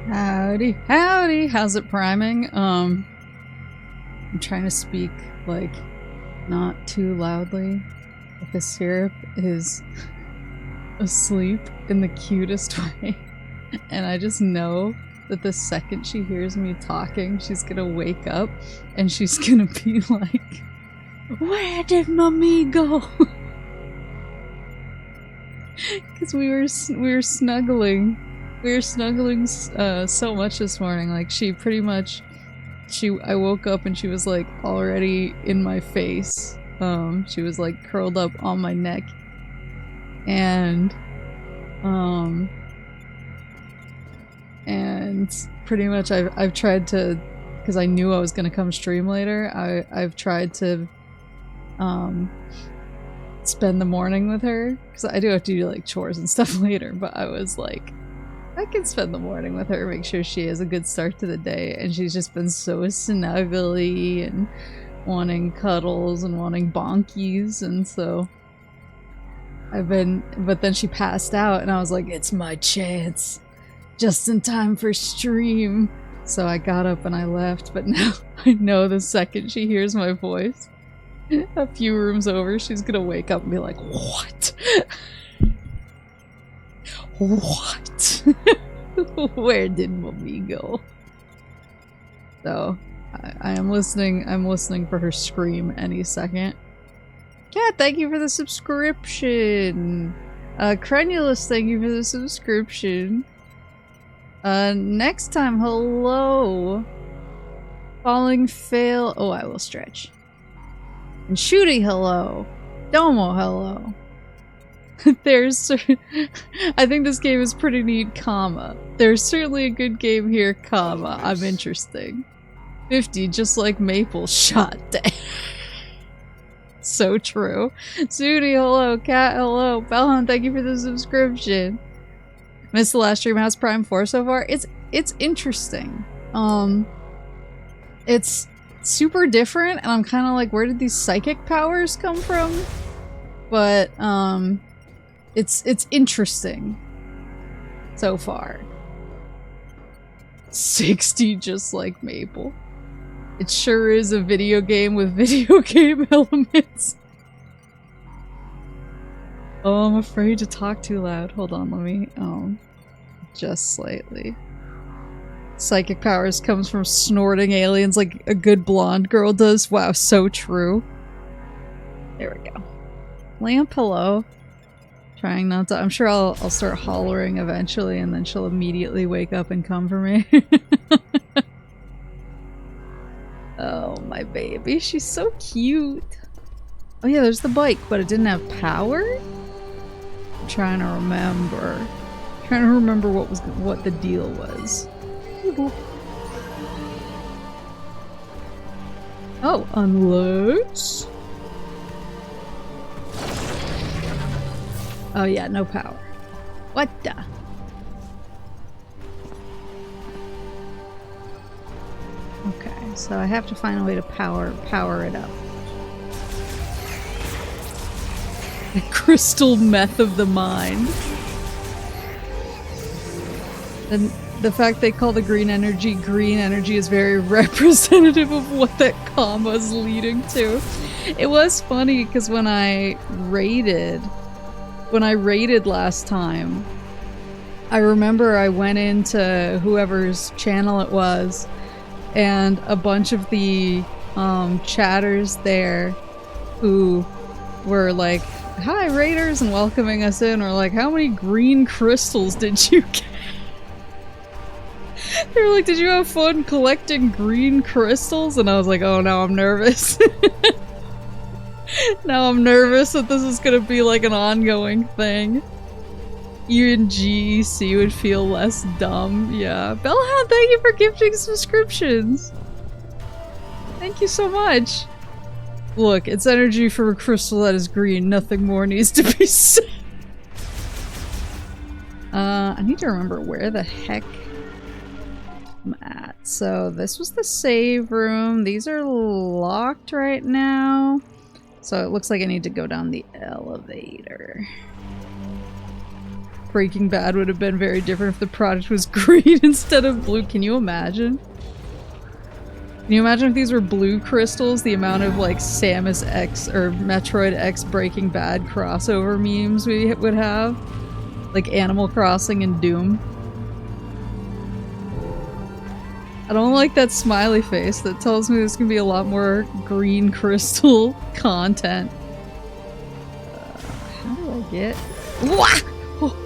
Howdy, howdy. How's it priming? I'm trying to speak like not too loudly. But the syrup is asleep in the cutest way. And I just know that the second she hears me talking, she's gonna wake up and she's gonna be like, "Where did mommy go?" Because we were snuggling. We were snuggling so much this morning. Like, she pretty much, I woke up and she was like already in my face. She was like curled up on my neck. And pretty much I've tried to, because I knew I was gonna come stream later, I've tried to spend the morning with her, because I do have to do like chores and stuff later, but I was like, I can spend the morning with her, make sure she has a good start to the day, and she's just been so snuggly and wanting cuddles and wanting bonkies, and so but then she passed out and I was like, it's my chance, just in time for stream. So I got up and I left, but now I know the second she hears my voice a few rooms over, she's gonna wake up and be like, what? What? Where did mommy go? So, I am listening. I'm listening for her scream any second. Cat, thank you for the subscription. Crenulous, thank you for the subscription. Next time, hello. Falling fail. Oh, I will stretch. And Shooty, hello. Domo, hello. I think this game is pretty neat, comma. There's certainly a good game here, comma. I'm interesting. 50, just like Maple, shot dead. So true. Zooty, hello. Cat, hello. Bellhound, thank you for the subscription. Missed the last stream. How's Prime 4 so far? It's interesting. It's super different, and I'm kind of like, where did these psychic powers come from? But, it's interesting so far. 60, just like Maple. It sure is a video game with video game elements. Oh, I'm afraid to talk too loud. Hold on, let me, just slightly. Psychic powers comes from snorting aliens like a good blonde girl does. Wow, so true. There we go. Lamp, hello. Trying not to. I'm sure I'll start hollering eventually, and then she'll immediately wake up and come for me. Oh, my baby. She's so cute. Oh yeah, there's the bike, but it didn't have power? I'm trying to remember. What the deal was. Oh, unloads? Oh yeah, no power. What the? Okay, so I have to find a way to power it up. The crystal meth of the mind. And the fact they call the green energy is very representative of what that comma is leading to. It was funny because when I raided last time, I remember I went into whoever's channel it was, and a bunch of the chatters there who were like, "Hi raiders," and welcoming us in, were like, "How many green crystals did you get?" They were like, "Did you have fun collecting green crystals?" And I was like, "Oh, now I'm nervous." Now I'm nervous that this is gonna be like an ongoing thing. Even GEC would feel less dumb. Yeah. Bellhound, thank you for gifting subscriptions. Thank you so much. Look, it's energy for a crystal that is green. Nothing more needs to be said. I need to remember where the heck I'm at. So this was the save room. These are locked right now. So it looks like I need to go down the elevator. Breaking Bad would have been very different if the product was green instead of blue. Can you imagine? Can you imagine if these were blue crystals, the amount of like Samus X or Metroid X Breaking Bad crossover memes we would have? Like Animal Crossing and Doom. I don't like that smiley face. That tells me there's gonna be a lot more green crystal content. How do I get... Wah! Oh.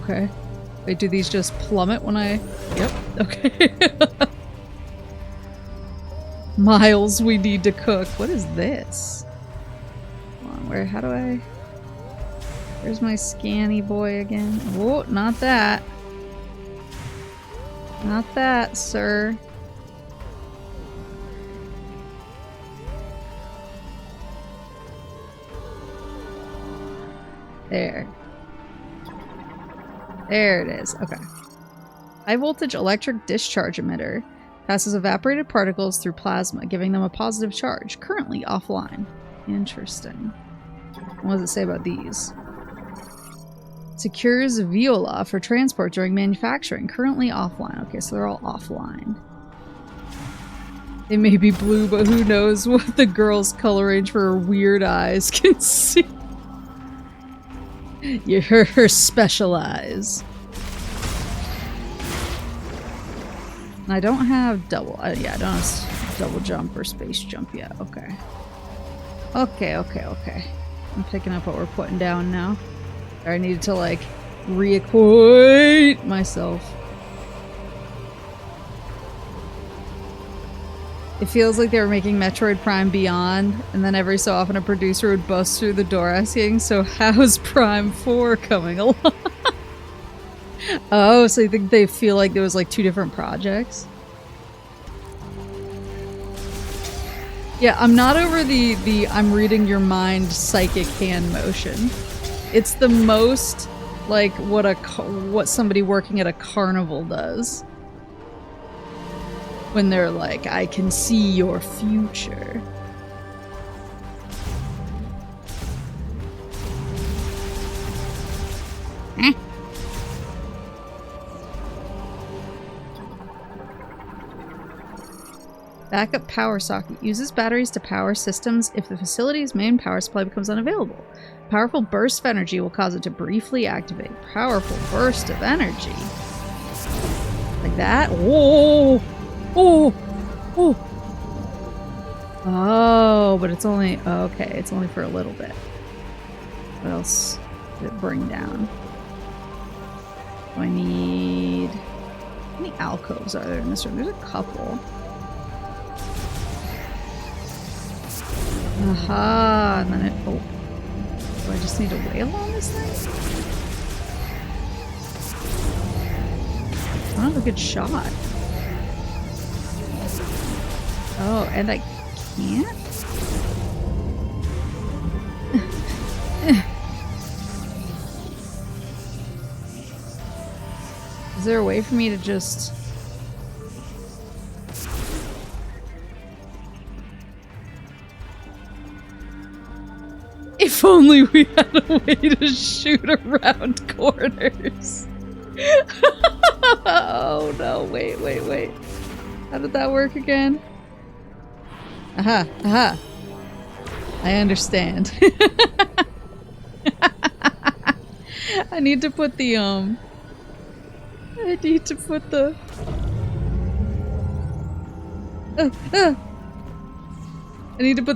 Okay. Wait, do these just plummet when I... Yep. Okay. Miles we need to cook. What is this? Hold on, where... How do I... Where's my scanny boy again? Whoa, not that. Not that, sir. There. There it is. Okay. High voltage electric discharge emitter. Passes evaporated particles through plasma, giving them a positive charge. Currently offline. Interesting. What does it say about these? Secures viola for transport during manufacturing. Currently offline. Okay, so they're all offline. They may be blue, but who knows what the girl's color range for her weird eyes can see. You're her special eyes. I don't have double... yeah, I don't have double jump or space jump yet. Okay. Okay. I'm picking up what we're putting down now. I needed to, like, reacquaint myself. It feels like they were making Metroid Prime Beyond, and then every so often a producer would bust through the door asking, so how's Prime 4 coming along? Oh, so you think they feel like there was, like, two different projects? Yeah, I'm not over the I'm reading your mind psychic hand motion. It's the most like what somebody working at a carnival does. When they're like, I can see your future. Backup power socket uses batteries to power systems if the facility's main power supply becomes unavailable. A powerful burst of energy will cause it to briefly activate. Powerful burst of energy. Like that? Whoa! Oh! Oh! Oh, but it's only... Okay, it's only for a little bit. What else did it bring down? Do I need... How many alcoves are there in this room? There's a couple. Aha, and then it... Oh. Do I just need to wail on this thing? I don't have a good shot. Oh, and I can't? Is there a way for me to just... If only we had a way to shoot around corners. Oh no, wait. How did that work again? Aha, aha. I understand. I need to put the, I need to put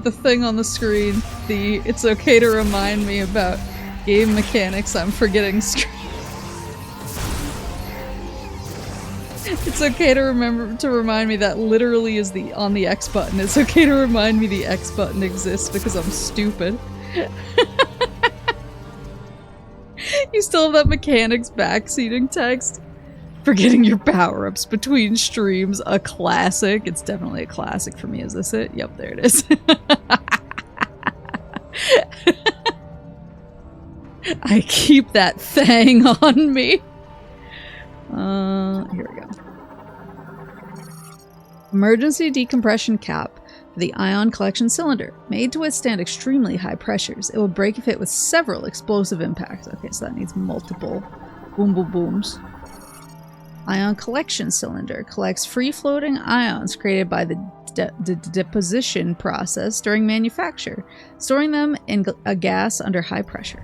the thing on the screen. The it's okay to remind me about game mechanics I'm forgetting screen. It's okay to remind me that literally is on the X button. It's okay to remind me the X button exists because I'm stupid. You still have that mechanics backseating text? Forgetting your power-ups between streams. A classic. It's definitely a classic for me. Is this it? Yep, there it is. I keep that thing on me. Here we go. Emergency decompression cap. The ion collection cylinder. Made to withstand extremely high pressures. It will break if hit with several explosive impacts. Okay, so that needs multiple boom boom booms. Ion collection cylinder. Collects free-floating ions created by the deposition process during manufacture, storing them in a gas under high pressure.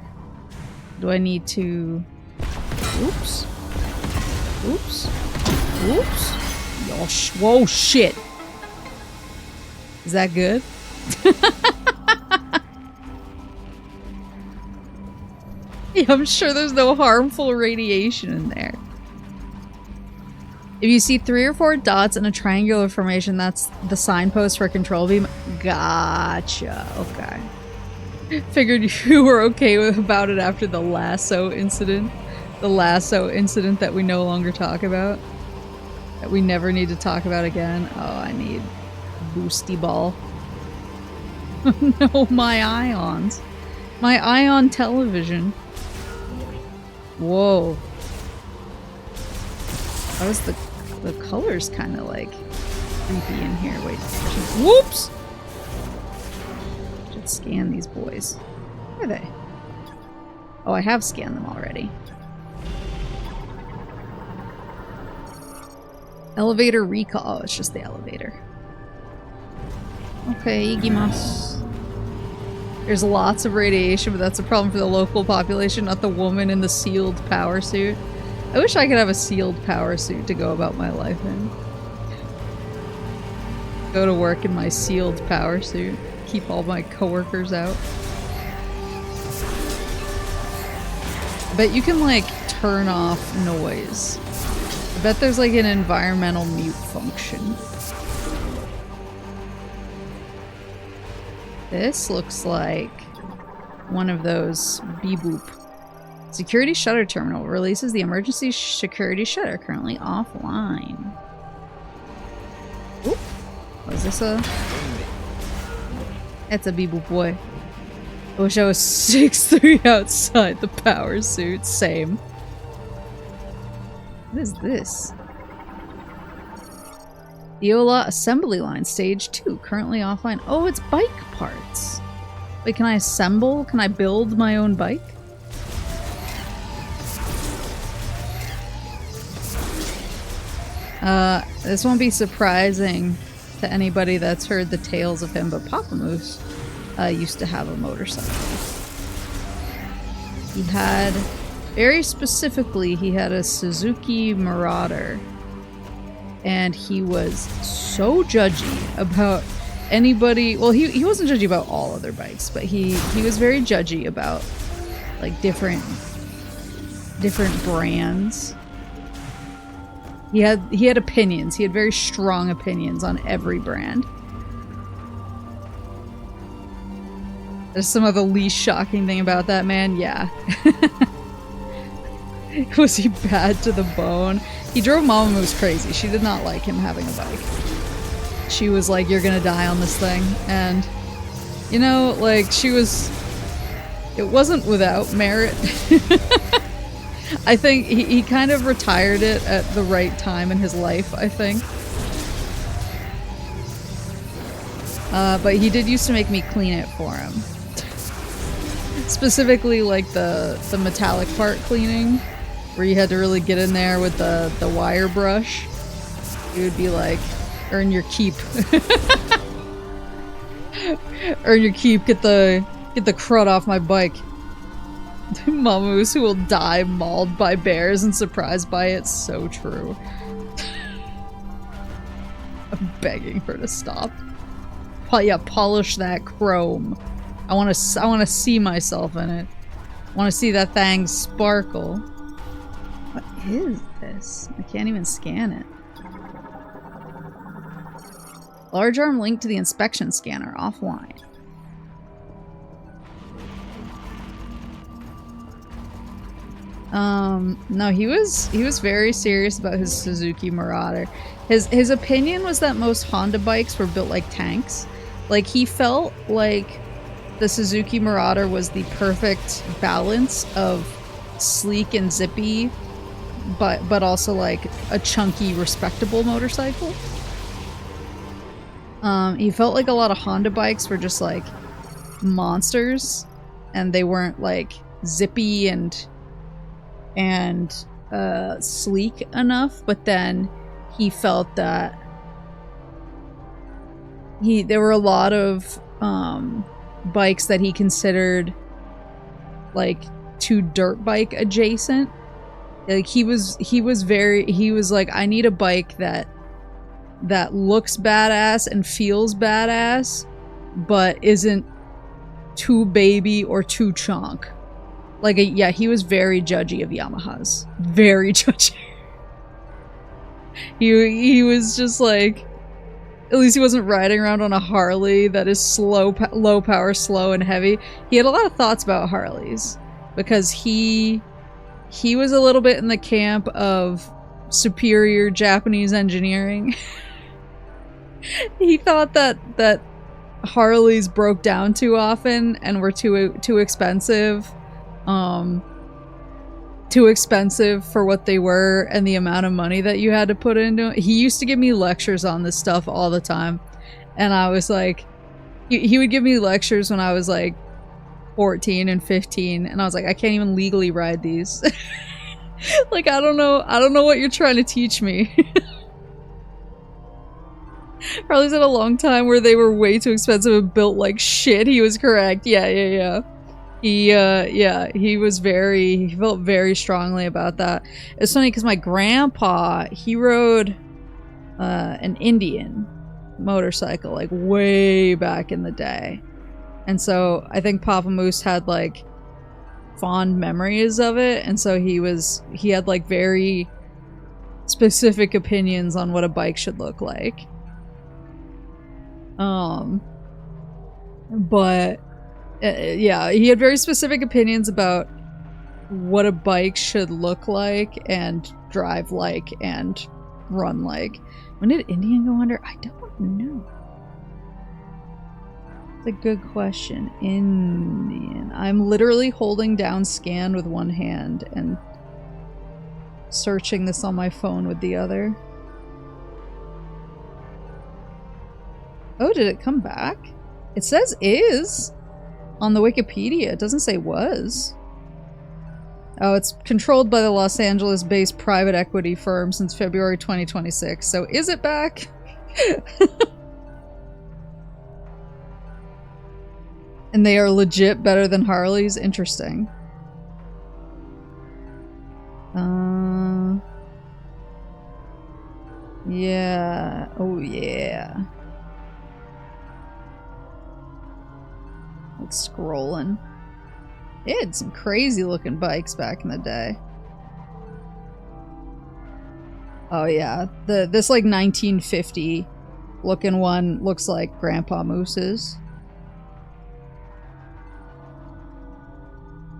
Do I need to... Oops. Oops. Oops. Oh, whoa, shit. Is that good? Yeah, I'm sure there's no harmful radiation in there. If you see 3 or 4 dots in a triangular formation, that's the signpost for control beam. Gotcha. Okay. Figured you were okay about it after the lasso incident. The lasso incident that we no longer talk about. That we never need to talk about again. Oh, I need boosty ball. No, my ions. My ion television. Whoa. That was the color's kind of like creepy in here. Wait. Whoops! Should scan these boys. Where are they? Oh, I have scanned them already. Elevator recall. Oh, it's just the elevator. Okay, ikimasu. There's lots of radiation, but that's a problem for the local population, not the woman in the sealed power suit. I wish I could have a sealed power suit to go about my life in. Go to work in my sealed power suit. Keep all my coworkers out. I bet you can, like, turn off noise. I bet there's, like, an environmental mute function. This looks like one of those beep-boop. Security shutter terminal releases the emergency security shutter, currently offline. Oop. Was this a... It's a beep-boop boy. I wish I was 6'3" outside the power suit. Same. What is this? Eola assembly line, stage 2, currently offline. Oh, it's bike parts. Wait, can I assemble? Can I build my own bike? This won't be surprising to anybody that's heard the tales of him, but Papa Moose used to have a motorcycle. He had, very specifically, he had a Suzuki Marauder. And he was so judgy about anybody. Well, he wasn't judgy about all other bikes, but he was very judgy about like different brands. He had opinions. He had very strong opinions on every brand. There's some of the least shocking thing about that man. Yeah. Was he bad to the bone? He drove Mama Moose crazy. She did not like him having a bike. She was like, you're gonna die on this thing. And, you know, like, it wasn't without merit. I think he kind of retired it at the right time in his life, I think. But he did used to make me clean it for him. Specifically, like, the metallic part cleaning. Where you had to really get in there with the wire brush. It would be like, earn your keep. Earn your keep, get the crud off my bike. Mamoose who will die mauled by bears and surprised by it. So true. I'm begging her to stop. Yeah, polish that chrome. I wanna see myself in it. I wanna see that thing sparkle. What is this? I can't even scan it. Large arm linked to the inspection scanner offline. No, he was very serious about his Suzuki Marauder. His opinion was that most Honda bikes were built like tanks. Like, he felt like the Suzuki Marauder was the perfect balance of sleek and zippy, but also like a chunky, respectable motorcycle. He felt like a lot of Honda bikes were just like monsters, and they weren't like zippy and sleek enough. But then he felt that there were a lot of bikes that he considered like too dirt bike adjacent. Like he was like, I need a bike that looks badass and feels badass, but isn't too baby or too chonk. Like, yeah, he was very judgy of Yamahas. Very judgy. He was just like, at least he wasn't riding around on a Harley that is low power, slow and heavy. He had a lot of thoughts about Harleys because he was a little bit in the camp of superior Japanese engineering. He thought that Harleys broke down too often and were too expensive. Too expensive for what they were and the amount of money that you had to put into it. He used to give me lectures on this stuff all the time. And I was like, he would give me lectures when I was like 14 and 15, and I was like, I can't even legally ride these. Like, I don't know what you're trying to teach me. Harley's had a long time where they were way too expensive and built like shit. He was correct. Yeah. He felt very strongly about that. It's funny because my grandpa, he rode an Indian motorcycle like way back in the day. And so I think Papa Moose had like fond memories of it, and so he had like very specific opinions on what a bike should look like. But yeah, he had very specific opinions about what a bike should look like and drive like and run like. When did Indian go under? I don't know. It's a good question. Indian. I'm literally holding down scan with one hand and searching this on my phone with the other. Oh, did it come back? It says is on the Wikipedia. It doesn't say was. Oh, it's controlled by the Los Angeles-based private equity firm since February 2026. So is it back? And they are legit better than Harleys? Interesting. Yeah. Oh, yeah. Like scrolling. They had some crazy looking bikes back in the day. Oh yeah, this like 1950 looking one looks like Grandpa Moose's.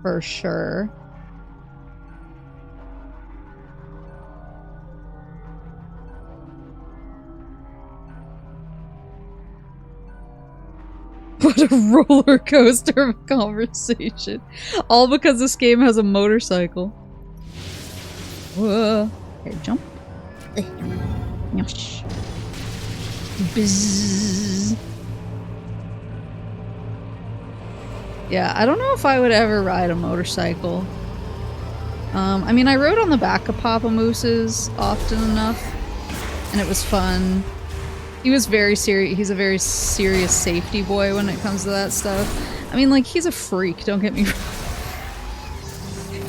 For sure. What a roller coaster of a conversation. All because this game has a motorcycle. Whoa. Okay, jump. Bzzz. Yeah, I don't know if I would ever ride a motorcycle. I mean, I rode on the back of Papa Moose's often enough, and it was fun. He was very serious. He's a very serious safety boy when it comes to that stuff. I mean, like, he's a freak, don't get me wrong.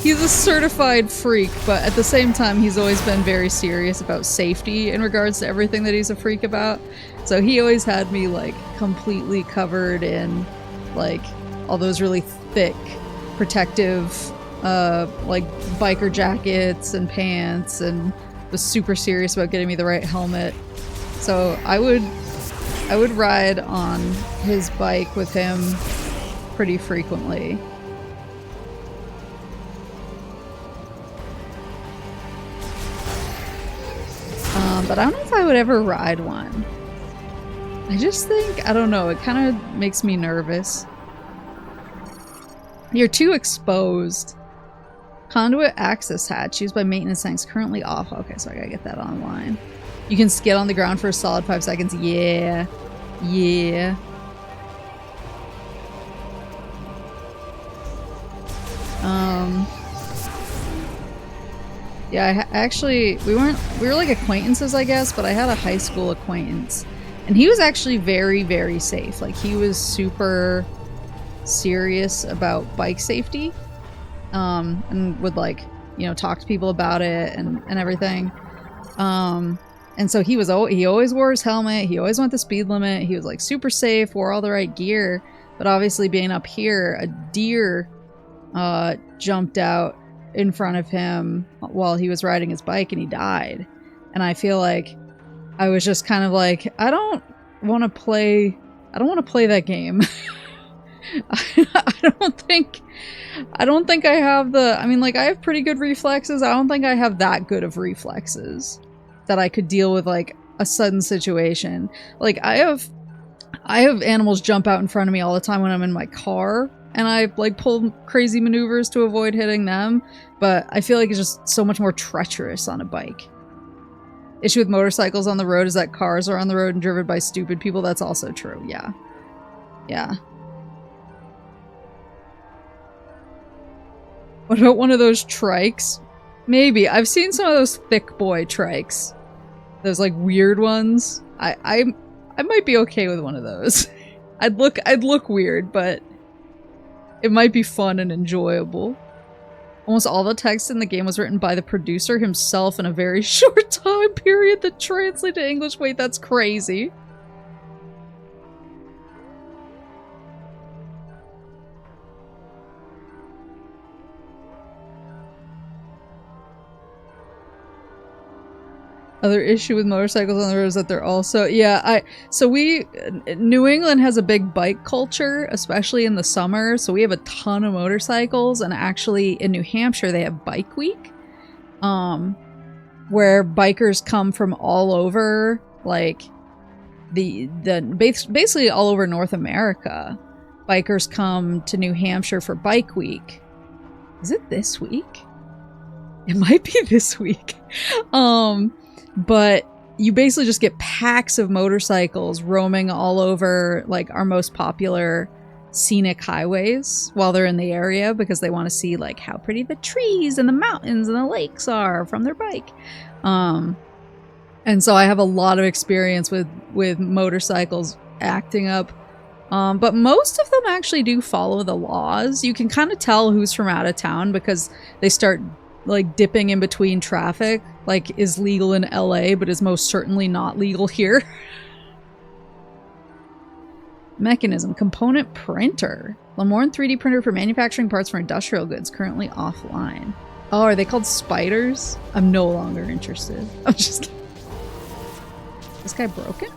He's a certified freak, but at the same time, he's always been very serious about safety in regards to everything that he's a freak about. So he always had me, like, completely covered in, like, all those really thick, protective, like, biker jackets and pants, and was super serious about getting me the right helmet. So I would ride on his bike with him pretty frequently. But I don't know if I would ever ride one. I just think, I don't know, it kind of makes me nervous. You're too exposed. Conduit access hatch used by maintenance tanks currently off. Okay, so I gotta get that online. You can skid on the ground for a solid 5 seconds. Yeah. Yeah. Yeah, actually, we were like acquaintances, I guess, but I had a high school acquaintance. And he was actually very, very safe. Like, he was super serious about bike safety. And would, like, you know, talk to people about it and everything. And so he always wore his helmet, he always went the speed limit, he was, like, super safe, wore all the right gear. But obviously, being up here, a deer jumped out in front of him while he was riding his bike and he died. And I feel like I was just kind of like, I don't want to play that game. I don't think I have I mean, like, I have pretty good reflexes. I don't think I have that good of reflexes that I could deal with, like, a sudden situation. Like, I have animals jump out in front of me all the time when I'm in my car, and I, like, pull crazy maneuvers to avoid hitting them, but I feel like it's just so much more treacherous on a bike. Issue with motorcycles on the road is that cars are on the road and driven by stupid people. That's also true, yeah. Yeah. What about one of those trikes? Maybe. I've seen some of those thick boy trikes. Those, like, weird ones. I might be okay with one of those. I'd look weird, but it might be fun and enjoyable. Almost all the text in the game was written by the producer himself in a very short time period that translated to English. Wait, that's crazy. Other issue with motorcycles on the road is that they're also, yeah, New England has a big bike culture, especially in the summer, so we have a ton of motorcycles, and actually in New Hampshire they have Bike Week, where bikers come from all over, like, basically all over North America. Bikers come to New Hampshire for Bike Week. Is it this week? It might be this week. But you basically just get packs of motorcycles roaming all over, like, our most popular scenic highways while they're in the area because they want to see, like, how pretty the trees and the mountains and the lakes are from their bike. And so I have a lot of experience with motorcycles acting up. But most of them actually do follow the laws. You can kind of tell who's from out of town because they start, like, dipping in between traffic, like, is legal in LA, but is most certainly not legal here. Mechanism. Component printer. Lemoine 3D printer for manufacturing parts for industrial goods, currently offline. Oh, are they called spiders? I'm no longer interested. I'm just kidding. Is this guy broken?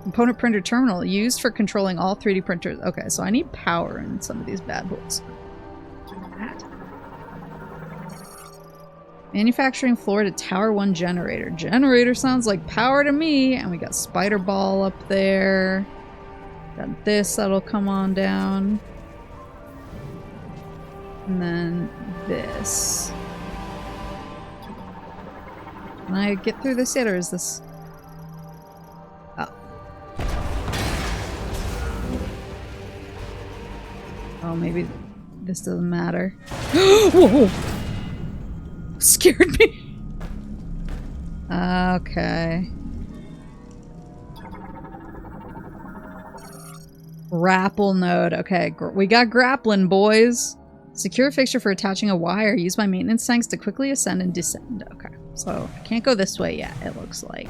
Component printer terminal used for controlling all 3D printers. Okay, so I need power in some of these bad boys. Manufacturing floor to Tower 1 generator. Generator sounds like power to me. And we got spider ball up there. Got this that'll come on down. And then this. Can I get through this yet, or is this... Oh, maybe this doesn't matter. Whoa! Scared me! Okay. Grapple node. Okay, we got grappling, boys. Secure fixture for attaching a wire. Use my maintenance tanks to quickly ascend and descend. Okay, so I can't go this way yet, it looks like.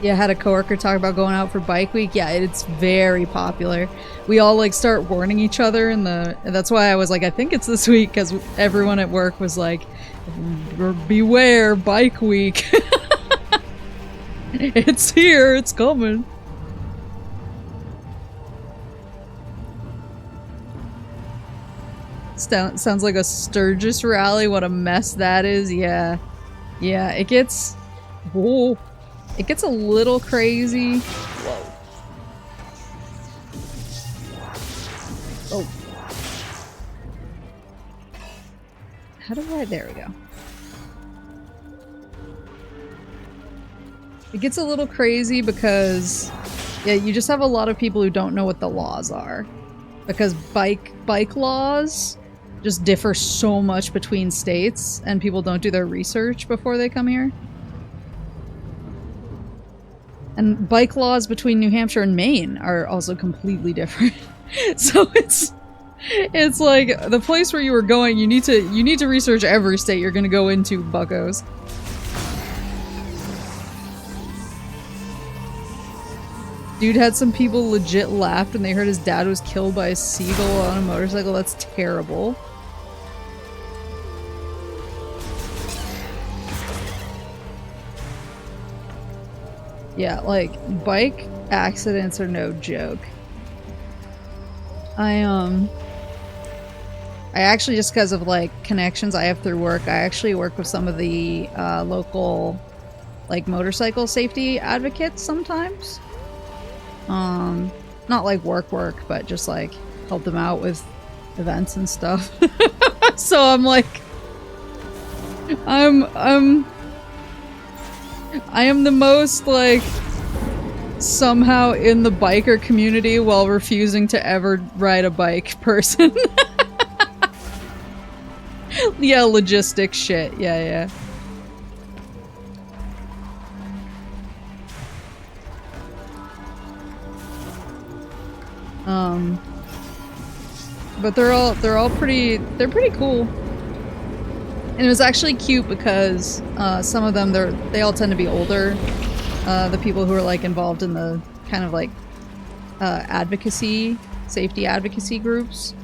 Yeah, I had a coworker talk about going out for Bike Week. Yeah, it's very popular. We all, like, start warning each other, and that's why I was like, I think it's this week, because everyone at work was like, beware, Bike Week. It's here, it's coming. Sounds like a Sturgis rally. What a mess that is. Yeah. Yeah, it gets... Whoa. It gets a little crazy. Whoa. Oh. How do I... There we go. It gets a little crazy because, yeah, you just have a lot of people who don't know what the laws are. Because bike laws just differ so much between states, and people don't do their research before they come here. And bike laws between New Hampshire and Maine are also completely different. So it's like the place where you were going, you need to research every state you're gonna go into, buckos. Dude had some people legit laughed when they heard his dad was killed by a seagull on a motorcycle. That's terrible. Yeah, like, bike accidents are no joke. I actually, just because of, like, connections I have through work, I actually work with some of the, local, like, motorcycle safety advocates sometimes. Not like work, but just, like, help them out with events and stuff. So I'm like... I am the most, like, somehow in the biker community while refusing to ever ride a bike person. Yeah, logistics shit. Yeah. But they're pretty cool. And it was actually cute because some of them, they all tend to be older. The people who are like involved in the kind of like safety advocacy groups.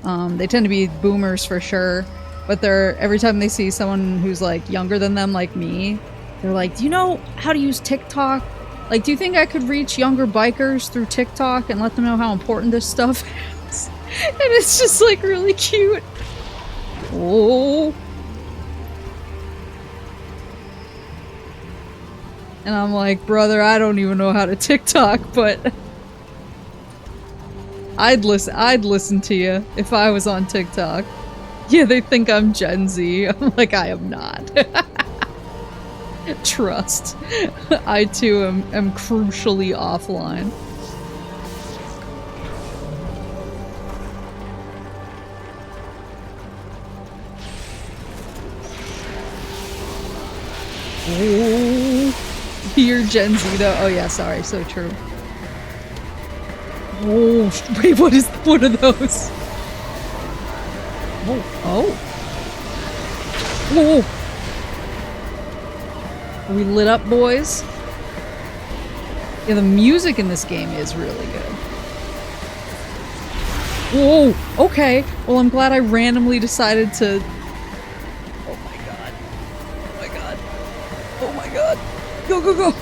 They tend to be boomers for sure. But every time they see someone who's like younger than them, like me, they're like, do you know how to use TikTok? Like, do you think I could reach younger bikers through TikTok and let them know how important this stuff is? And it's just like really cute. Oh. And I'm like, brother, I don't even know how to TikTok, but I'd listen to you if I was on TikTok. Yeah, they think I'm Gen Z. I'm like, I am not. Trust. I too am crucially offline. Oh, you're Gen Z though. Oh yeah, sorry, so true. Oh, wait, what are those? Oh. Whoa. Are we lit up, boys? Yeah, the music in this game is really good. Whoa, okay. Well, I'm glad I randomly decided to... Oh my god. Oh my god. Oh my god. Go, go, go!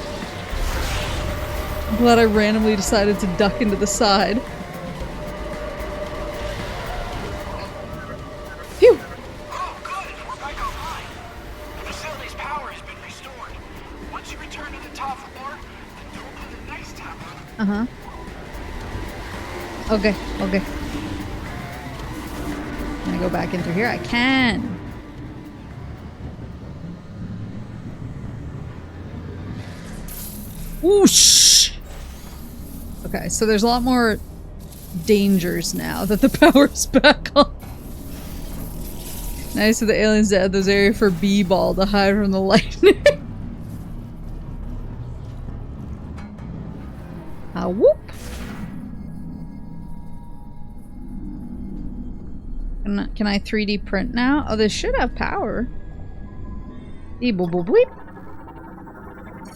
I'm glad I randomly decided to duck into the side. Phew! Oh, good! We're back online. The facility's power has been restored. Once you return to the top floor, the door to the next tower. Uh-huh. Okay, okay. Can I go back in through here? I can! Whoosh! Okay, so there's a lot more dangers now that the power's back on. Nice of the aliens to add those areas for B-ball to hide from the lightning. Ah, whoop! Can I 3D print now? Oh, this should have power. Beep, boop, boop, beep.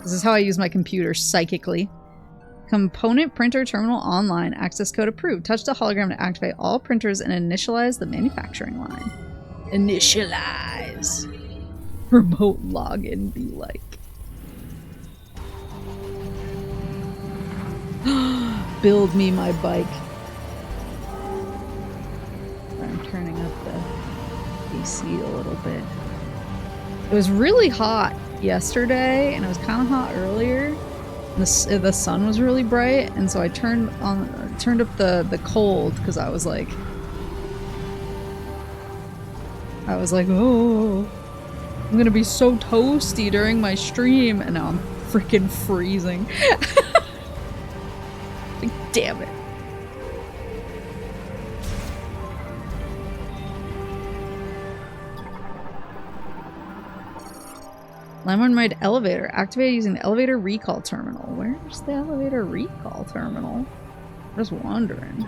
This is how I use my computer, psychically. Component printer terminal online. Access code approved. Touch the hologram to activate all printers and initialize the manufacturing line. Initialize. Remote login be like. Build me my bike. I'm turning up the AC a little bit. It was really hot yesterday, and it was kind of hot earlier. The sun was really bright, and so I turned up the cold because I was like, I was like, oh, I'm gonna be so toasty during my stream, and now I'm freaking freezing. Like, damn it. Lemon Ride elevator. Activated using the elevator recall terminal. Where's the elevator recall terminal? Just wondering.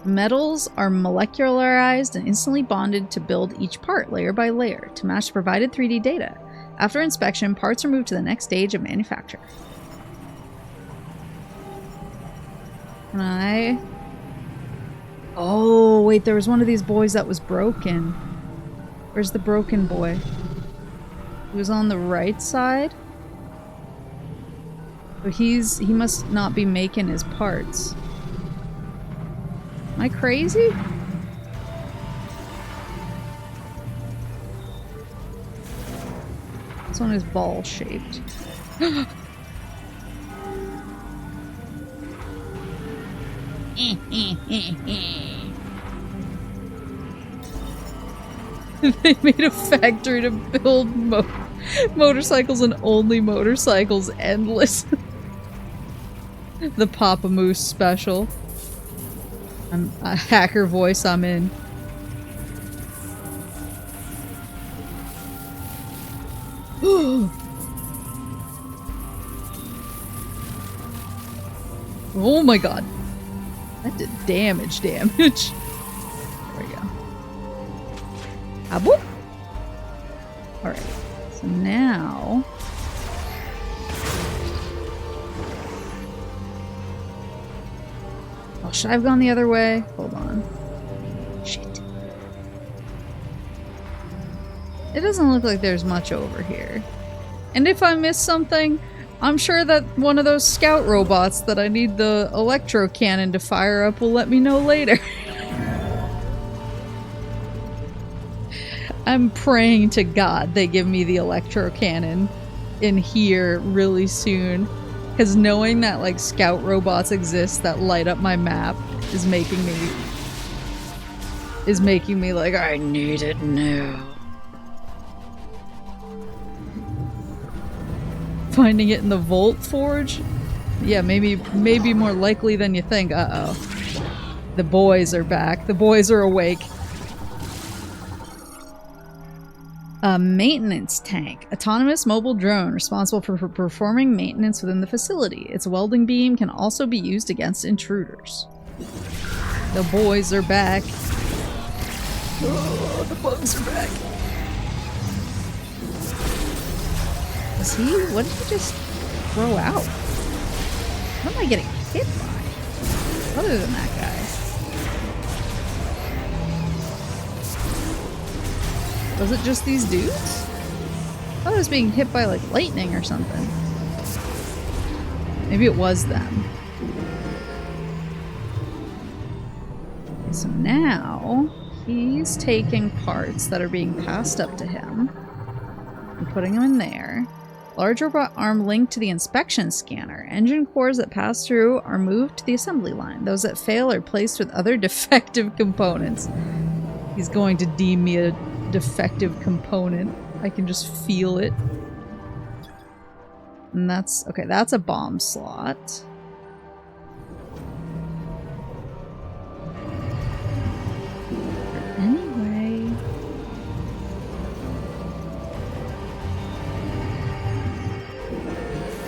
Metals are molecularized and instantly bonded to build each part layer by layer to match the provided 3D data. After inspection, parts are moved to the next stage of manufacture. Can I... Oh, wait, there was one of these boys that was broken. Where's the broken boy? He was on the right side? So he must not be making his parts. Am I crazy? This one is ball shaped. They made a factory to build motorcycles and only motorcycles endless. The Papa Moose special. I'm a hacker voice, I'm in. Oh my god. That did damage. There we go. Ah, boop. Alright. So now... Oh, should I have gone the other way? Hold on. Shit. It doesn't look like there's much over here. And if I miss something, I'm sure that one of those scout robots that I need the electro cannon to fire up will let me know later. I'm praying to God they give me the electro cannon in here really soon. Because knowing that, like, scout robots exist that light up my map is making me like, I need it now. Finding it in the Volt Forge? Yeah, maybe more likely than you think. Uh-oh. The boys are back. The boys are awake. A maintenance tank. Autonomous mobile drone responsible for performing maintenance within the facility. Its welding beam can also be used against intruders. The boys are back. Oh, the bugs are back. What did he just throw out? What am I getting hit by? Other than that guy. Was it just these dudes? I thought I was being hit by, like, lightning or something. Maybe it was them. So now, he's taking parts that are being passed up to him and putting them in there. Large robot arm linked to the inspection scanner. Engine cores that pass through are moved to the assembly line. Those that fail are placed with other defective components. He's going to deem me a defective component. I can just feel it. And that's... okay, that's a bomb slot. Anyway...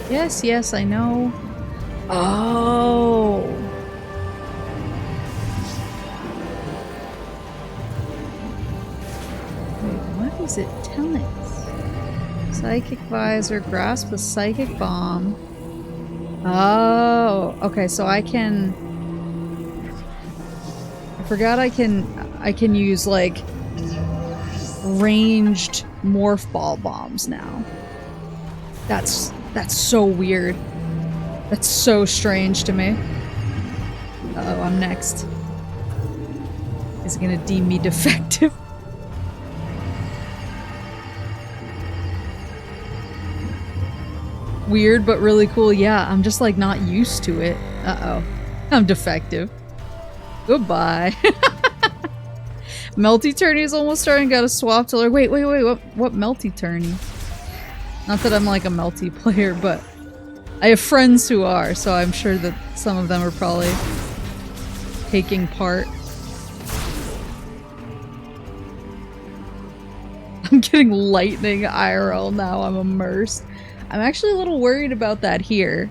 Yes, yes, I know. Oh! What is it telling us? Psychic visor, grasp the psychic bomb. Oh, okay, so I can... I forgot I can use, like, ranged morph ball bombs now. That's so weird. That's so strange to me. Uh-oh, I'm next. Is it gonna deem me defective? Weird, but really cool. Yeah, I'm just, like, not used to it. Uh-oh. I'm defective. Goodbye. Melty Tourney's almost starting. Gotta swap to her. Wait. What Melty Tourney? Not that I'm like a Melty player, but I have friends who are, so I'm sure that some of them are probably taking part. I'm getting lightning IRL now. I'm immersed. I'm actually a little worried about that here.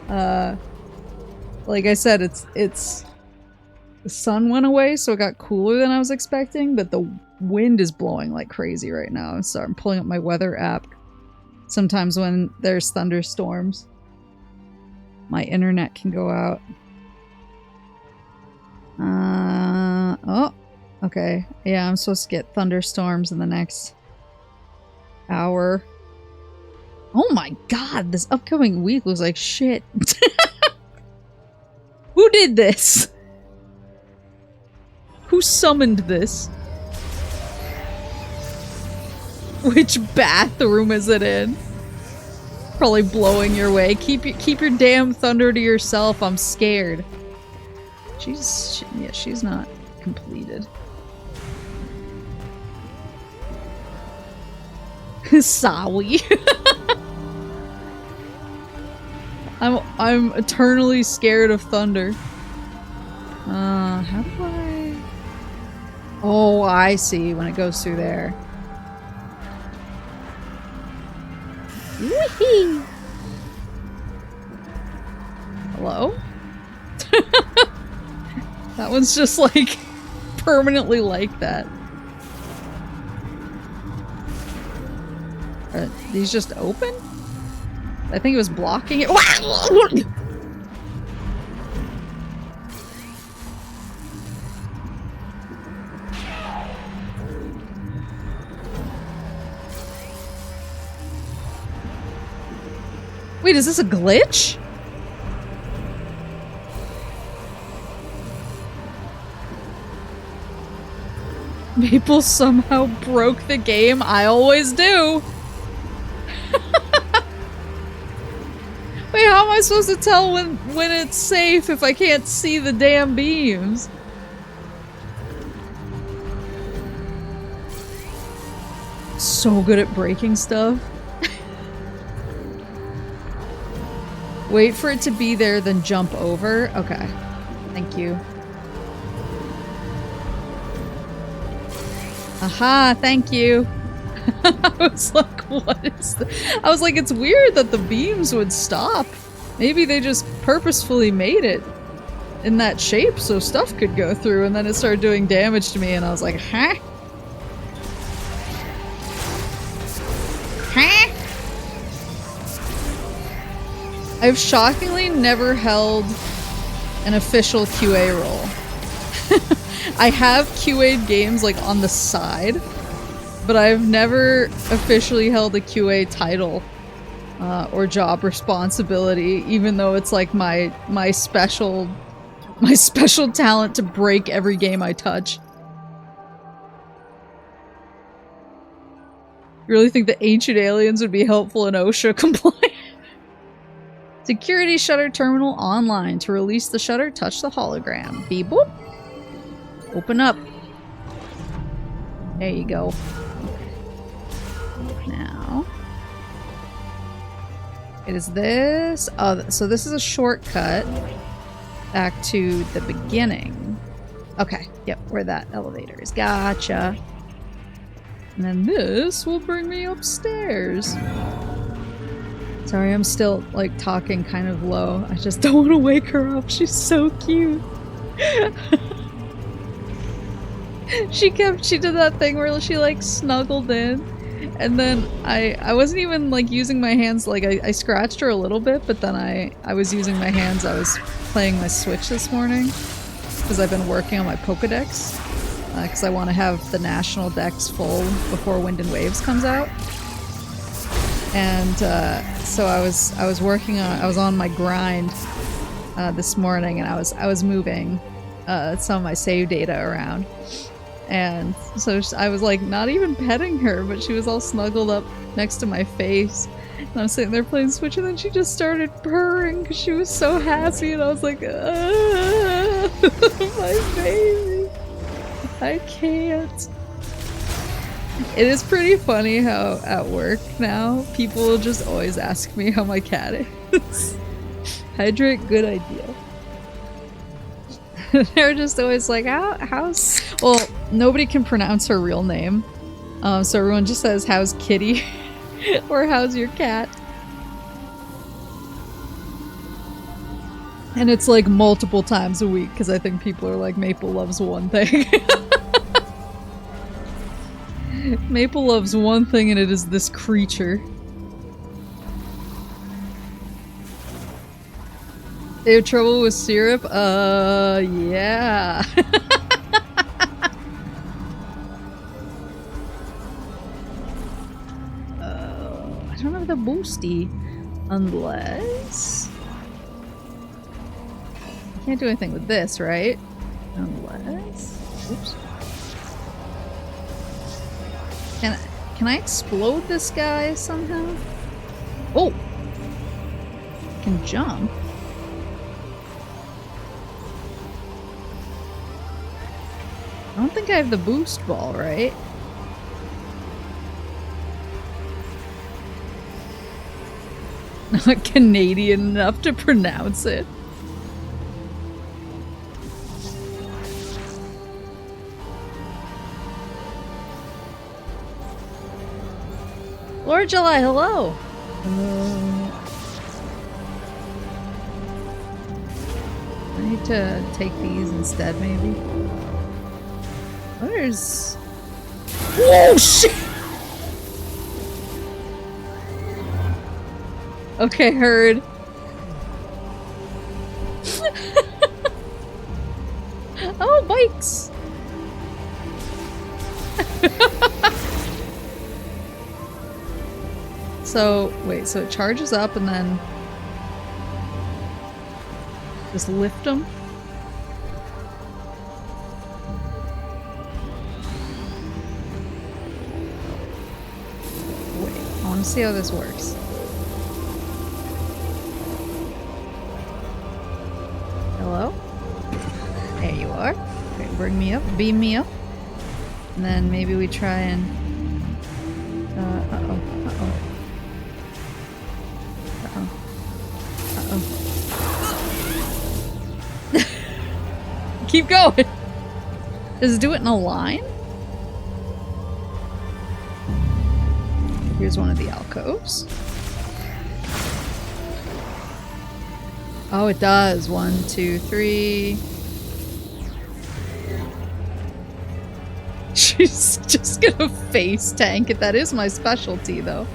Like I said, it's the sun went away, so it got cooler than I was expecting, but the wind is blowing like crazy right now. So I'm pulling up my weather app. Sometimes when there's thunderstorms, my internet can go out. Oh, okay. Yeah, I'm supposed to get thunderstorms in the next hour. Oh my god, this upcoming week looks like shit. Who did this? Who summoned this? Which bathroom is it in? Probably blowing your way. Keep your damn thunder to yourself. I'm scared. She's not completed. Sorry. I'm eternally scared of thunder. How do I? Oh, I see. When it goes through there. Wee-hee! Hello? That one's just like permanently like that. Are these just open? I think it was blocking it. Wait, is this a glitch? Maple somehow broke the game. I always do. Wait, how am I supposed to tell when it's safe if I can't see the damn beams? So good at breaking stuff. Wait for it to be there, then jump over. Okay. Thank you. Aha, thank you. I was like, what is that? I was like, it's weird that the beams would stop. Maybe they just purposefully made it in that shape so stuff could go through, and then it started doing damage to me, and I was like, huh? Huh? I've shockingly never held an official QA role. I have QA'd games like on the side, but I've never officially held a QA title or job responsibility, even though it's like my special talent to break every game I touch. You really think the ancient aliens would be helpful in OSHA compliance? Security shutter terminal online. To release the shutter, touch the hologram. Beep boop. Open up. There you go. Now. It is this. Oh, so this is a shortcut back to the beginning. Okay, yep, where that elevator is. Gotcha. And then this will bring me upstairs. Sorry, I'm still, like, talking kind of low. I just don't want to wake her up. She's so cute. She did that thing where she, like, snuggled in. And then I wasn't even, like, using my hands. Like, I scratched her a little bit, but then I was using my hands. I was playing my Switch this morning. Because I've been working on my Pokedex. Because I want to have the national dex full before Wind and Waves comes out. And so I was working on, I was on my grind this morning, and I was moving some of my save data around, and so I was like not even petting her, but she was all snuggled up next to my face, and I was sitting there playing Switch, and then she just started purring because she was so happy, and I was like, my baby. I can't. It is pretty funny how at work now, people will just always ask me how my cat is. Hydrate, good idea. They're just always like, how's... Well, nobody can pronounce her real name. So everyone just says, how's kitty? Or how's your cat? And it's like multiple times a week, because I think people are like, Maple loves one thing. Maple loves one thing, and it is this creature. They have trouble with syrup? Yeah. I don't have the boosty. Unless... I can't do anything with this, right? Unless... Oops. Can I explode this guy somehow? Oh! I can jump. I don't think I have the boost ball, right? Not Canadian enough to pronounce it. Lord July, hello! I need to take these instead, maybe. Where's... Whoa, shit! Okay, heard. Oh, bikes! So, wait, so it charges up and then... Just lift them? Wait, I want to see how this works. Hello? There you are. Okay, bring me up, beam me up. And then maybe we try and... uh-oh, uh-oh. Keep going! Does it do it in a line? Here's one of the alcoves. Oh, it does. 1, 2, 3. She's just gonna face tank it. That is my specialty, though.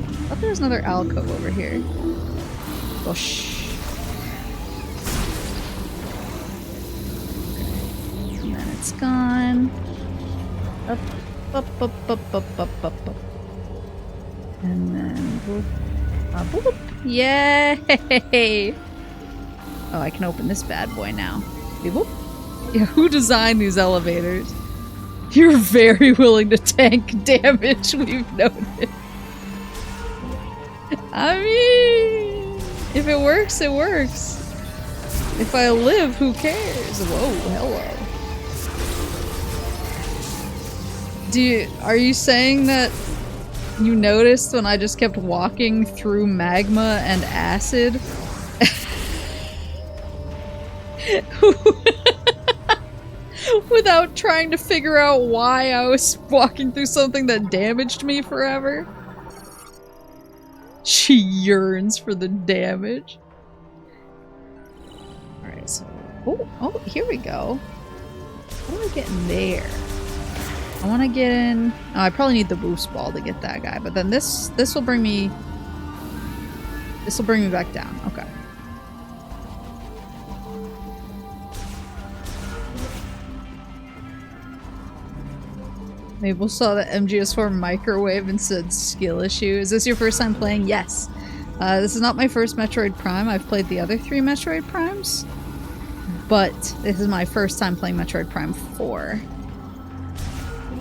I thought there was another alcove over here. Oh, shh. And then it's gone. Up, up, up, up, up, up, up, up. And then boop. Boop. Yay! Oh, I can open this bad boy now. Boop. Yeah, who designed these elevators? You're very willing to tank damage, we've noted. I mean, if it works, it works. If I live, who cares? Whoa, hello. Are you saying that you noticed when I just kept walking through magma and acid? Without trying to figure out why I was walking through something that damaged me forever? She yearns for the damage. Alright, so... Oh, here we go. How do I get in there? I want to get in... Oh, I probably need the boost ball to get that guy, but then this will bring me... This will bring me back down. Okay. Maple saw the MGS4 microwave and said skill issue. Is this your first time playing? Yes. This is not my first Metroid Prime. I've played the other 3 Metroid Primes. But this is my first time playing Metroid Prime 4.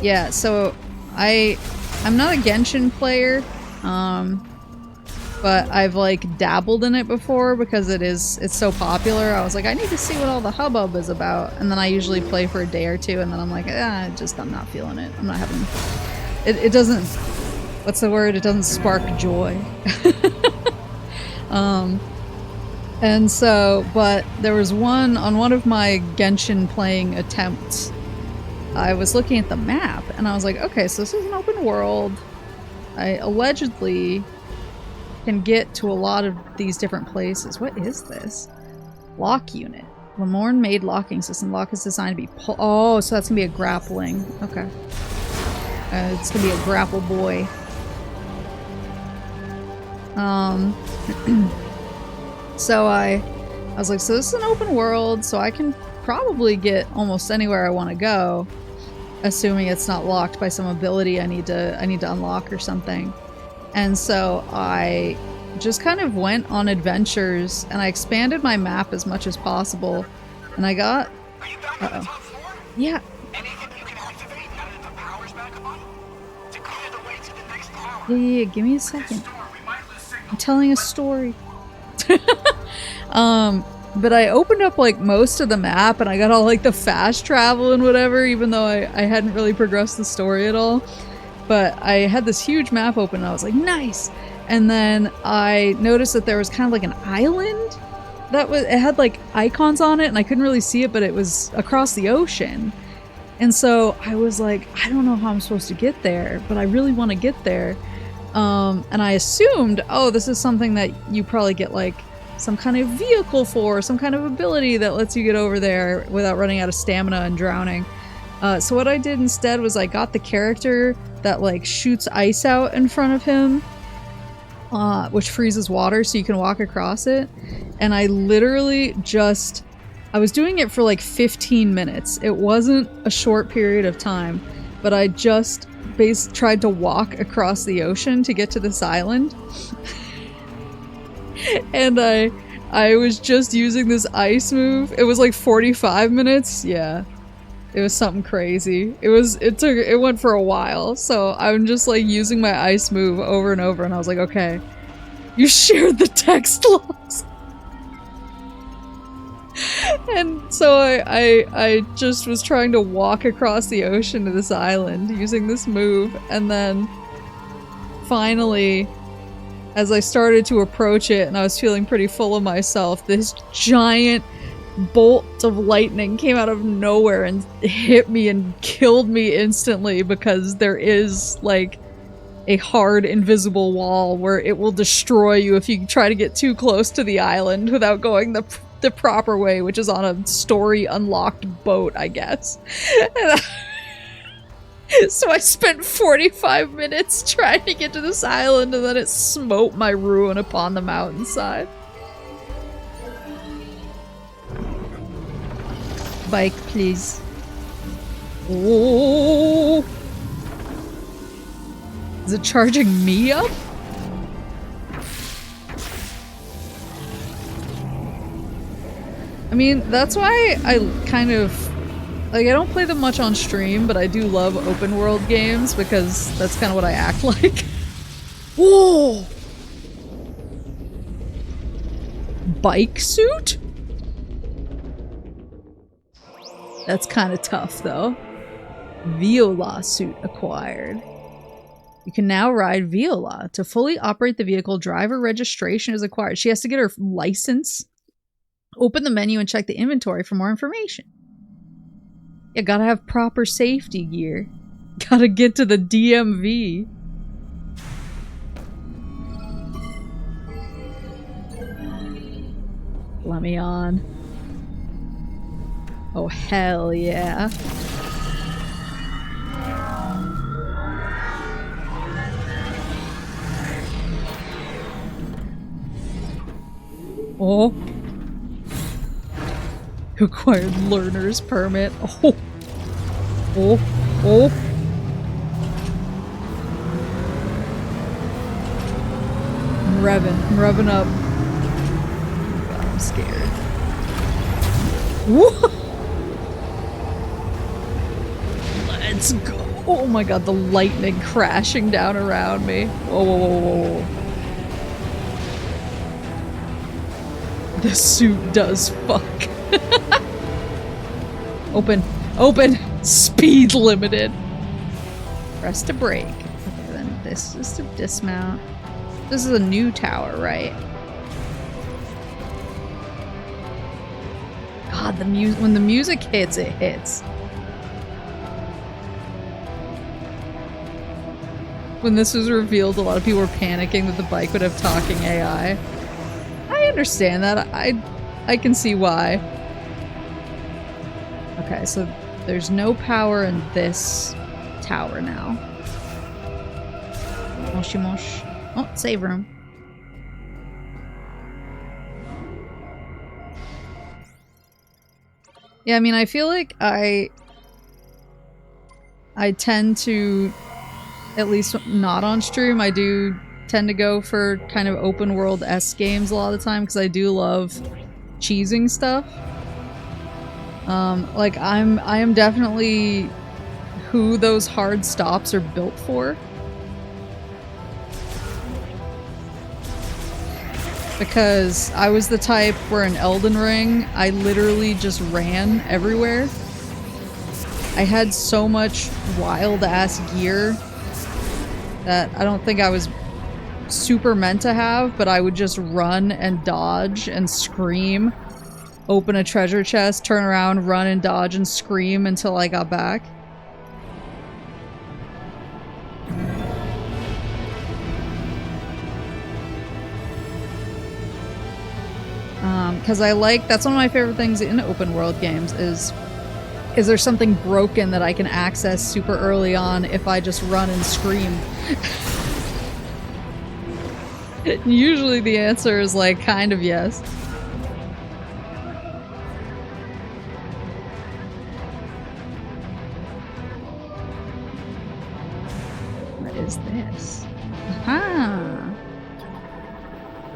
Yeah, so I'm not a Genshin player. but I've like dabbled in it before because it's so popular. I was like, I need to see what all the hubbub is about, and then I usually play for a day or two, and then I'm like, I'm not feeling it. I'm not having it doesn't, what's the word? It doesn't spark joy. And so, but there was one of my Genshin playing attempts. I was looking at the map and I was like, okay, so this is an open world. I allegedly can get to a lot of these different places. What is this? Lock unit. Lamorne made locking system. Lock is designed to be oh, so that's gonna be a grappling. Okay. It's gonna be a grapple boy. So I was like, so this is an open world, so I can probably get almost anywhere I want to go, assuming it's not locked by some ability I need to unlock or something. And so I just kind of went on adventures, and I expanded my map as much as possible. And I got... Are you back on the top floor? Yeah. Anything you can activate now that the power's back on? To clear the way to the next tower. Yeah, give me a second. I'm telling a story. But I opened up like most of the map and I got all like the fast travel and whatever, even though I hadn't really progressed the story at all. But I had this huge map open and I was like, nice! And then I noticed that there was kind of like an island it had like icons on it and I couldn't really see it, but it was across the ocean. And so I was like, I don't know how I'm supposed to get there, but I really want to get there. And I assumed, oh, this is something that you probably get like some kind of vehicle for, some kind of ability that lets you get over there without running out of stamina and drowning. So what I did instead was I got the character that like shoots ice out in front of him, which freezes water so you can walk across it. And I literally I was doing it for like 15 minutes. It wasn't a short period of time, but I just tried to walk across the ocean to get to this island. And I was just using this ice move. It was like 45 minutes. Yeah. It was something crazy. It went for a while. So I'm just like using my ice move over and over and I was like, okay, you shared the text logs. And so I just was trying to walk across the ocean to this island using this move, and then finally, as I started to approach it and I was feeling pretty full of myself, this giant bolt of lightning came out of nowhere and hit me and killed me instantly, because there is like a hard invisible wall where it will destroy you if you try to get too close to the island without going the proper way, which is on a story unlocked boat, I guess. So I spent 45 minutes trying to get to this island, and then it smote my ruin upon the mountainside. Bike, please. Oh! Is it charging me up? I mean, that's why I kind of... like, I don't play them much on stream, but I do love open world games because that's kind of what I act like. Whoa! Bike suit? That's kind of tough, though. Viola suit acquired. You can now ride Viola. To fully operate the vehicle, driver registration is acquired. She has to get her license. Open the menu and check the inventory for more information. You gotta have proper safety gear. Gotta get to the DMV. Let me on. Oh, hell yeah. Oh. Acquired learner's permit. Oh. Oh. Oh. I'm revving up. God, I'm scared. Whoa. Let's go. Oh my god, the lightning crashing down around me. Whoa, whoa, whoa, whoa. This suit does fuck. Open. Open! Speed limited. Press to brake. Okay, then this is to dismount. This is a new tower, right? God, when the music hits, it hits. When this was revealed, a lot of people were panicking that the bike would have talking AI. I understand that. I can see why. Okay, so there's no power in this tower now. Moshi mosh. Oh, save room. Yeah, I mean, I feel like I tend to, at least not on stream, I do tend to go for kind of open world-esque games a lot of the time because I do love cheesing stuff. Like I am definitely who those hard stops are built for. Because I was the type where in Elden Ring, I literally just ran everywhere. I had so much wild-ass gear that I don't think I was super meant to have, but I would just run and dodge and scream, open a treasure chest, turn around, run and dodge and scream until I got back. Because that's one of my favorite things in open world games is there something broken that I can access super early on if I just run and scream? Usually the answer is like, kind of yes. What is this? Aha!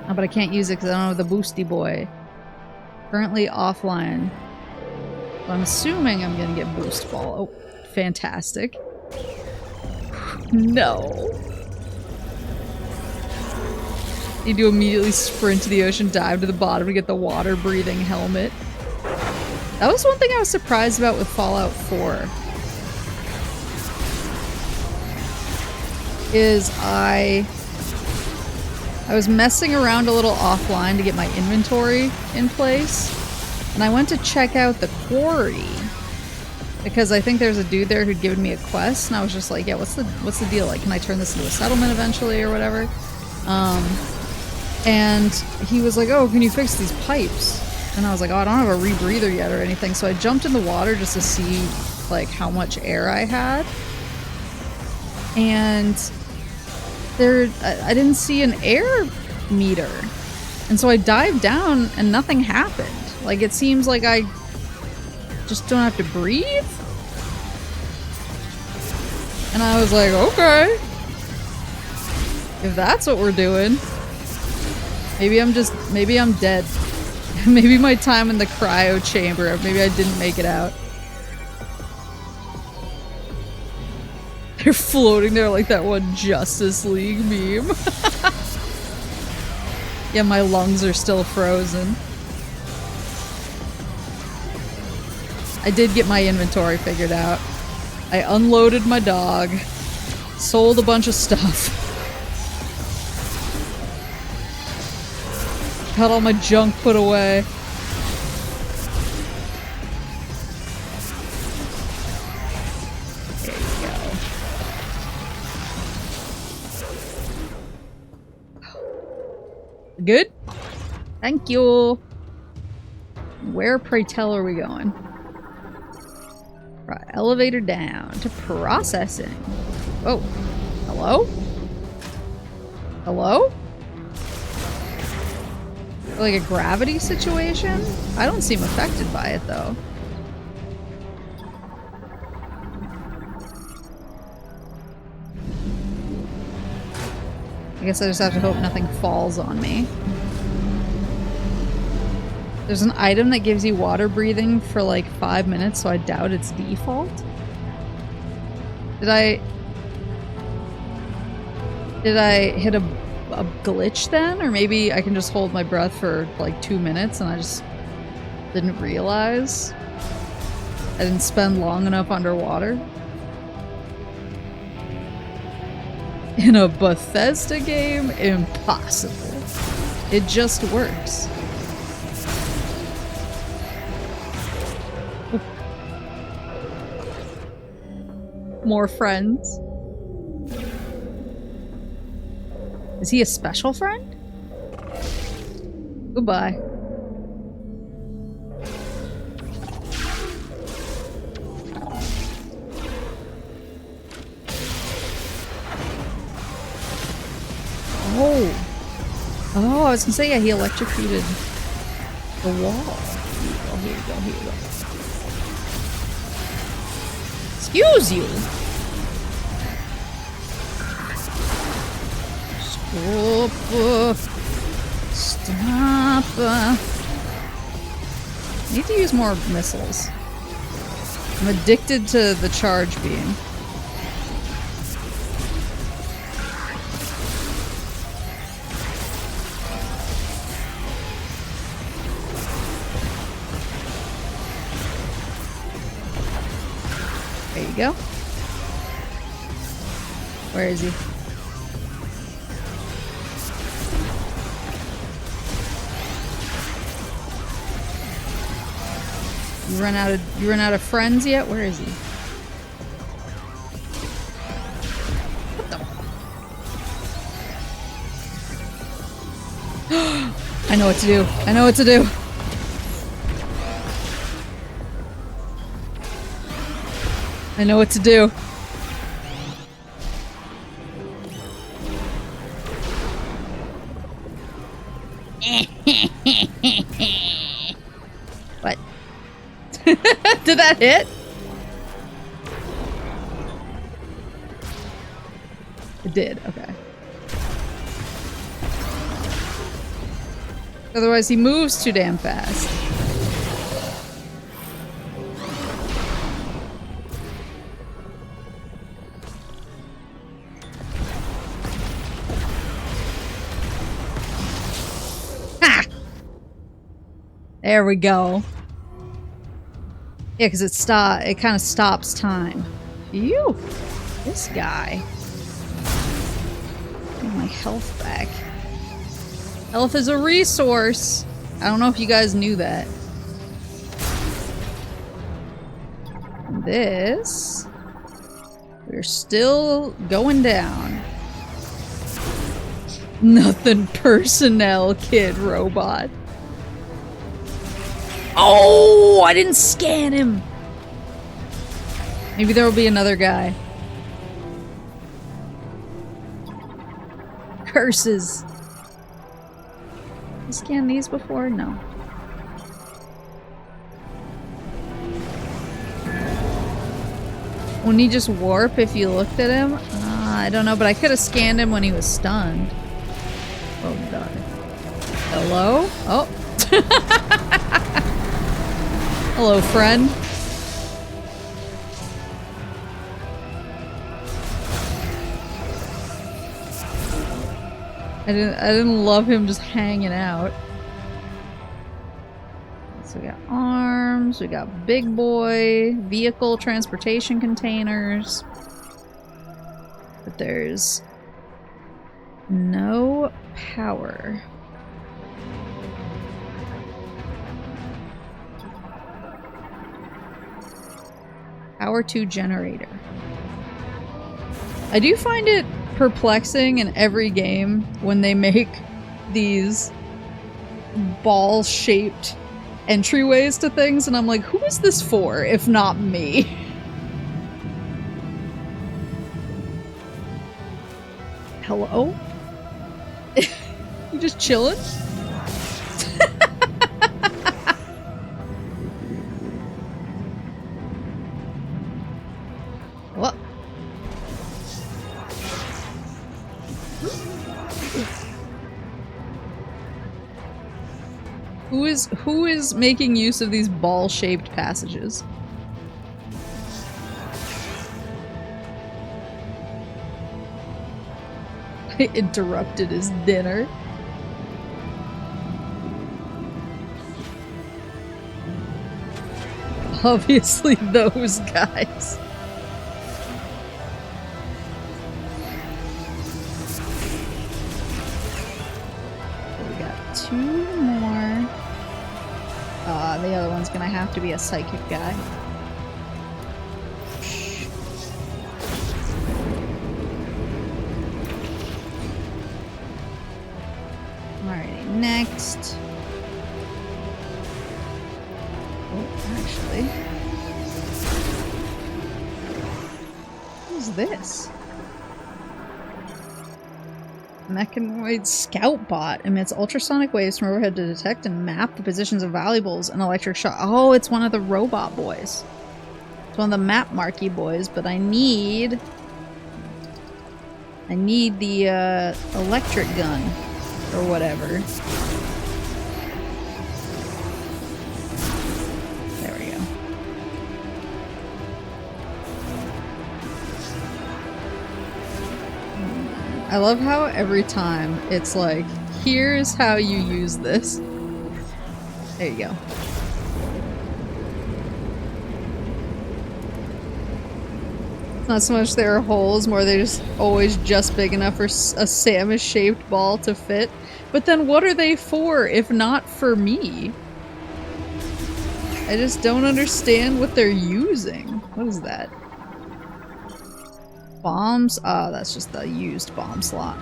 Oh, but I can't use it because I don't have the boosty boy. Currently offline. So I'm assuming I'm gonna get boost ball. Oh, fantastic. No. Need to immediately sprint to the ocean, dive to the bottom to get the water-breathing helmet. That was one thing I was surprised about with Fallout 4. Is I was messing around a little offline to get my inventory in place, and I went to check out the quarry because I think there's a dude there who'd given me a quest, and I was just like, yeah, what's the deal? Like, can I turn this into a settlement eventually or whatever? And he was like, oh, can you fix these pipes? And I was like, oh, I don't have a rebreather yet or anything, so I jumped in the water just to see like how much air I had, and I didn't see an air meter. And so I dived down and nothing happened. Like, it seems like I just don't have to breathe? And I was like, okay. If that's what we're doing. Maybe I'm dead. Maybe my time in the cryo chamber, maybe I didn't make it out. They're floating there like that one Justice League meme. Yeah, my lungs are still frozen. I did get my inventory figured out. I unloaded my dog, sold a bunch of stuff, got all my junk put away. Good? Thank you. Where, pray tell, are we going? Right, elevator down to processing. Oh, hello? Hello? Like a gravity situation? I don't seem affected by it though. I guess I just have to hope nothing falls on me. There's an item that gives you water breathing for like 5 minutes, so I doubt it's default. Did I hit a a glitch then? Or maybe I can just hold my breath for like 2 minutes and I just didn't realize? I didn't spend long enough underwater? In a Bethesda game? Impossible. It just works. More friends. Is he a special friend? Goodbye. Oh. Oh, I was gonna say, yeah, he electrocuted the wall. Here you go, here you go, here you go. Excuse you! Stop. Need to use more missiles. I'm addicted to the charge beam. There you go. Where is he? You run out of friends yet? Where is he? What the? I know what to do. I know what to do. I know what to do. What? Did that hit? It did, okay. Otherwise he moves too damn fast. Ha! There we go. Yeah, because it kind of stops time. Phew! This guy. Get my health back. Health is a resource. I don't know if you guys knew that. This. We're still going down. Nothing personnel, kid robot. Oh, I didn't scan him. Maybe there will be another guy. Curses. You scanned these before? No. Wouldn't he just warp if you looked at him? I don't know, but I could have scanned him when he was stunned. Oh god. Hello? Oh. Hello, friend. I didn't love him just hanging out. So we got arms, we got big boy, vehicle transportation containers. But there's no power. Power 2 generator. I do find it perplexing in every game when they make these ball-shaped entryways to things, and I'm like, who is this for, if not me? Hello? You just chilling? What? Who is making use of these ball-shaped passages? I interrupted his dinner. Obviously those guys. We got 2 more. The other one's gonna have to be a psychic guy. Alrighty, next. Oh, actually. Who's this? Mechanoid scout bot emits ultrasonic waves from overhead to detect and map the positions of valuables and electric shock. Oh, it's one of the robot boys. It's one of the map marquee boys, but I need the electric gun or whatever. There we go. I love how every time it's like, here's how you use this. There you go. It's not so much there are holes, more they're just always just big enough for a Samus-shaped ball to fit. But then what are they for if not for me? I just don't understand what they're using. What is that? Bombs? Oh, that's just the used bomb slot.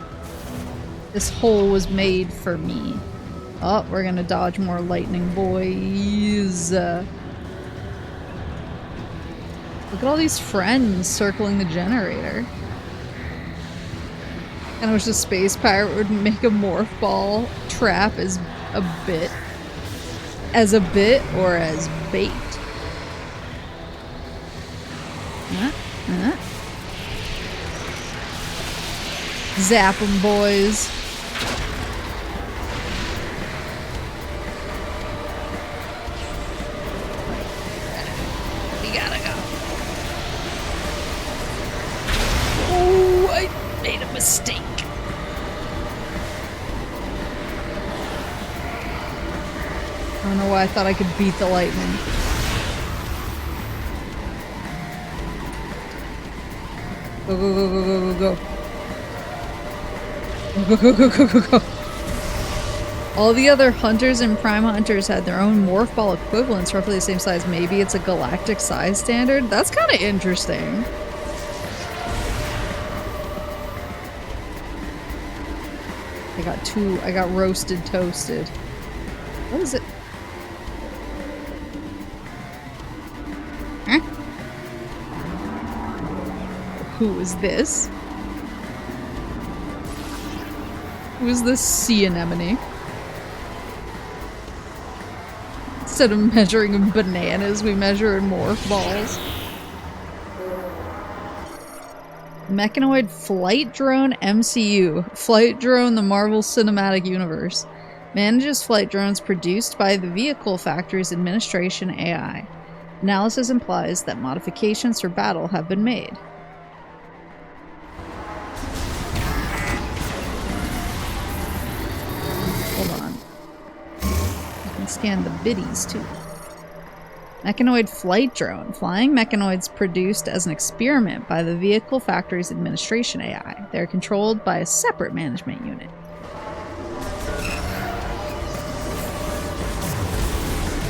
This hole was made for me. Oh, we're gonna dodge more lightning boys. Look at all these friends circling the generator. And I wish the space pirate would make a morph ball trap as a bit. As a bit or as bait. Zap 'em, boys. We gotta go. Oh, I made a mistake. I don't know why I thought I could beat the lightning. Go, go, go, go, go, go, go. Go, go, go, go, go, go. All the other hunters and prime hunters had their own morph ball equivalents, roughly the same size. Maybe it's a galactic size standard? That's kind of interesting. I got roasted toasted. What is it? Huh? Who is this? Who is this sea anemone? Instead of measuring in bananas, we measure in morph balls. Mechanoid Flight Drone MCU. Flight Drone, the Marvel Cinematic Universe. Manages flight drones produced by the Vehicle Factory's Administration AI. Analysis implies that modifications for battle have been made. Hold on. You can scan the biddies too. Mechanoid Flight Drone. Flying mechanoids produced as an experiment by the Vehicle Factory's Administration AI. They are controlled by a separate management unit.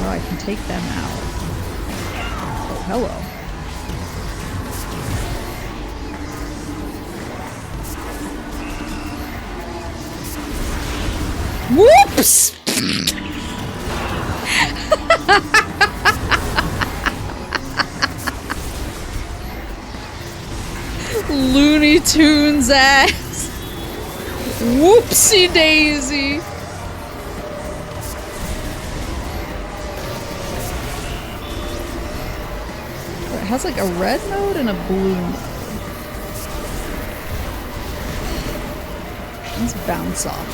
Oh, I can take them out. Oh, hello. Whoops! Looney Tunes ass. Whoopsie daisy. It has like a red mode and a blue mode. Let's bounce off.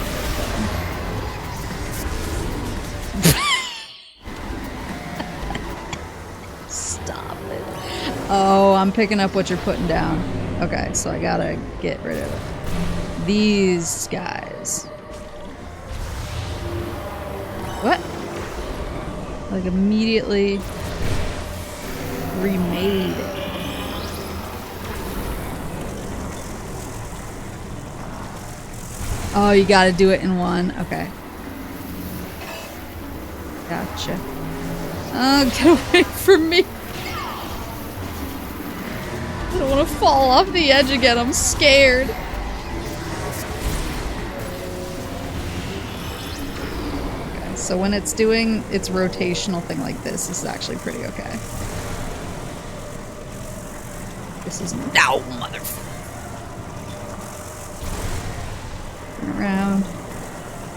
Stop it. Oh, I'm picking up what you're putting down. Okay, so I gotta get rid of it. These guys. What? Like immediately remade. Oh, you gotta do it in one. Okay. Gotcha. Oh, get away from me. I don't want to fall off the edge again. I'm scared. Okay, so when it's doing its rotational thing like this is actually pretty okay. This is no motherfucker. Turn around.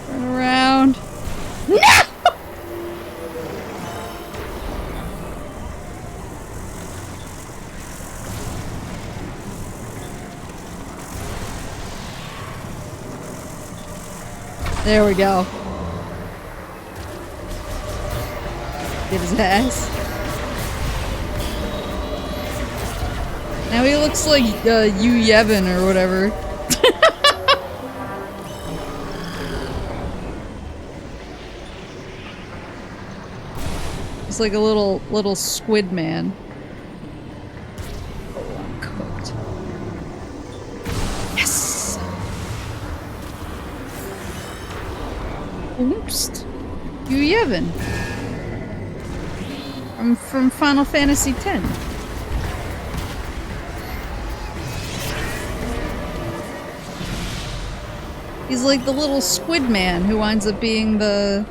Turn around. No! There we go. Get his ass. Now he looks like Yu Yevon or whatever. It's like a little squid man. Oh, I'm cooked. Yes! Oops. Yu Yevon. I'm from Final Fantasy X. He's like the little squid man who winds up being the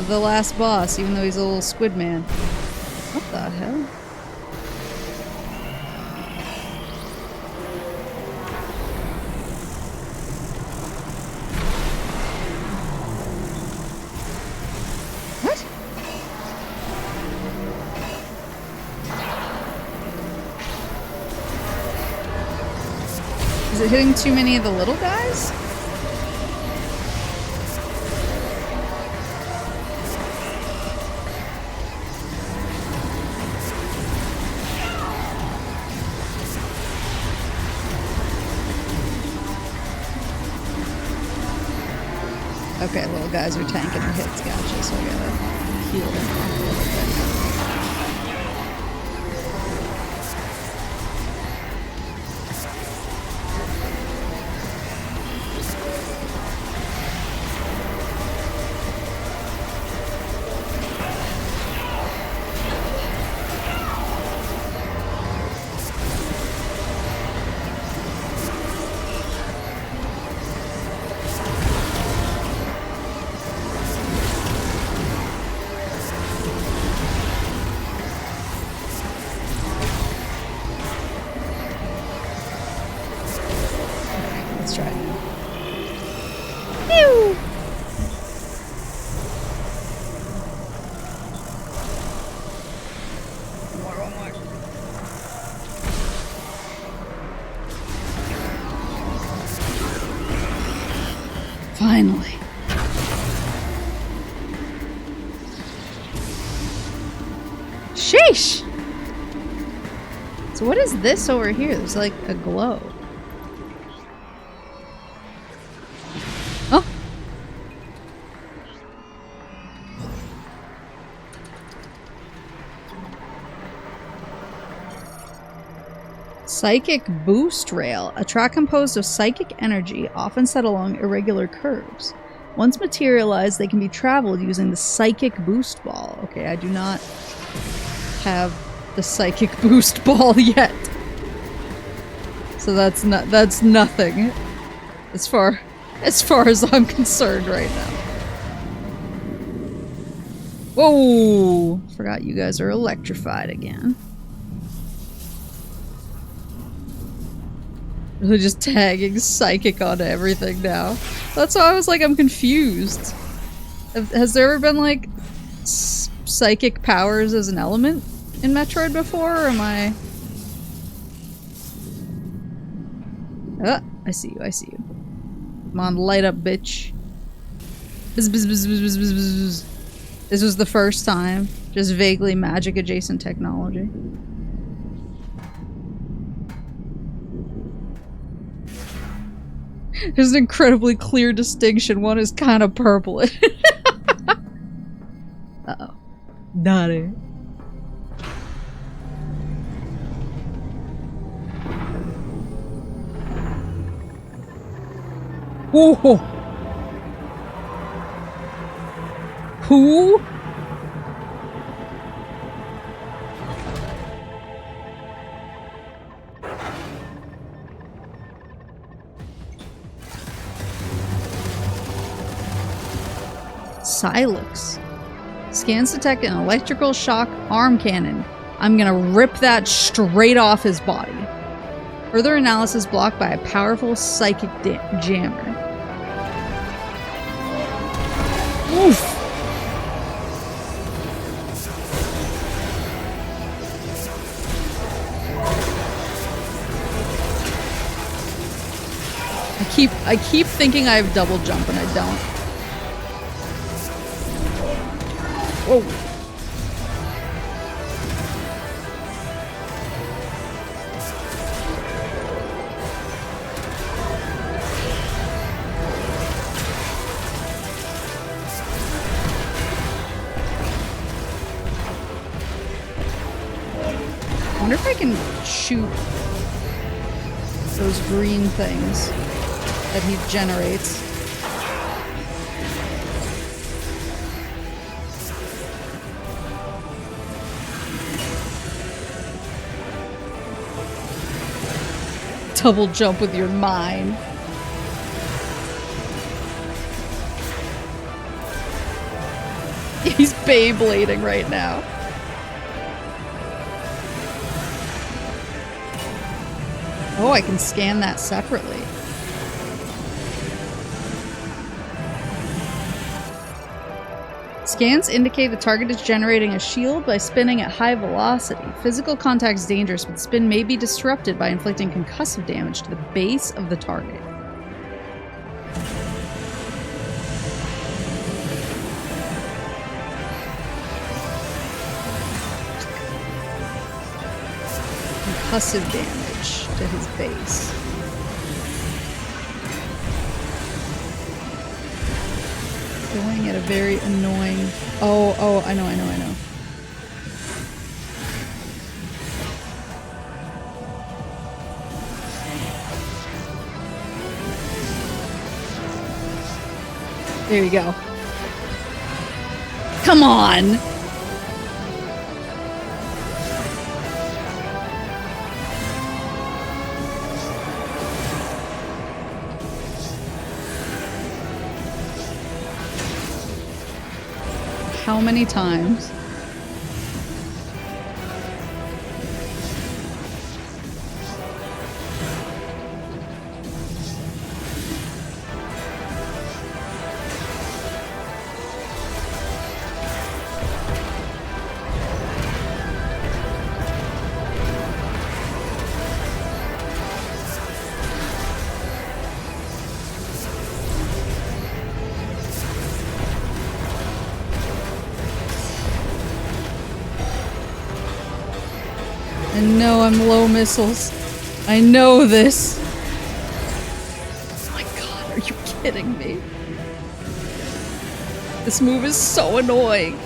last boss, even though he's a little squid man. What the hell? What? Is it hitting too many of the little guys? Okay, little guys are tanking the hits, gotcha, so I gotta heal them off a little bit. Let's try it. Ew. One more. Finally. Sheesh! So what is this over here? There's like a glow. Oh! Psychic Boost Rail. A track composed of psychic energy, often set along irregular curves. Once materialized, they can be traveled using the Psychic Boost Ball. Okay, I do not have the Psychic Boost Ball yet. So that's nothing as far as I'm concerned right now. Whoa! Forgot you guys are electrified again. Really just tagging psychic onto everything now. That's why I was like, I'm confused. Has there ever been like psychic powers as an element in Metroid before, or am I... I see you, I see you. Come on, light up, bitch. Bzz, bzz, bzz, bzz, bzz, bzz, bzz. This was the first time. Just vaguely magic adjacent technology. There's an incredibly clear distinction. One is kind of purplish. Uh-oh. Naughty. Whoa! Who? Silex. Scans detect an electrical shock arm cannon. I'm gonna rip that straight off his body. Further analysis blocked by a powerful psychic jammer. Oof! I keep thinking I have double jump and I don't. Whoa. I wonder if I can shoot those green things that he generates. Double jump with your mind. He's Beyblading right now. Oh, I can scan that separately. Scans indicate the target is generating a shield by spinning at high velocity. Physical contact is dangerous, but spin may be disrupted by inflicting concussive damage to the base of the target. Concussive damage to his base. Going at a very annoying... Oh, I know. There you go. Come on! How many times? I know I'm low missiles. I know this. Oh my god, are you kidding me? This move is so annoying.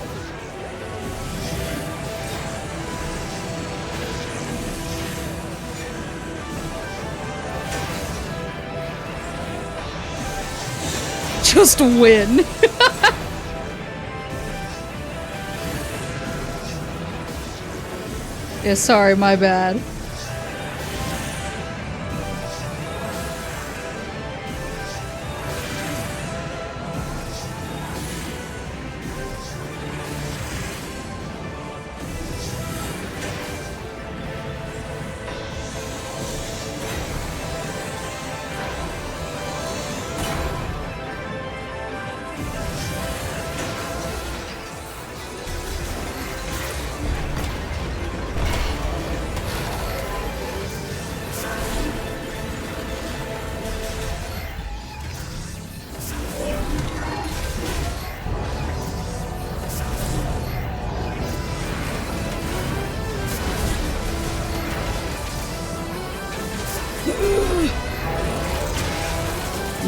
Just win. Yeah, sorry, my bad.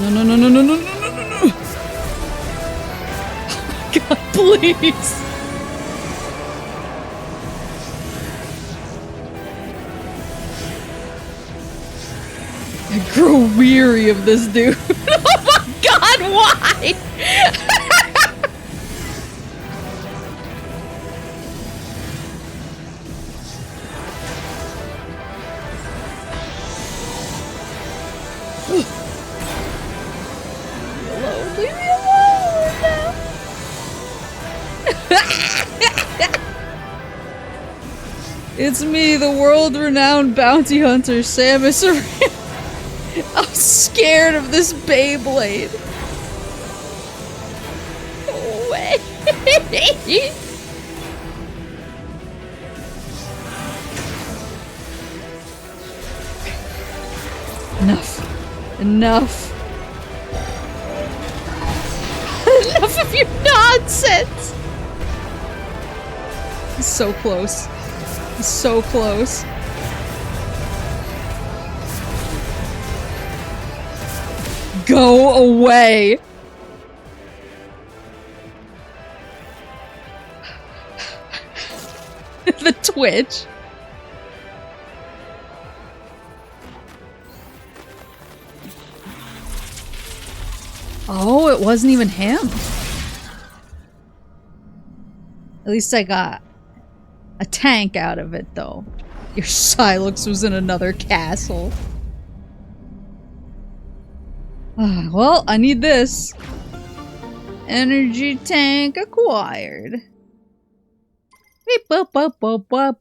No, no, no, no, no, no, no, no, no, no. God, please. I grow weary of this dude. Oh my god, why? Leave me alone now. It's me, the world-renowned bounty hunter, Samus Aran. I'm scared of this Beyblade. Go away. Enough. Enough. Enough of your nonsense. He's so close. He's so close. Go away! The twitch. Oh, it wasn't even him. At least I got a tank out of it, though. Your Silux was in another castle. Well, I need this. Energy tank acquired. Beep, boop, boop, boop, boop.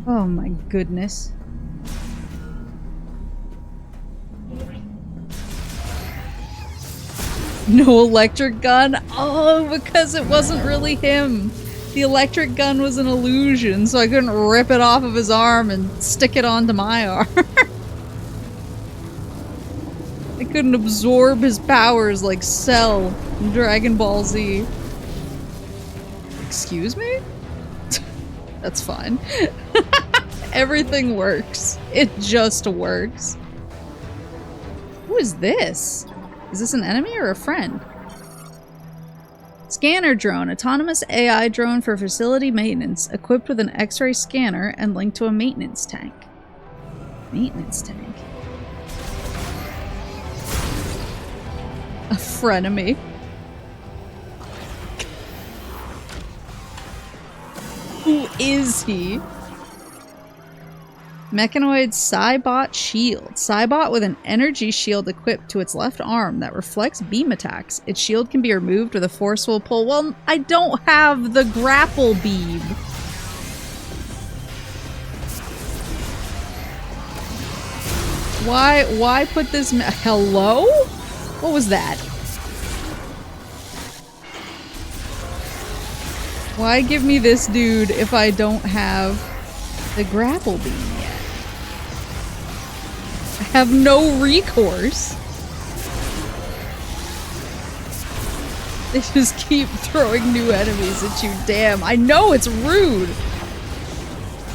Oh my goodness. No electric gun? Oh, because it wasn't really him. The electric gun was an illusion, so I couldn't rip it off of his arm and stick it onto my arm. I couldn't absorb his powers like Cell in Dragon Ball Z. Excuse me? That's fine. Everything works. It just works. Who is this? Is this an enemy or a friend? Scanner drone. Autonomous AI drone for facility maintenance. Equipped with an X-ray scanner and linked to a maintenance tank. Maintenance tank. A frenemy. Who is he? Mechanoid Cybot shield. Cybot with an energy shield equipped to its left arm that reflects beam attacks. Its shield can be removed with a forceful pull. Well, I don't have the grapple beam. Why put this hello? What was that? Why give me this dude if I don't have the grapple beam yet? I have no recourse. They just keep throwing new enemies at you. Damn, I know it's rude.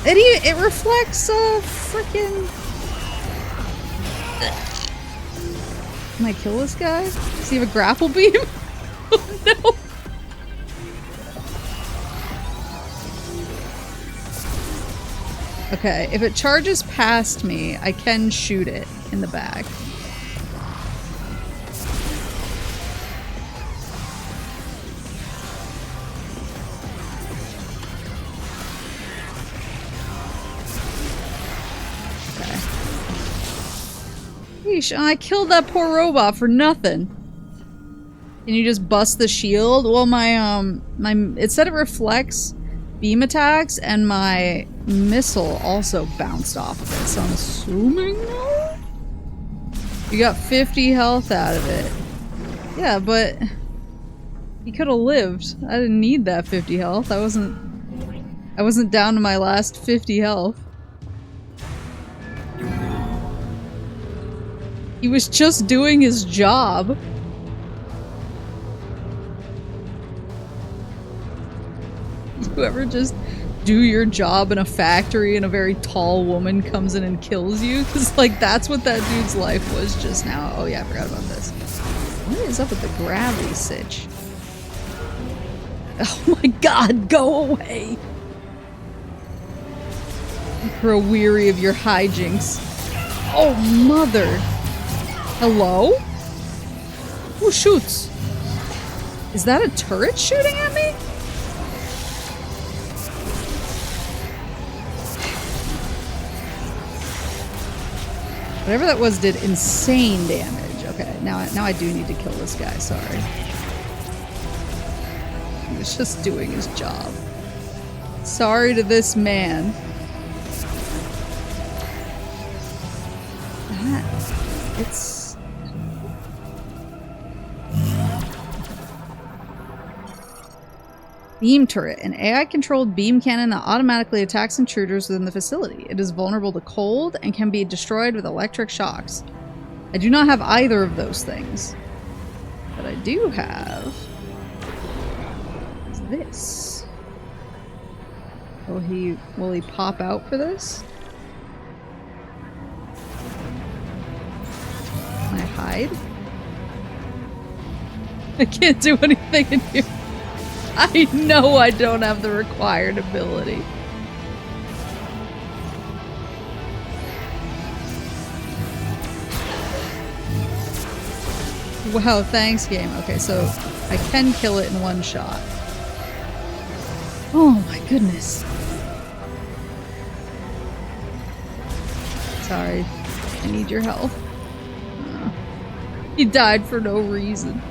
It reflects freaking. Can I kill this guy? Does he have a grapple beam? Oh no. Okay, if it charges past me, I can shoot it in the back. Okay. Yeesh, I killed that poor robot for nothing. Can you just bust the shield? Well, it said it reflects beam attacks, and my missile also bounced off of it, so I'm assuming no? You got 50 health out of it. Yeah, but he could have lived. I didn't need that 50 health. I wasn't down to my last 50 health. He was just doing his job. Whoever just do your job in a factory and a very tall woman comes in and kills you? Because, like, that's what that dude's life was just now. Oh yeah, I forgot about this. What is up with the gravity sitch? Oh my god, go away! I grow weary of your hijinks. Oh, mother! Hello? Who shoots? Is that a turret shooting at me? Whatever that was did insane damage. Okay, now I do need to kill this guy, sorry. He was just doing his job. Sorry to this man. It's... Beam turret. An AI-controlled beam cannon that automatically attacks intruders within the facility. It is vulnerable to cold and can be destroyed with electric shocks. I do not have either of those things. But I do have... is this. Will he pop out for this? Can I hide? I can't do anything in here. I know I don't have the required ability. Wow, thanks game. Okay, so I can kill it in one shot. Oh my goodness. Sorry, I need your help. He died for no reason.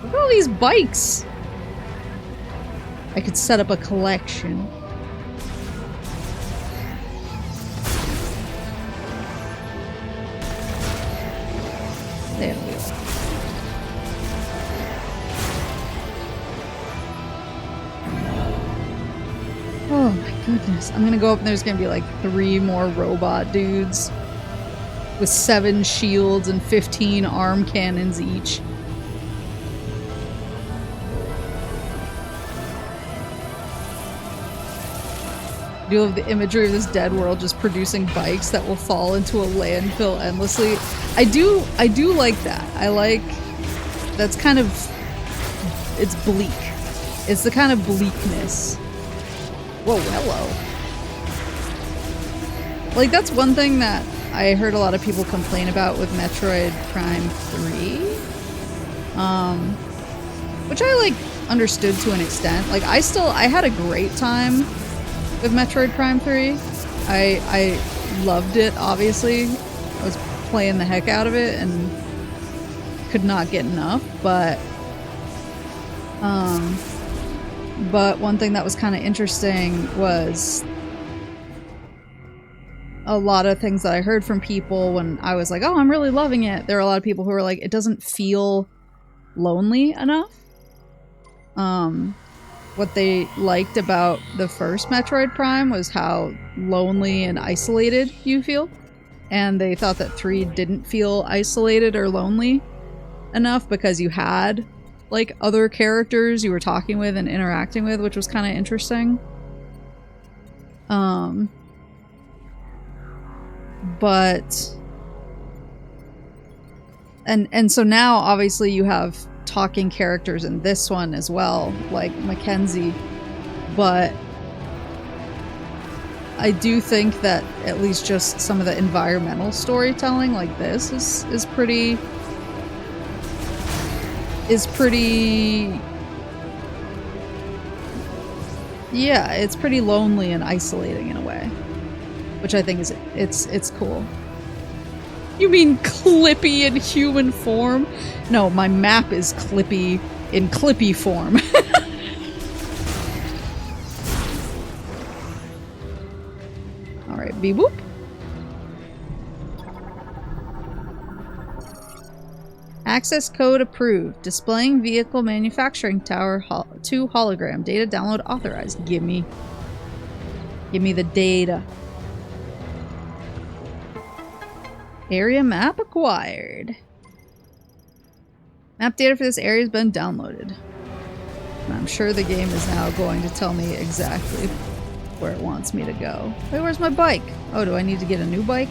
Look at all these bikes! I could set up a collection. There we go. Oh my goodness. I'm gonna go up and there's gonna be like 3 more robot dudes with 7 shields and 15 arm cannons each. I do love the imagery of this dead world just producing bikes that will fall into a landfill endlessly. I do like that. I like... that's kind of... it's bleak. It's the kind of bleakness. Whoa, hello. Like, that's one thing that I heard a lot of people complain about with Metroid Prime 3. Which I, like, understood to an extent. Like, I had a great time with Metroid Prime 3. I loved it, obviously. I was playing the heck out of it and could not get enough, but one thing that was kind of interesting was a lot of things that I heard from people when I was like, oh, I'm really loving it. There are a lot of people who were like, it doesn't feel lonely enough. What they liked about the first Metroid Prime was how lonely and isolated you feel. And they thought that 3 didn't feel isolated or lonely enough because you had, like, other characters you were talking with and interacting with, which was kind of interesting. But... And so now, obviously, you have talking characters in this one as well, like Mackenzie, but I do think that at least just some of the environmental storytelling like this is pretty yeah, it's pretty lonely and isolating in a way, which I think is it's cool. You mean Clippy in human form? No, my map is Clippy in Clippy form. Alright, beep-boop. Access code approved. Displaying vehicle manufacturing tower to hologram. Data download authorized. Give me the data. Area map acquired. Map data for this area has been downloaded. And I'm sure the game is now going to tell me exactly where it wants me to go. Wait, where's my bike? Oh, do I need to get a new bike?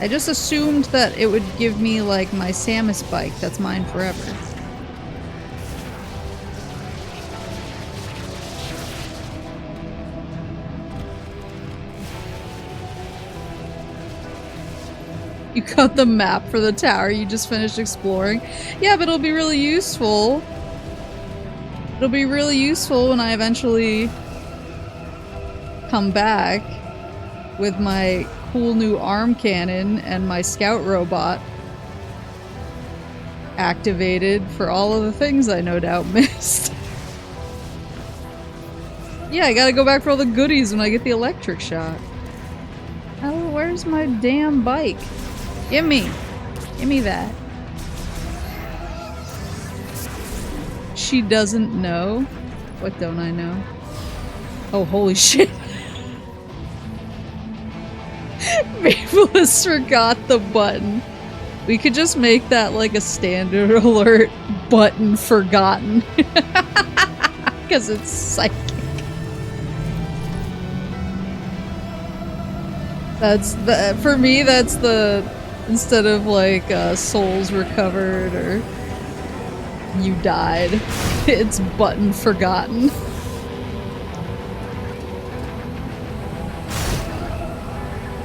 I just assumed that it would give me, like, my Samus bike that's mine forever. You got the map for the tower you just finished exploring. Yeah, but it'll be really useful. It'll be really useful when I eventually come back with my cool new arm cannon and my scout robot activated for all of the things I no doubt missed. Yeah, I gotta go back for all the goodies when I get the electric shot. Oh, where's my damn bike? Gimme! Gimme that. She doesn't know? What don't I know? Oh, holy shit. Maple has forgot the button. We could just make that like a standard alert, button forgotten. Because it's psychic. That's the, for me, that's the, instead of like souls recovered or you died, it's button forgotten.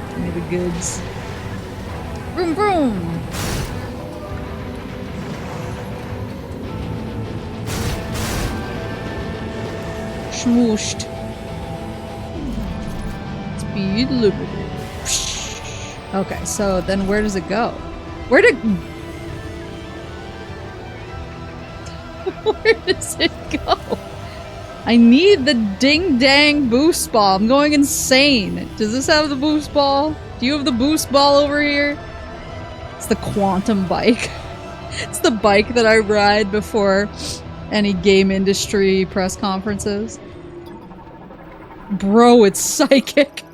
Give me the goods. Vroom vroom! Schmooshed. Speed limited. Okay, so then where does it go? Where does it go? I need the ding-dang boost ball. I'm going insane. Does this have the boost ball? Do you have the boost ball over here? It's the quantum bike. It's the bike that I ride before any game industry press conferences. Bro, it's psychic.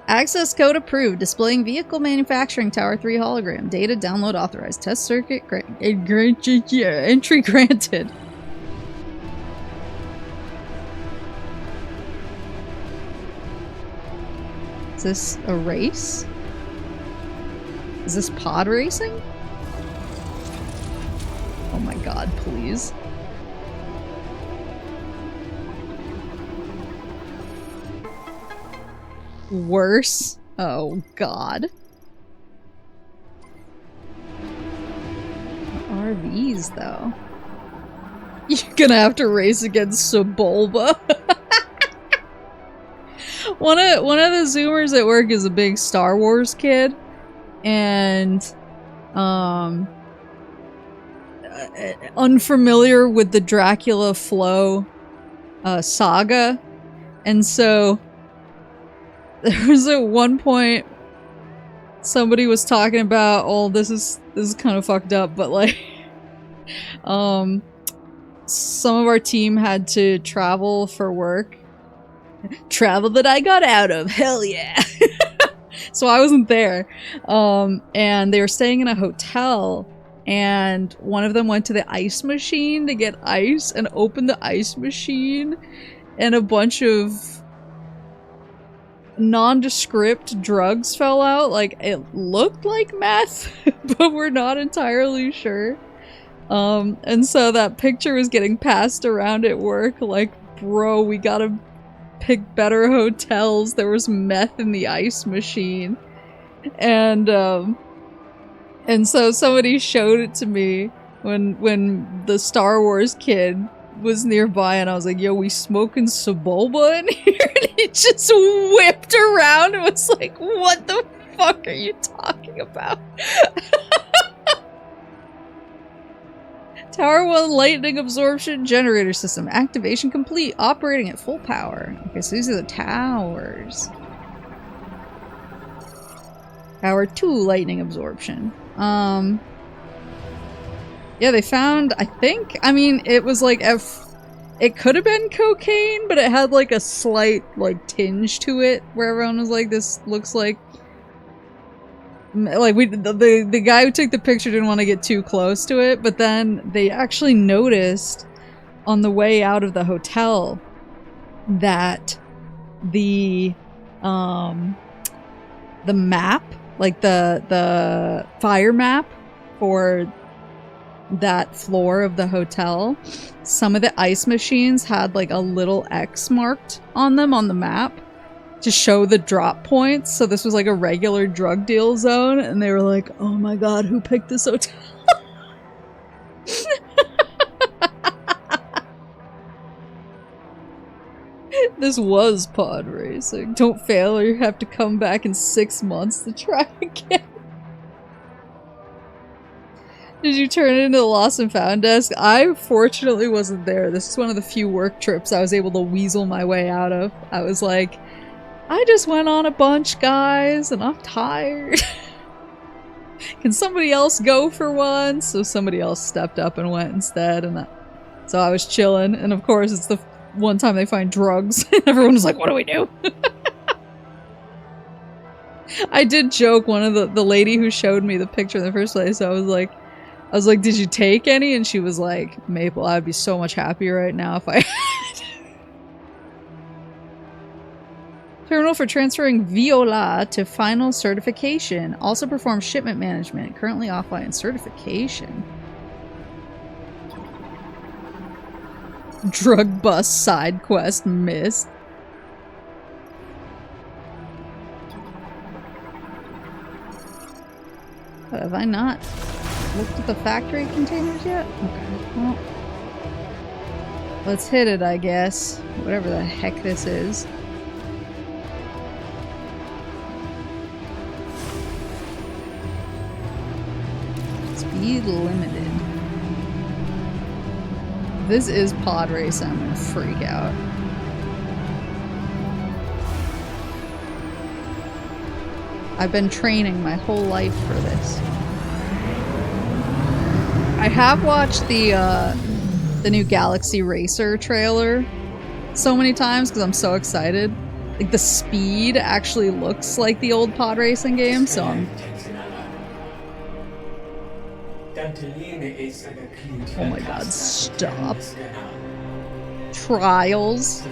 Access code approved. Displaying vehicle manufacturing tower 3 hologram. Data download authorized. Test circuit entry granted. Is this a race? Is this pod racing? Oh my god, please. Worse? Oh god. What are these though? You're gonna have to race against Sebulba. One of the Zoomers at work is a big Star Wars kid, and unfamiliar with the Dracula Flow saga, and so there was at one point somebody was talking about, oh, this is kind of fucked up, but like some of our team had to travel for work. Travel that I got out of, hell yeah. So I wasn't there. And they were staying in a hotel, and one of them went to the ice machine to get ice and opened the ice machine, and a bunch of nondescript drugs fell out. Like, it looked like meth, but we're not entirely sure. And so that picture was getting passed around at work, like, bro, we gotta pick better hotels. There was meth in the ice machine. And so somebody showed it to me when the Star Wars kid was nearby, and I was like, yo, we smoking Sebulba in here? And he just whipped around and was like, what the fuck are you talking about? Tower 1 lightning absorption generator system. Activation complete. Operating at full power. Okay, so these are the towers. Tower 2 lightning absorption. Yeah, they found, I think, I mean, it was like it could have been cocaine, but it had like a slight like tinge to it where everyone was like, this looks like the guy who took the picture didn't want to get too close to it, but then they actually noticed on the way out of the hotel that the map, like the fire map for that floor of the hotel, some of the ice machines had like a little X marked on them on the map to show the drop points. So this was like a regular drug deal zone, and they were like, oh my god, who picked this hotel? This was pod racing. Don't fail or you have to come back in 6 months to try again. Did you turn it into the lost and found desk? I fortunately wasn't there. This is one of the few work trips I was able to weasel my way out of. I was like, I just went on a bunch, guys, and I'm tired. Can somebody else go for one? So somebody else stepped up and went instead, and so I was chilling. And of course, it's the one time they find drugs, and everyone was like, what do we do? I did joke, one of the lady who showed me the picture in the first place, I was like, did you take any? And she was like, Maple, I'd be so much happier right now if I had. Terminal for transferring Viola to final certification. Also performs shipment management. Currently offline certification. Drug bust side quest missed. But have I not looked at the factory containers yet? Okay, well, let's hit it, I guess. Whatever the heck this is. Speed limited. If this is pod race, I'm gonna freak out. I've been training my whole life for this. I have watched the new Galaxy Racer trailer so many times because I'm so excited. Like, the speed actually looks like the old pod racing game, so I'm... Oh my god, stop. Trials.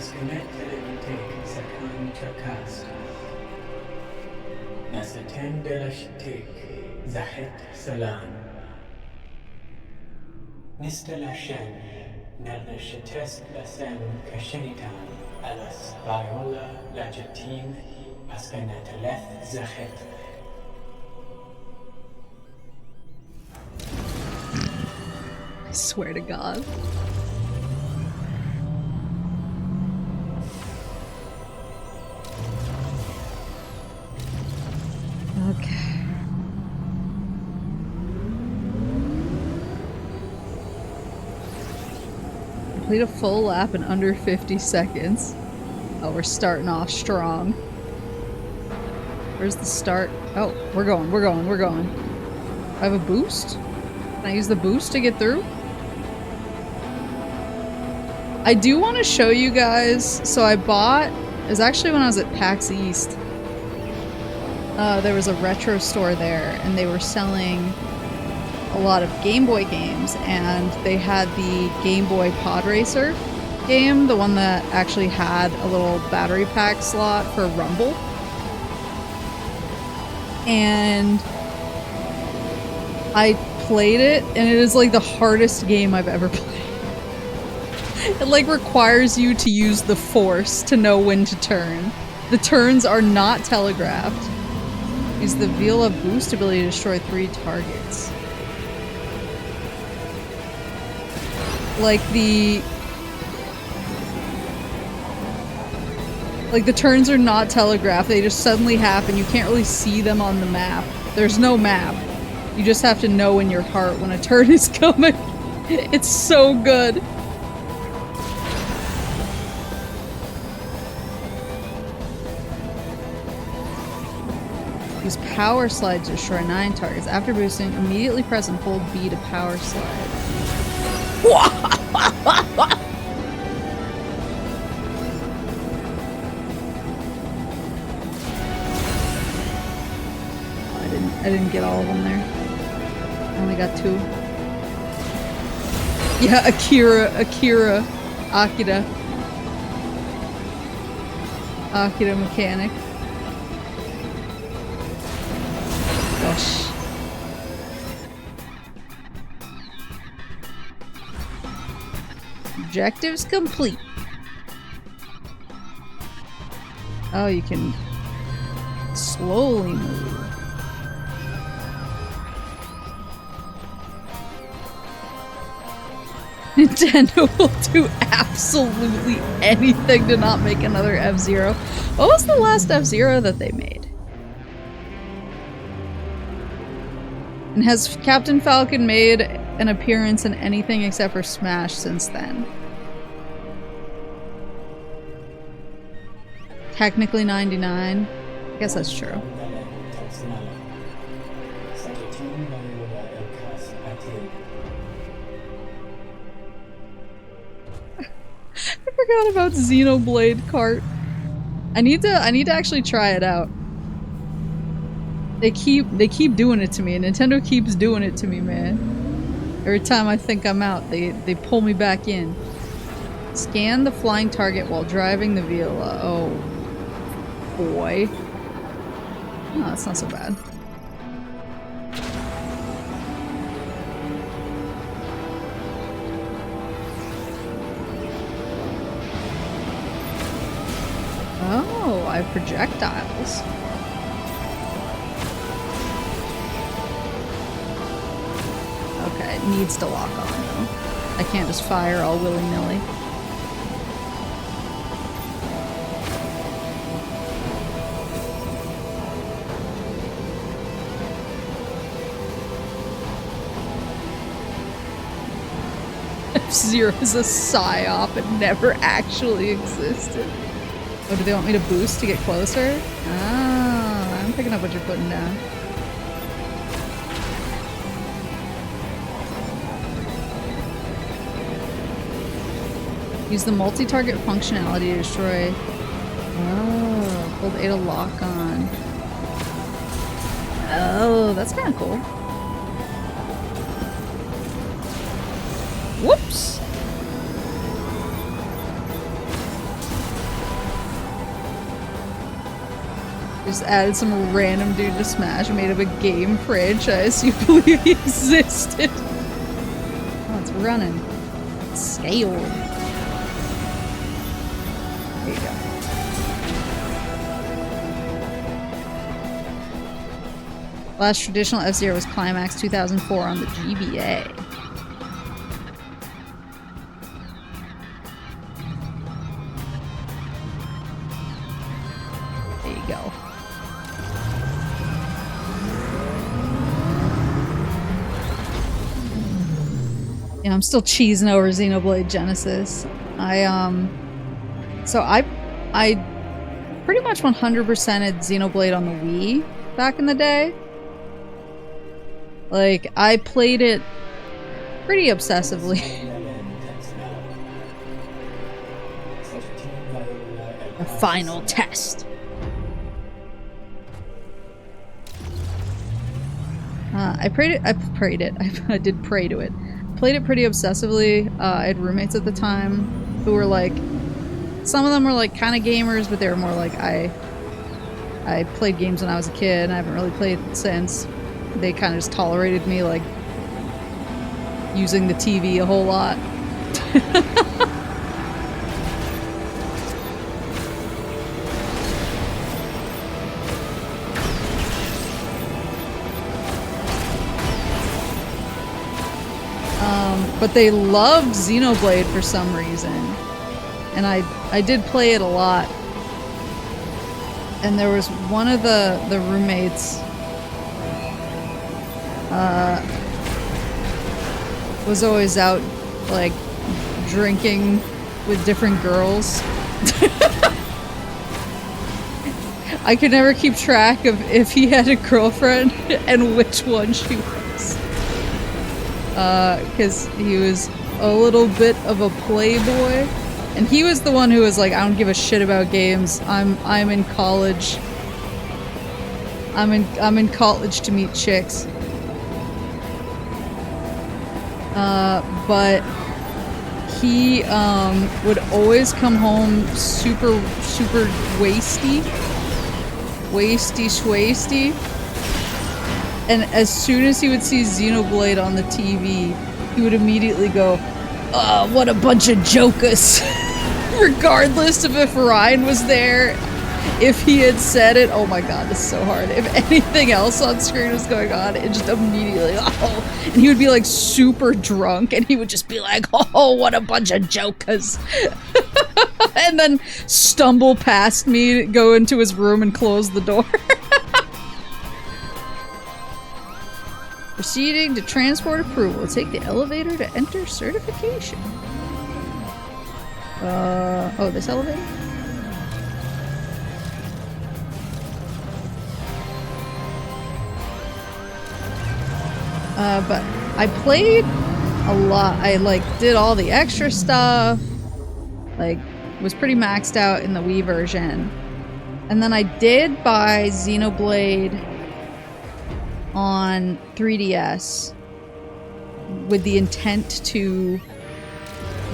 I swear to God. Okay. Complete a full lap in under 50 seconds. Oh, we're starting off strong. Where's the start? Oh, we're going. I have a boost? Can I use the boost to get through? I do want to show you guys. So I bought, it was actually when I was at PAX East. There was a retro store there, and they were selling a lot of Game Boy games, and they had the Game Boy Pod Racer game, the one that actually had a little battery pack slot for Rumble. And I played it, and it is like the hardest game I've ever played. It like requires you to use the force to know when to turn. The turns are not telegraphed. Use the Viola boost ability to destroy 3 targets. Like the turns are not telegraphed, they just suddenly happen. You can't really see them on the map. There's no map. You just have to know in your heart when a turn is coming. It's so good. Use power slide to destroy 9 targets. After boosting, immediately press and hold B to power slide. I didn't get all of them there. I only got 2. Yeah, Akira, Akira mechanic. Gosh. Objectives complete. Oh, you can slowly move. Nintendo will do absolutely anything to not make another F-Zero. What was the last F-Zero that they made? And has Captain Falcon made an appearance in anything except for Smash since then? Technically 99. I guess that's true. I forgot about Xenoblade Kart. I need to actually try it out. They keep doing it to me. Nintendo keeps doing it to me, man. Every time I think I'm out, they pull me back in. Scan the flying target while driving the Viola. Oh boy. Oh, that's not so bad. Oh, I have projectiles. Okay, it needs to lock on though. I can't just fire all willy-nilly. F-Zero is a psyop. It never actually existed. Oh, do they want me to boost to get closer? Ah, I'm picking up what you're putting down. Use the multi-target functionality to destroy. Oh, hold A to lock on. Oh, that's kind of cool. Whoops! Just added some random dude to Smash made of a game franchise you believe existed. Oh, it's running. It's scaled. There you go. Last traditional F-Zero was Climax 2004 on the GBA. There you go. Yeah, I'm still cheesing over Xenoblade Genesis. So I pretty much 100%ed Xenoblade on the Wii back in the day. Like, I played it pretty obsessively. The final test. I did pray to it. Played it pretty obsessively. I had roommates at the time who were like, some of them were like kind of gamers, but they were more like, I played games when I was a kid and I haven't really played since. They kind of just tolerated me like using the TV a whole lot. But they loved Xenoblade for some reason. And I did play it a lot. And there was one of the roommates was always out like drinking with different girls. I could never keep track of if he had a girlfriend and which one she was. Because he was a little bit of a playboy. And he was the one who was like, I don't give a shit about games. I'm in college. I'm in college to meet chicks. But he would always come home super wasty schwasty, and as soon as he would see Xenoblade on the TV, he would immediately go, what a bunch of jokers. Regardless of if Ryan was there, if he had said it, oh my god, this is so hard. If anything else on screen was going on, it just immediately, oh. And he would be like super drunk and he would just be like, oh, what a bunch of jokers. And then stumble past me, go into his room and close the door. Proceeding to transport approval. Take the elevator to enter certification. Oh, this elevator? But I played a lot. I, like, did all the extra stuff. Like, was pretty maxed out in the Wii version. And then I did buy Xenoblade on 3DS with the intent to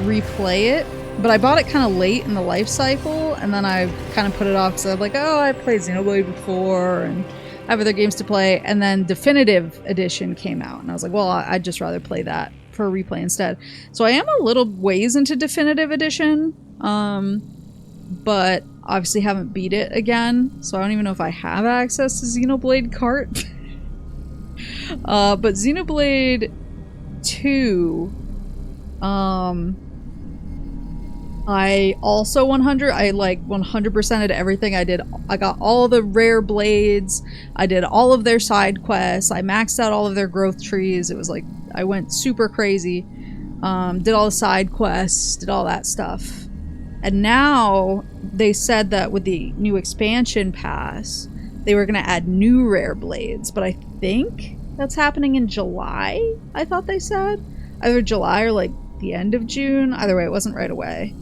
replay it. But I bought it kind of late in the life cycle, and then I kind of put it off because I was like, oh, I played Xenoblade before, and I have other games to play. And then Definitive Edition came out, and I was like, well, I'd just rather play that for a replay instead. So I am a little ways into Definitive Edition, but obviously haven't beat it again, so I don't even know if I have access to Xenoblade Cart. But Xenoblade 2, I also 100%ed everything I did. I got all the rare blades. I did all of their side quests. I maxed out all of their growth trees. It was like, I went super crazy. Did all the side quests, did all that stuff. And now they said that with the new expansion pass, they were going to add new rare blades, but I think that's happening in July, I thought they said. Either July or like the end of June. Either way, it wasn't right away.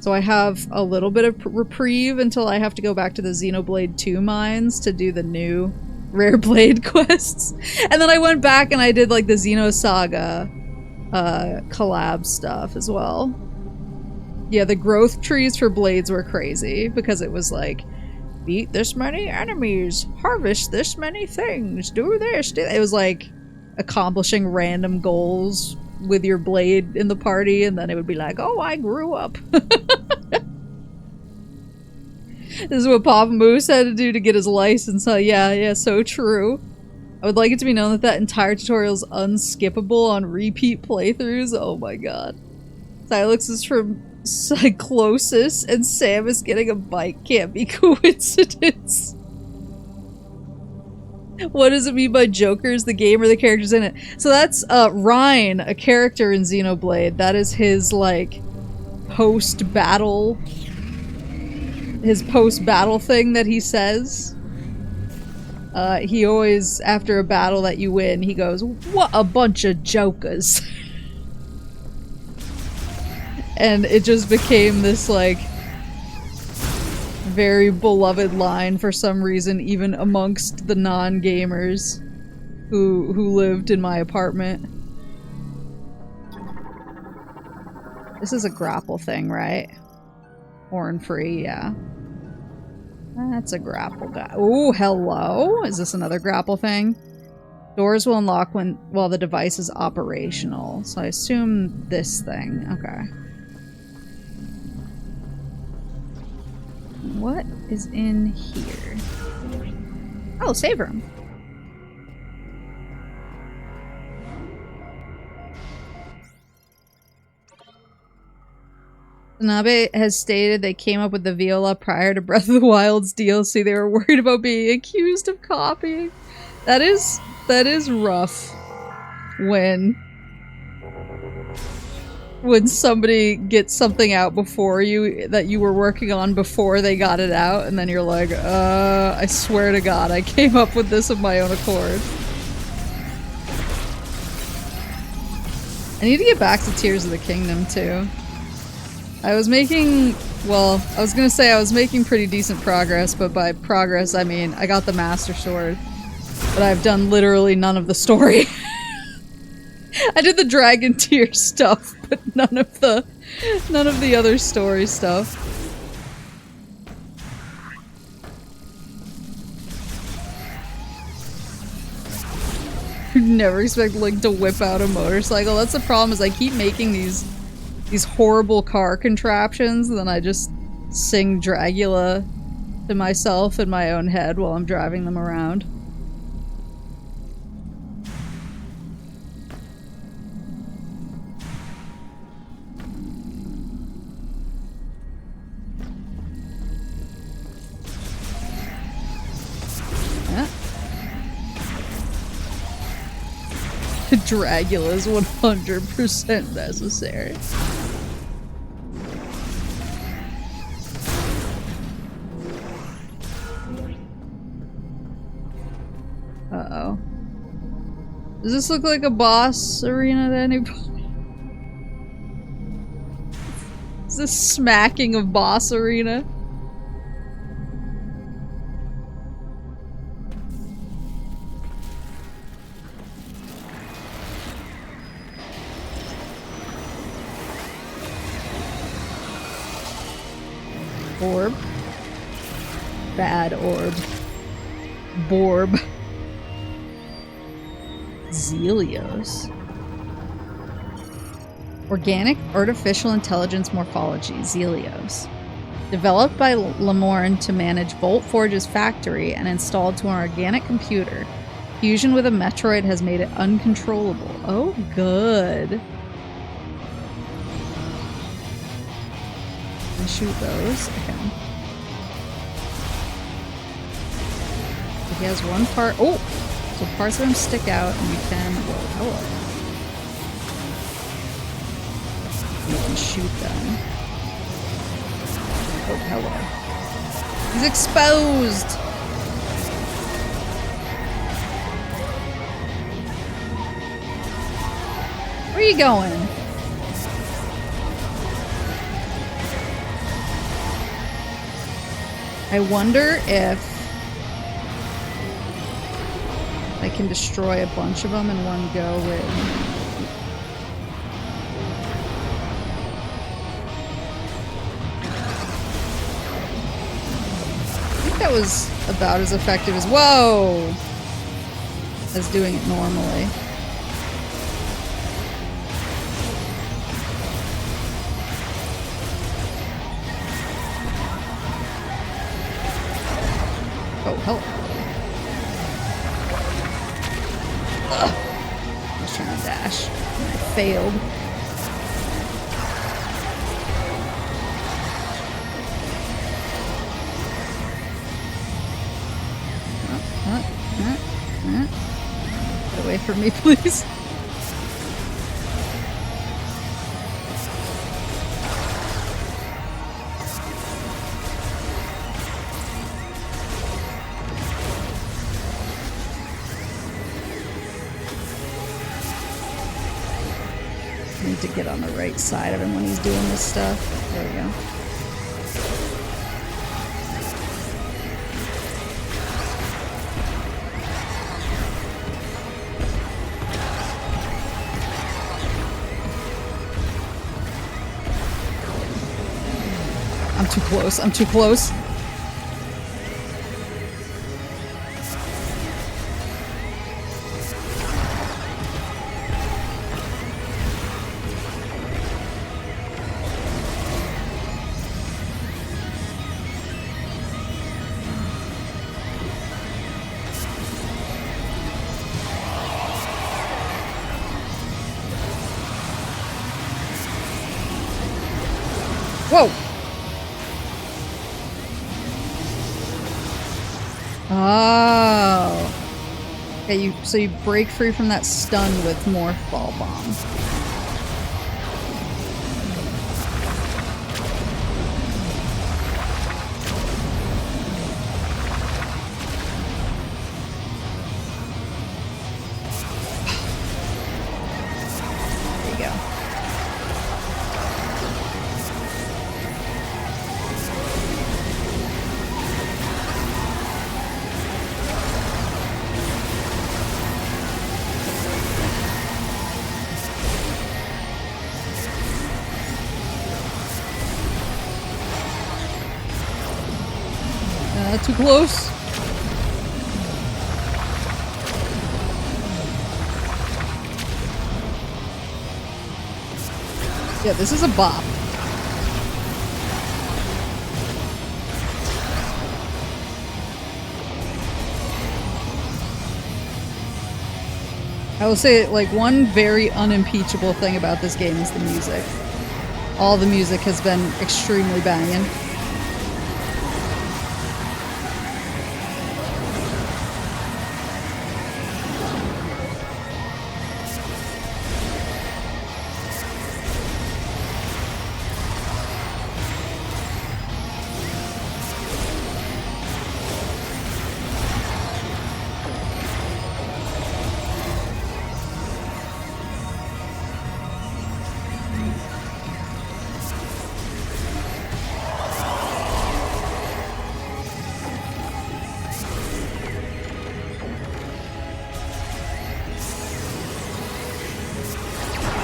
So I have a little bit of reprieve until I have to go back to the Xenoblade 2 mines to do the new rare blade quests. And then I went back and I did like the Xenosaga collab stuff as well. Yeah, the growth trees for blades were crazy because it was like, beat this many enemies, harvest this many things, do this, do that. It was like accomplishing random goals with your blade in the party, and then it would be like, oh, I grew up. This is what Papa Moose had to do to get his license. Yeah, so true. I would like it to be known that that entire tutorial is unskippable on repeat playthroughs. Oh my god. Silex is from Cyclosis, and Sam is getting a bike. Can't be coincidence. What does it mean by Jokers? The game or the characters in it? So that's Ryan, a character in Xenoblade. That is his like post-battle thing that he says. He always, after a battle that you win, he goes, "What a bunch of jokers." And it just became this like very beloved line for some reason, even amongst the non-gamers who lived in my apartment. This is a grapple thing, right? Horn free, yeah. That's a grapple guy. Ooh, hello? Is this another grapple thing? Doors will unlock while the device is operational. So I assume this thing. Okay. What is in here? Oh, save room. Tanabe has stated they came up with the Viola prior to Breath of the Wild's DLC. They were worried about being accused of copying. That is rough when somebody gets something out before you that you were working on before they got it out, and then you're like, I swear to God, I came up with this of my own accord. I need to get back to Tears of the Kingdom, too. I was making pretty decent progress, but by progress, I mean, I got the Master Sword, but I've done literally none of the story. I did the Dragon Tear stuff, but none of the other story stuff. Never expect Link to whip out a motorcycle. That's the problem, is I keep making these horrible car contraptions, and then I just sing Dragula to myself in my own head while I'm driving them around. Dragula is 100% necessary. Uh-oh. Does this look like a boss arena to anybody? Is this smacking of boss arena? Orb. Bad orb. Borb. Zelios. Organic Artificial Intelligence Morphology, Zelios. Developed by Lamorne to manage Volt Forge's factory and installed to an organic computer. Fusion with a Metroid has made it uncontrollable. Oh, good. Shoot those. Okay. He has one part. Oh! So parts of him stick out and you can. Whoa, hello. You can shoot them. Oh, hello. He's exposed! Where are you going? I wonder if I can destroy a bunch of them in one go with... I think that was about as effective as... Whoa! As doing it normally. Oh, help. Ugh. I was trying to dash. And I failed. Get away from me, please. To get on the right side of him when he's doing this stuff. There we go. I'm too close. I'm too close. Whoa! Oh. Okay, so you break free from that stun with more fall bomb. There you go. Too close. Yeah, this is a bop. I will say, like, one very unimpeachable thing about this game is the music. All the music has been extremely banging.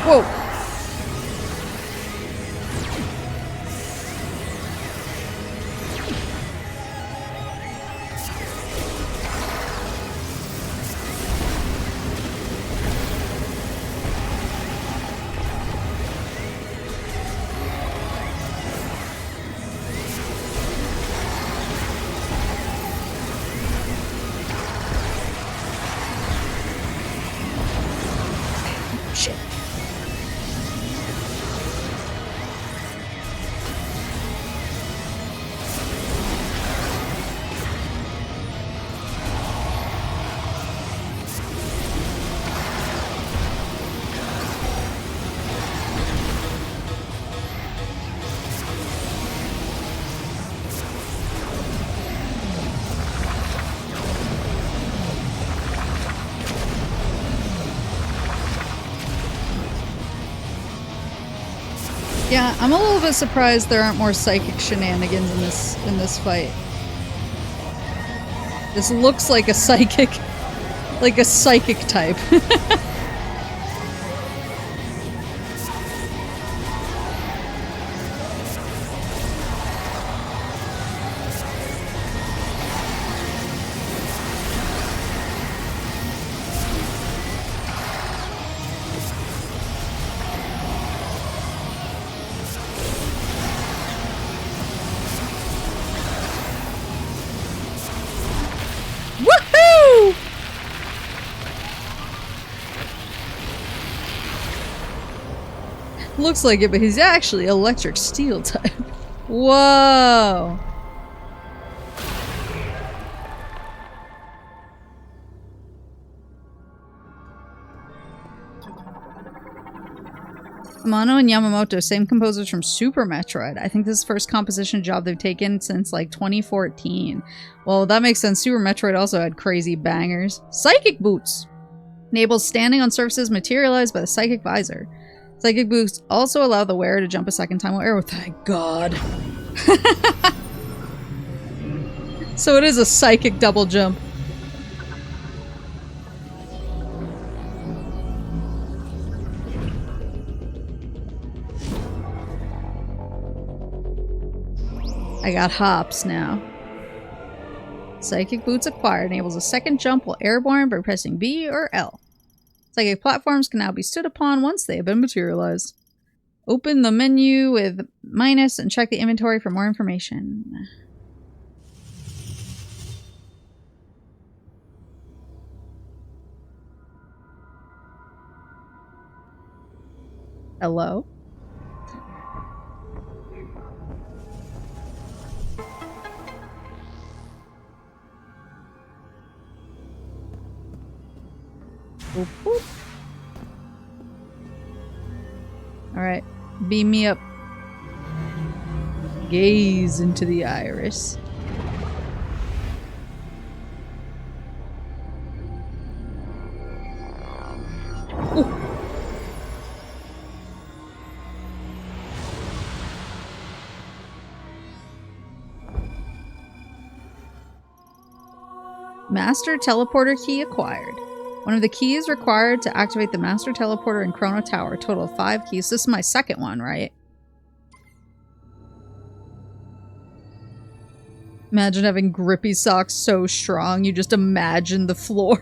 Whoa! Shit. Yeah, I'm a little bit surprised there aren't more psychic shenanigans in this fight. This looks like a psychic type. Woohoo! Looks like it, but he's actually electric steel type. Whoa! Amano and Yamamoto, same composers from Super Metroid. I think this is the first composition job they've taken since like 2014. Well, that makes sense. Super Metroid also had crazy bangers. Psychic Boots! Enables standing on surfaces materialized by the Psychic Visor. Psychic Boots also allow the wearer to jump a second time while air. Oh, thank God. So it is a psychic double jump. I got hops now. Psychic Boots acquired enables a second jump while airborne by pressing B or L. Psychic platforms can now be stood upon once they have been materialized. Open the menu with minus and check the inventory for more information. Hello? Boop, boop. Alright, beam me up. Gaze into the iris. Ooh. Master Teleporter Key acquired. One of the keys required to activate the Master Teleporter in Chrono Tower. Total of 5 keys. This is my second one, right? Imagine having grippy socks so strong, you just imagine the floor.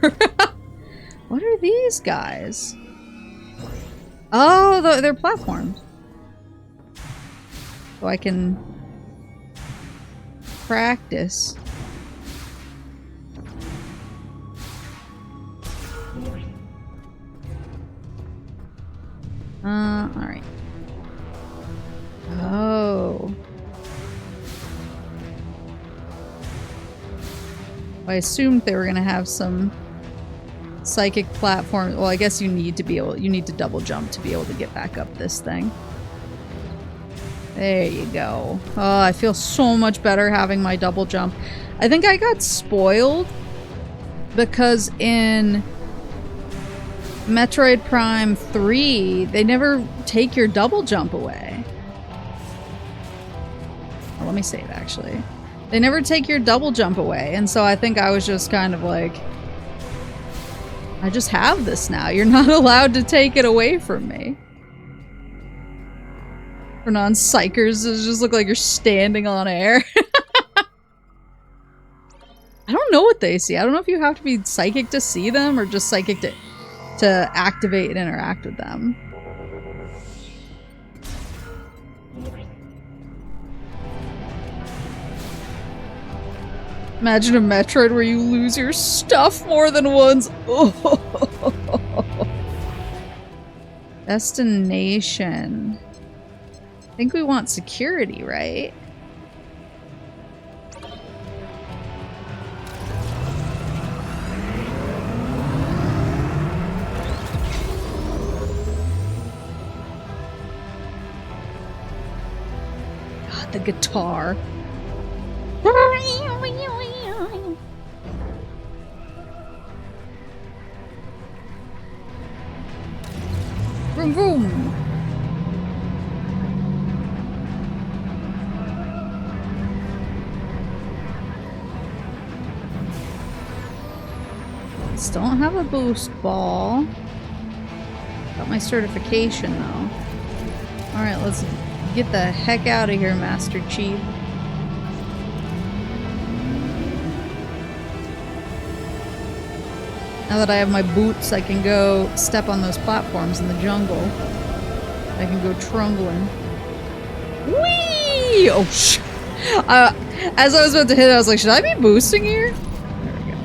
What are these guys? Oh, they're platforms. So I can practice. Alright. Oh. I assumed they were gonna have some psychic platform. Well, I guess you need to double jump to be able to get back up this thing. There you go. Oh, I feel so much better having my double jump. I think I got spoiled because in Metroid Prime 3, they never take your double jump away. Well, let me save, actually. They never take your double jump away, and so I think I was just kind of like, I just have this now. You're not allowed to take it away from me. For non-psychers, it just look like you're standing on air. I don't know what they see. I don't know if you have to be psychic to see them or just psychic to activate and interact with them. Imagine a Metroid where you lose your stuff more than once. Oh. Destination. I think we want security, right? God, the guitar. Vroom vroom. Still don't have a boost ball. Got my certification though. Alright, let's get the heck out of here, Master Chief. Now that I have my boots, I can go step on those platforms in the jungle. I can go trundling. Whee! Oh, sh! As I was about to hit it, I was like, should I be boosting here? There we go.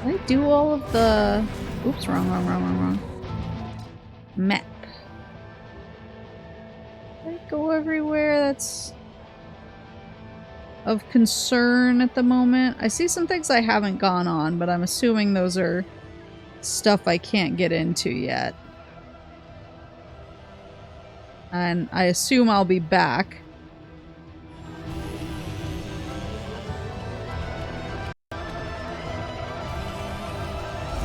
Did I do all of the... Oops, wrong. Map. Go everywhere that's of concern at the moment. I see some things I haven't gone on, but I'm assuming those are stuff I can't get into yet. And I assume I'll be back.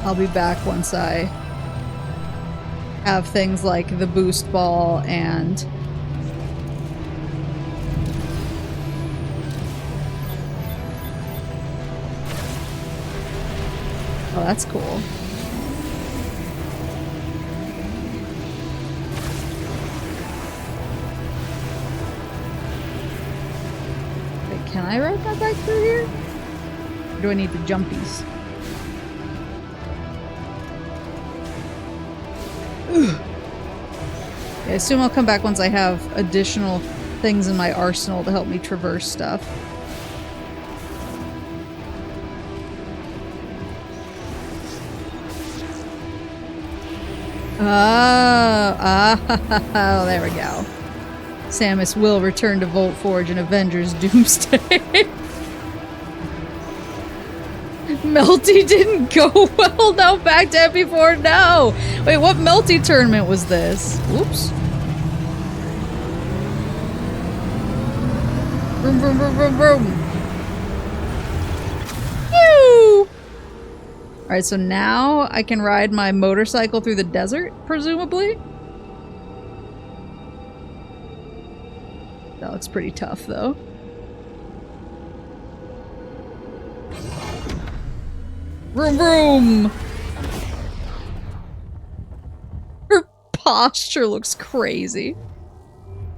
I'll be back once I have things like the boost ball and oh, that's cool. Wait, can I ride my bike through here? Or do I need the jumpies? Ugh. I assume I'll come back once I have additional things in my arsenal to help me traverse stuff. Oh, there we go. Samus will return to Volt Forge in Avengers Doomsday. Melty didn't go well. No, back to MP4. No. Wait, what Melty tournament was this? Oops. Vroom, vroom, vroom, vroom, vroom. Phew. Alright, so now I can ride my motorcycle through the desert, presumably? That looks pretty tough, though. Vroom vroom! posture looks crazy.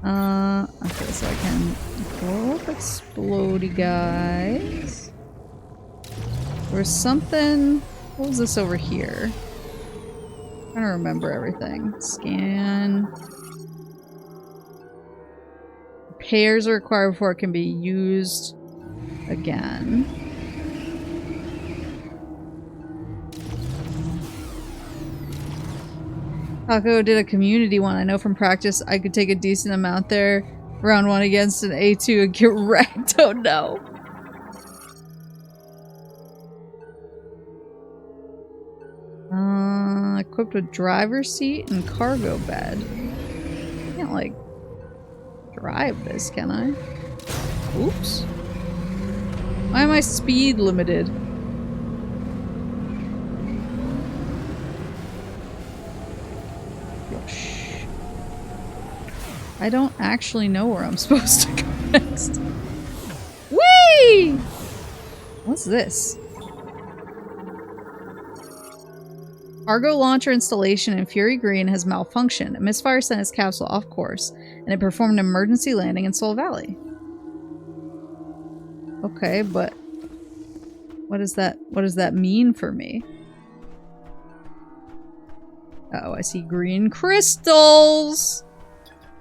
Okay, so I can blow up explodey guys. There's something... What was this over here? I'm trying to remember everything. Scan... Repairs are required before it can be used again. Taco did a community one. I know from practice I could take a decent amount there. Round 1 against an A2 and get wrecked. Oh no. Equipped with driver's seat and cargo bed. Can't like drive this, can I? Oops. Why am I speed limited? I don't actually know where I'm supposed to go next. Whee! What's this? Cargo launcher installation in Fury Green has malfunctioned. A misfire sent its capsule off course, and it performed an emergency landing in Soul Valley. Okay, but what does that mean for me? Oh, I see green crystals!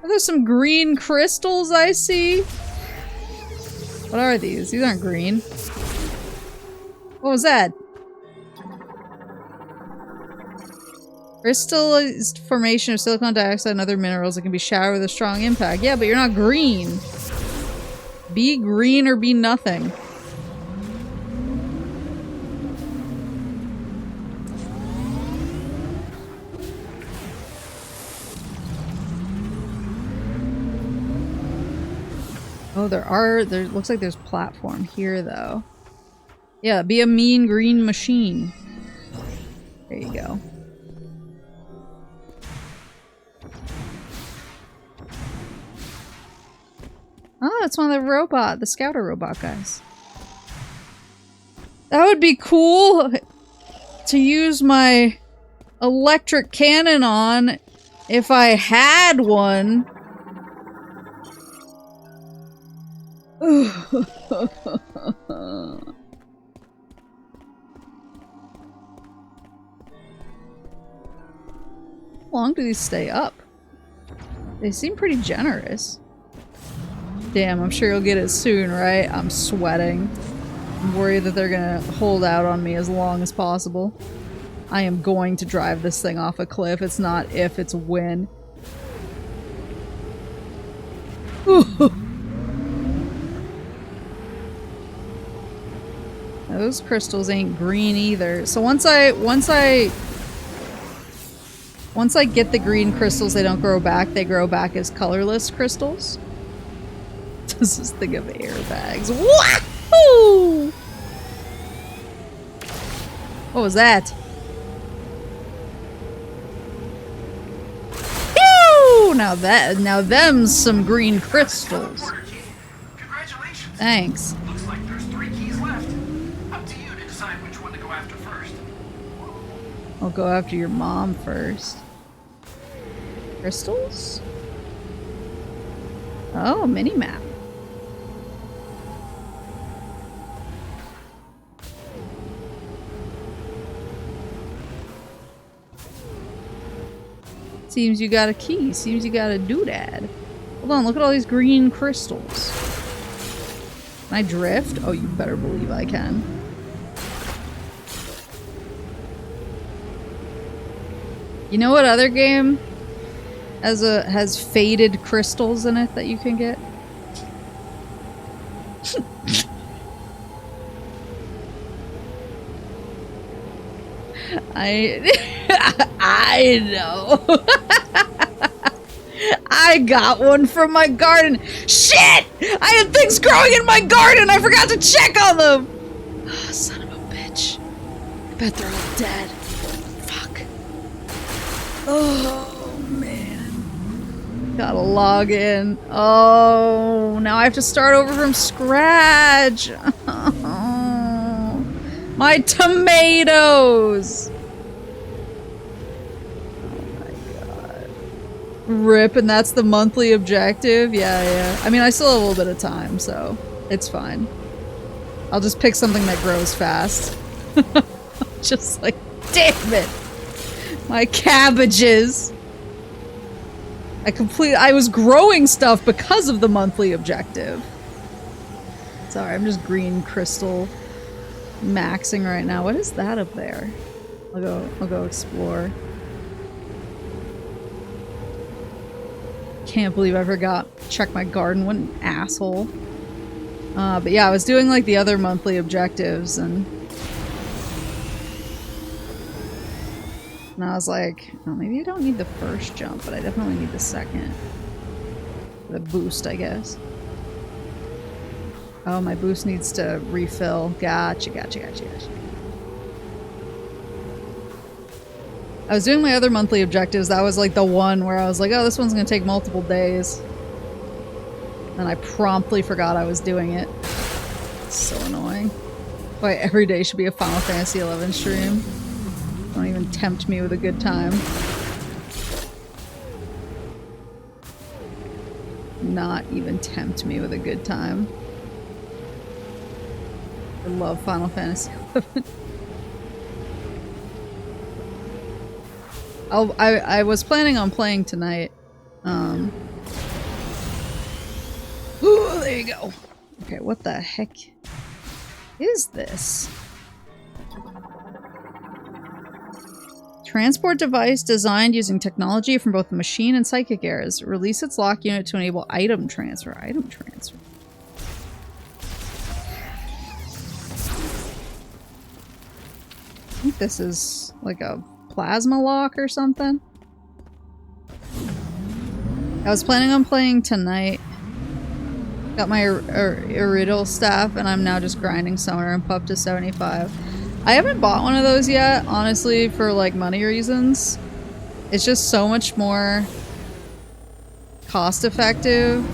Are there some green crystals I see? What are these? These aren't green. What was that? Crystallized formation of silicon dioxide and other minerals that can be shattered with a strong impact. Yeah, but you're not green. Be green or be nothing. Oh, there looks like there's platform here though. Yeah, be a mean green machine. There you go. Oh, it's one of the scouter robot guys. That would be cool to use my electric cannon on if I had one. How long do these stay up? They seem pretty generous. Damn, I'm sure you'll get it soon, right? I'm sweating. I'm worried that they're gonna hold out on me as long as possible. I am going to drive this thing off a cliff. It's not if, it's when. Those crystals ain't green either. So once I get the green crystals, they don't grow back. They grow back as colorless crystals. Does this thing have airbags? Wahoo! What was that? Pew! Now them's some green crystals. Congratulations. Thanks. Looks like there's 3 keys left. Up to you to decide which one to go after first. I'll go after your mom first. Crystals? Oh, mini-map. Seems you got a key. Seems you got a doodad. Hold on, look at all these green crystals. Can I drift? Oh, you better believe I can. You know what other game has faded crystals in it that you can get? I know. I got one from my garden. Shit! I had things growing in my garden. I forgot to check on them. Oh, son of a bitch. I bet they're all dead. Fuck. Oh, man. Gotta log in. Oh, now I have to start over from scratch. Oh, my tomatoes. Rip, and that's the monthly objective? Yeah, yeah. I mean, I still have a little bit of time, so it's fine. I'll just pick something that grows fast. Just like, damn it! My cabbages! I was growing stuff because of the monthly objective. Sorry, I'm just green crystal maxing right now. What is that up there? I'll go explore. Can't believe I forgot to check my garden. What an asshole. But yeah, I was doing like the other monthly objectives and I was like, oh, maybe I don't need the first jump, but I definitely need the second. The boost, I guess. Oh, my boost needs to refill. Gotcha. I was doing my other monthly objectives. That was like the one where I was like, oh, this one's gonna take multiple days. And I promptly forgot I was doing it. It's so annoying. Why every day should be a Final Fantasy XI stream. Don't even tempt me with a good time. Not even tempt me with a good time. I love Final Fantasy XI. I was planning on playing tonight. Ooh, there you go. Okay, what the heck is this? Transport device designed using technology from both the machine and psychic eras. Release its lock unit to enable item transfer. Item transfer. I think this is like a plasma lock or something. I was planning on playing tonight. Got my Iridial staff and I'm now just grinding Summoner and Pup to 75. I haven't bought one of those yet, honestly, for like money reasons. It's just so much more cost effective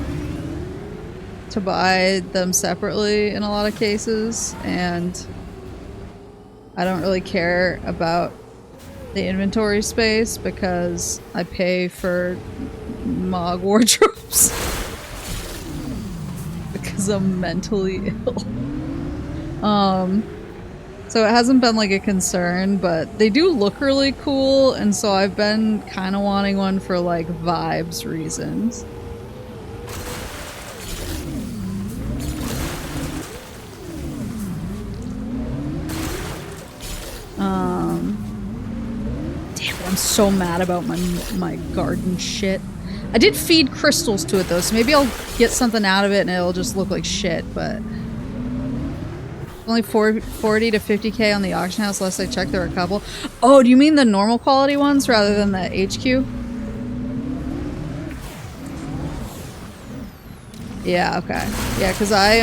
to buy them separately in a lot of cases, and I don't really care about the inventory space because I pay for Mog wardrobes because I'm mentally ill. So it hasn't been like a concern, but they do look really cool, and so I've been kind of wanting one for like vibes reasons. Damn it, I'm so mad about my garden shit. I did feed crystals to it though, so maybe I'll get something out of it and it'll just look like shit, but only 40 to 50k on the auction house. Last I checked, there were a couple. Oh, do you mean the normal quality ones rather than the HQ? Yeah, okay. Yeah, because I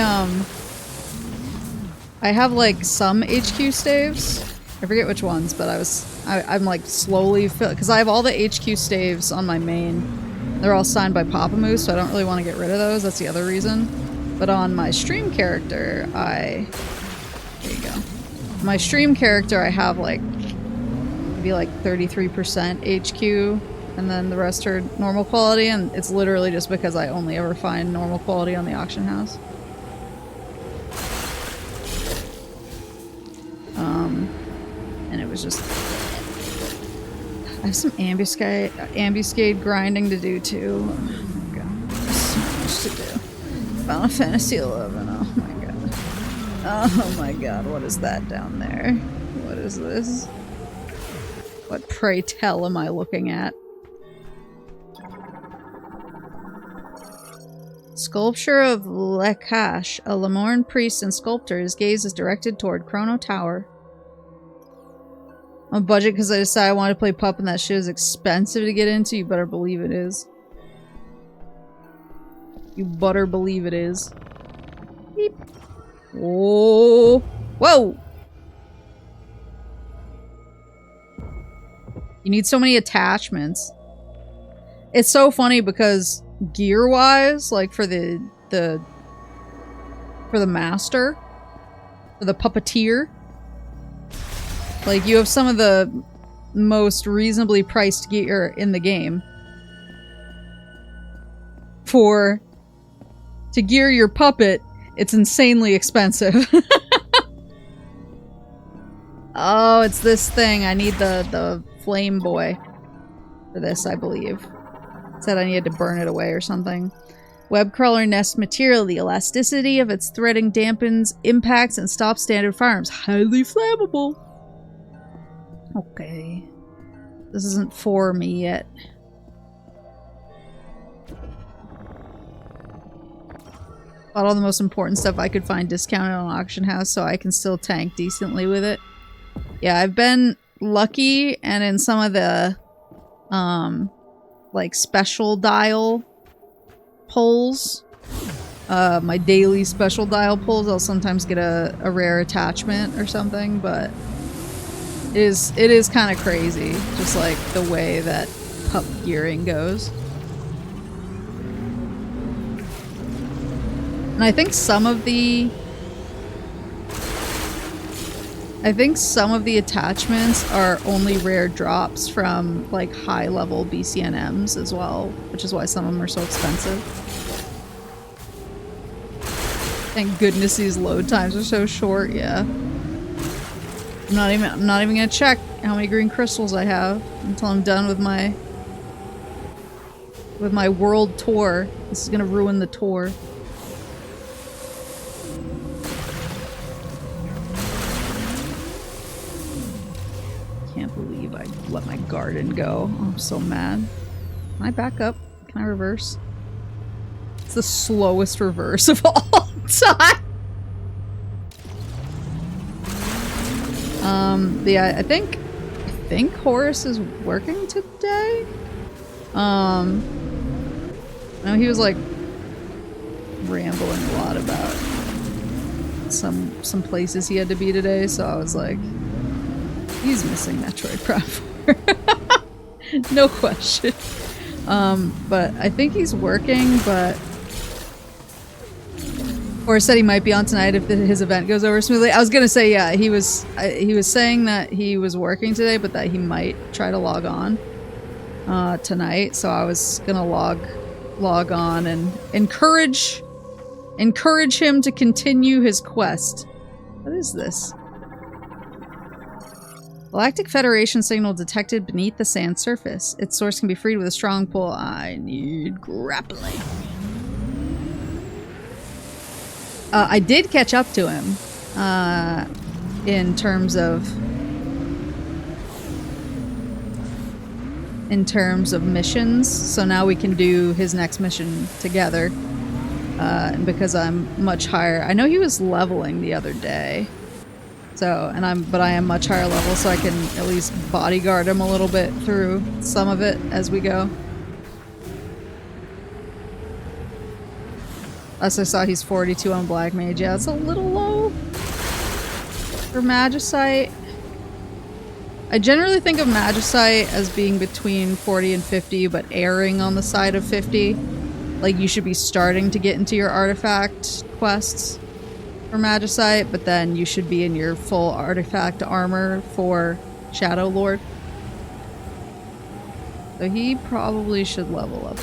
have like some HQ staves. I forget which ones, but I'm like slowly because I have all the HQ staves on my main. They're all signed by Papa Moose, so I don't really want to get rid of those. That's the other reason. But on my stream character, there you go. My stream character, I have like maybe like 33% HQ, and then the rest are normal quality, and it's literally just because I only ever find normal quality on the auction house. And it was just... I have some ambuscade grinding to do too. Oh my god, there's so much to do. Final Fantasy XI, oh my god. Oh my god, what is that down there? What is this? What, pray tell, am I looking at? Sculpture of Lekash, a Lemorn priest and sculptor. His gaze is directed toward Chrono Tower. On budget because I decided I wanted to play Pup and that shit is expensive to get into. You better believe it is. You better believe it is. Beep. Whoa. Whoa! You need so many attachments. It's so funny because gear-wise, like for the master, for the puppeteer, like you have some of the most reasonably priced gear in the game. to gear your puppet, it's insanely expensive. Oh, it's this thing. I need the flame boy for this, I believe. It said I needed to burn it away or something. Web crawler nest material. The elasticity of its threading dampens impacts and stops standard firearms. Highly flammable. Okay. This isn't for me yet. Bought all the most important stuff I could find discounted on Auction House so I can still tank decently with it. Yeah, I've been lucky, and in some of the like special dial pulls, my daily special dial pulls, I'll sometimes get a rare attachment or something, but it is kind of crazy, just like the way that pup gearing goes. And I think some of the attachments are only rare drops from like high level BCNMs as well, which is why some of them are so expensive. Thank goodness these load times are so short, yeah. I'm not even gonna check how many green crystals I have until I'm done with my world tour. This is gonna ruin the tour. Can't believe I let my garden go. Oh, I'm so mad. Can I back up? Can I reverse? It's the slowest reverse of all time. Yeah, I think Horace is working today. No, he was like rambling a lot about some places he had to be today, so I was like, he's missing Metroid Prime 4. No question. But I think he's working, but Horace said he might be on tonight if his event goes over smoothly. I was gonna say, yeah, he was saying that he was working today, but that he might try to log on tonight. So I was gonna log on and encourage him to continue his quest. What is this? Galactic Federation signal detected beneath the sand surface. Its source can be freed with a strong pull. I need grappling. I did catch up to him in terms of missions, so now we can do his next mission together. And because I'm much higher, I know he was leveling the other day, so but I am much higher level, so I can at least bodyguard him a little bit through some of it as we go. As I saw, he's 42 on Black Mage. Yeah, it's a little low for Magicite. I generally think of Magicite as being between 40 and 50, but erring on the side of 50. Like, you should be starting to get into your artifact quests for Magicite, but then you should be in your full artifact armor for Shadow Lord. So he probably should level up.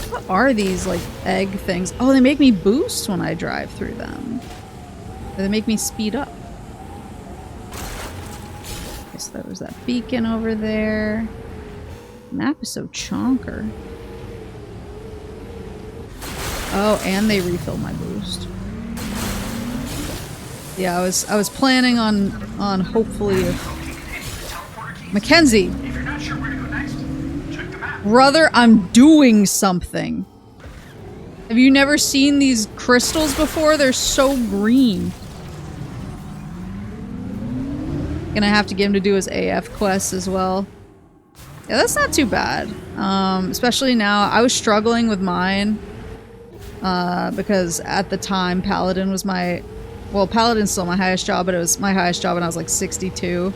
What are these, like, egg things? Oh, they make me boost when I drive through them. Or they make me speed up. Okay, so there was that beacon over there. Map is so chonker. Oh, and they refill my boost. Yeah, I was planning on hopefully if Mackenzie. If you're not sure where to go next, check the map. Brother, I'm doing something. Have you never seen these crystals before? They're so green. Gonna have to get him to do his AF quest as well. Yeah, that's not too bad. Especially now. I was struggling with mine. Because at the time, Paladin was my... Well, Paladin's still my highest job, but it was my highest job when I was like 62.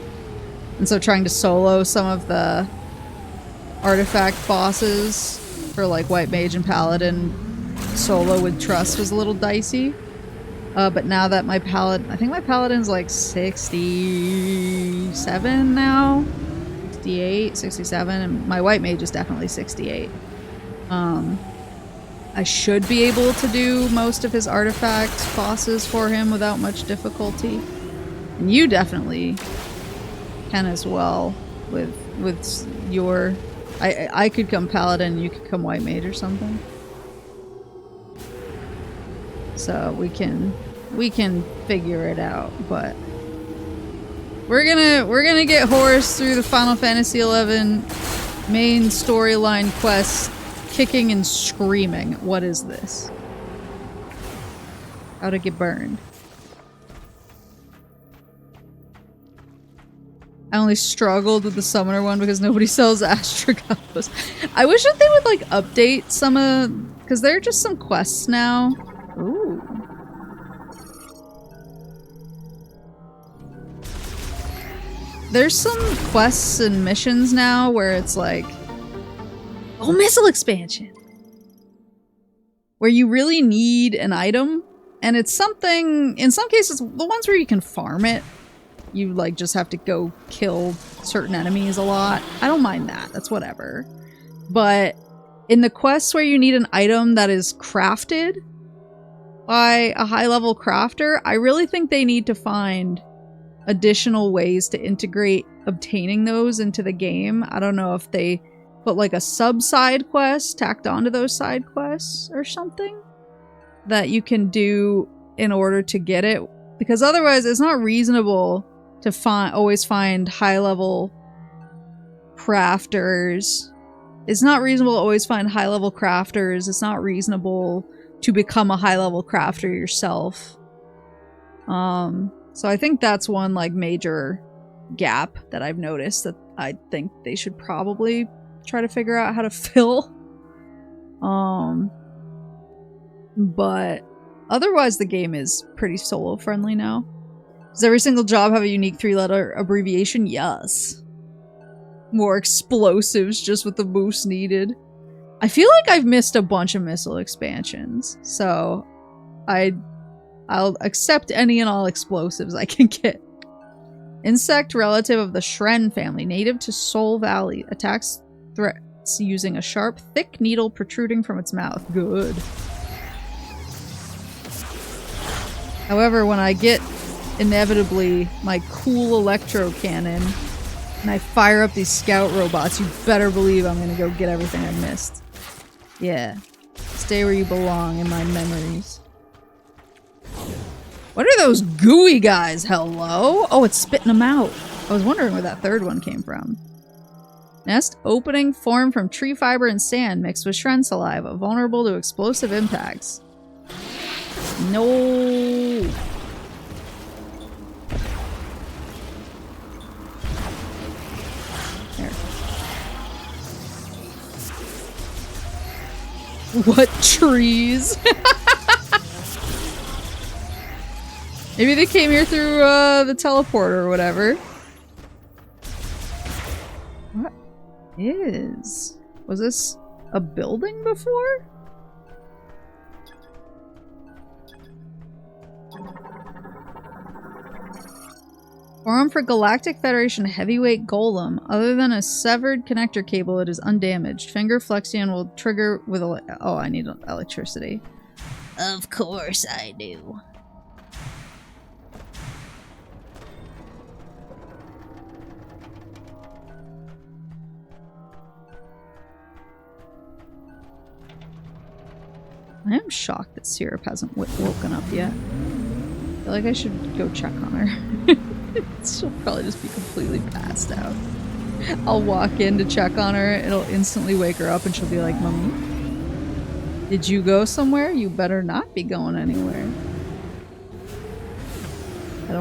And so trying to solo some of the artifact bosses for like White Mage and Paladin solo with Trust was a little dicey. But now that my Paladin... I think my Paladin's like 67 now? 68, 67, and my White Mage is definitely 68. I should be able to do most of his artifact bosses for him without much difficulty. And you definitely can as well with your... I could come paladin, you could come white mage or something. So we can figure it out, but we're gonna get Horus through the Final Fantasy XI main storyline quest, kicking and screaming. What is this? How to get burned. I only struggled with the summoner one because nobody sells Astrogopus. I wish that they would like update some of, because there are just some quests now. Ooh. There's some quests and missions now where it's like, oh, missile expansion, where you really need an item, and it's something, in some cases, the ones where you can farm it, you like just have to go kill certain enemies a lot. I don't mind that, that's whatever. But in the quests where you need an item that is crafted by a high-level crafter, I really think they need to find additional ways to integrate obtaining those into the game. I don't know if they put like a sub-side quest tacked onto those side quests or something that you can do in order to get it, because otherwise it's not reasonable to always find high-level crafters. It's not reasonable to always find high-level crafters. It's not reasonable to become a high-level crafter yourself. So I think that's one like major gap that I've noticed that I think they should probably try to figure out how to fill. But otherwise the game is pretty solo friendly now. Does every single job have a unique 3-letter abbreviation? Yes. More explosives just with the boost needed. I feel like I've missed a bunch of missile expansions, so I'll accept any and all explosives I can get. Insect relative of the Shren family, native to Soul Valley, attacks threats using a sharp, thick needle protruding from its mouth. Good. However, when I get, inevitably, my cool electro cannon, and I fire up these scout robots, you better believe I'm gonna go get everything I missed. Yeah. Stay where you belong in my memories. What are those gooey guys? Hello? Oh, it's spitting them out. I was wondering where that third one came from. Nest opening formed from tree fiber and sand mixed with Shren saliva, vulnerable to explosive impacts. No. There. What trees? Maybe they came here through the teleporter or whatever. What is? Was this a building before? Formed for Galactic Federation Heavyweight Golem. Other than a severed connector cable, it is undamaged. Finger flexion will trigger with oh, I need electricity. Of course I do. I am shocked that Syrup hasn't woken up yet. I feel like I should go check on her. She'll probably just be completely passed out. I'll walk in to check on her, it'll instantly wake her up and she'll be like, Mommy, did you go somewhere? You better not be going anywhere. I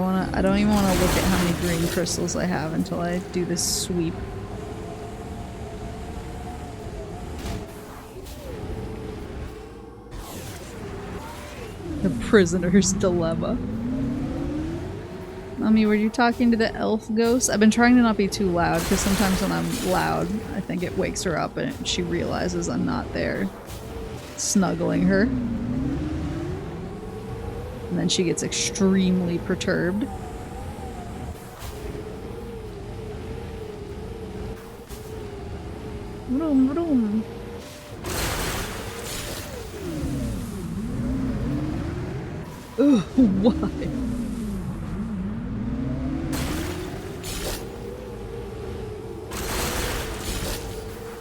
don't even want to look at how many green crystals I have until I do this sweep. The prisoner's dilemma. Mommy, were you talking to the elf ghost? I've been trying to not be too loud, because sometimes when I'm loud, I think it wakes her up and she realizes I'm not there snuggling her. And then she gets extremely perturbed. Vroom, vroom. Why?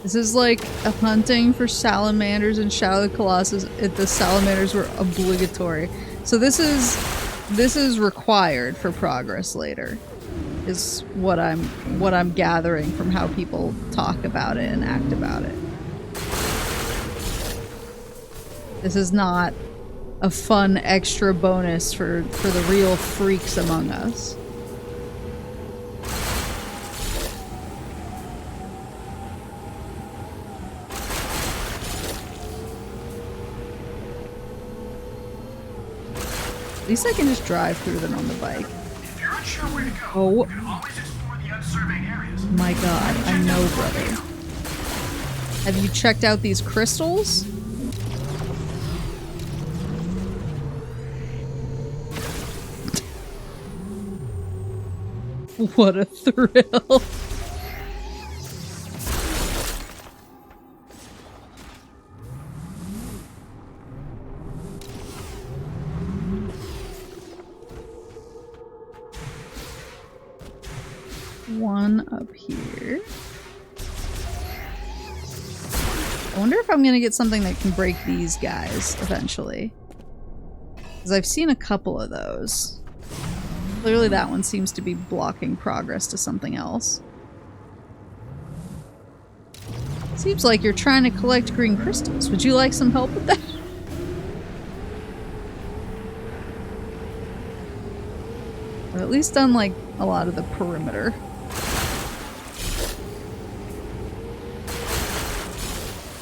This is like a hunting for salamanders in Shadow of the Colossus if the salamanders were obligatory. So this is required for progress later. Is what I'm gathering from how people talk about it and act about it. This is not a fun extra bonus for the real freaks among us. At least I can just drive through them on the bike. If you're unsure where to go, Oh. you can always explore the unsurveyed areas. My god, I know, brother. Have you checked out these crystals? What a thrill. One up here. I wonder if I'm gonna get something that can break these guys eventually. Because I've seen a couple of those. Clearly that one seems to be blocking progress to something else. Seems like you're trying to collect green crystals. Would you like some help with that? Or at least done like a lot of the perimeter.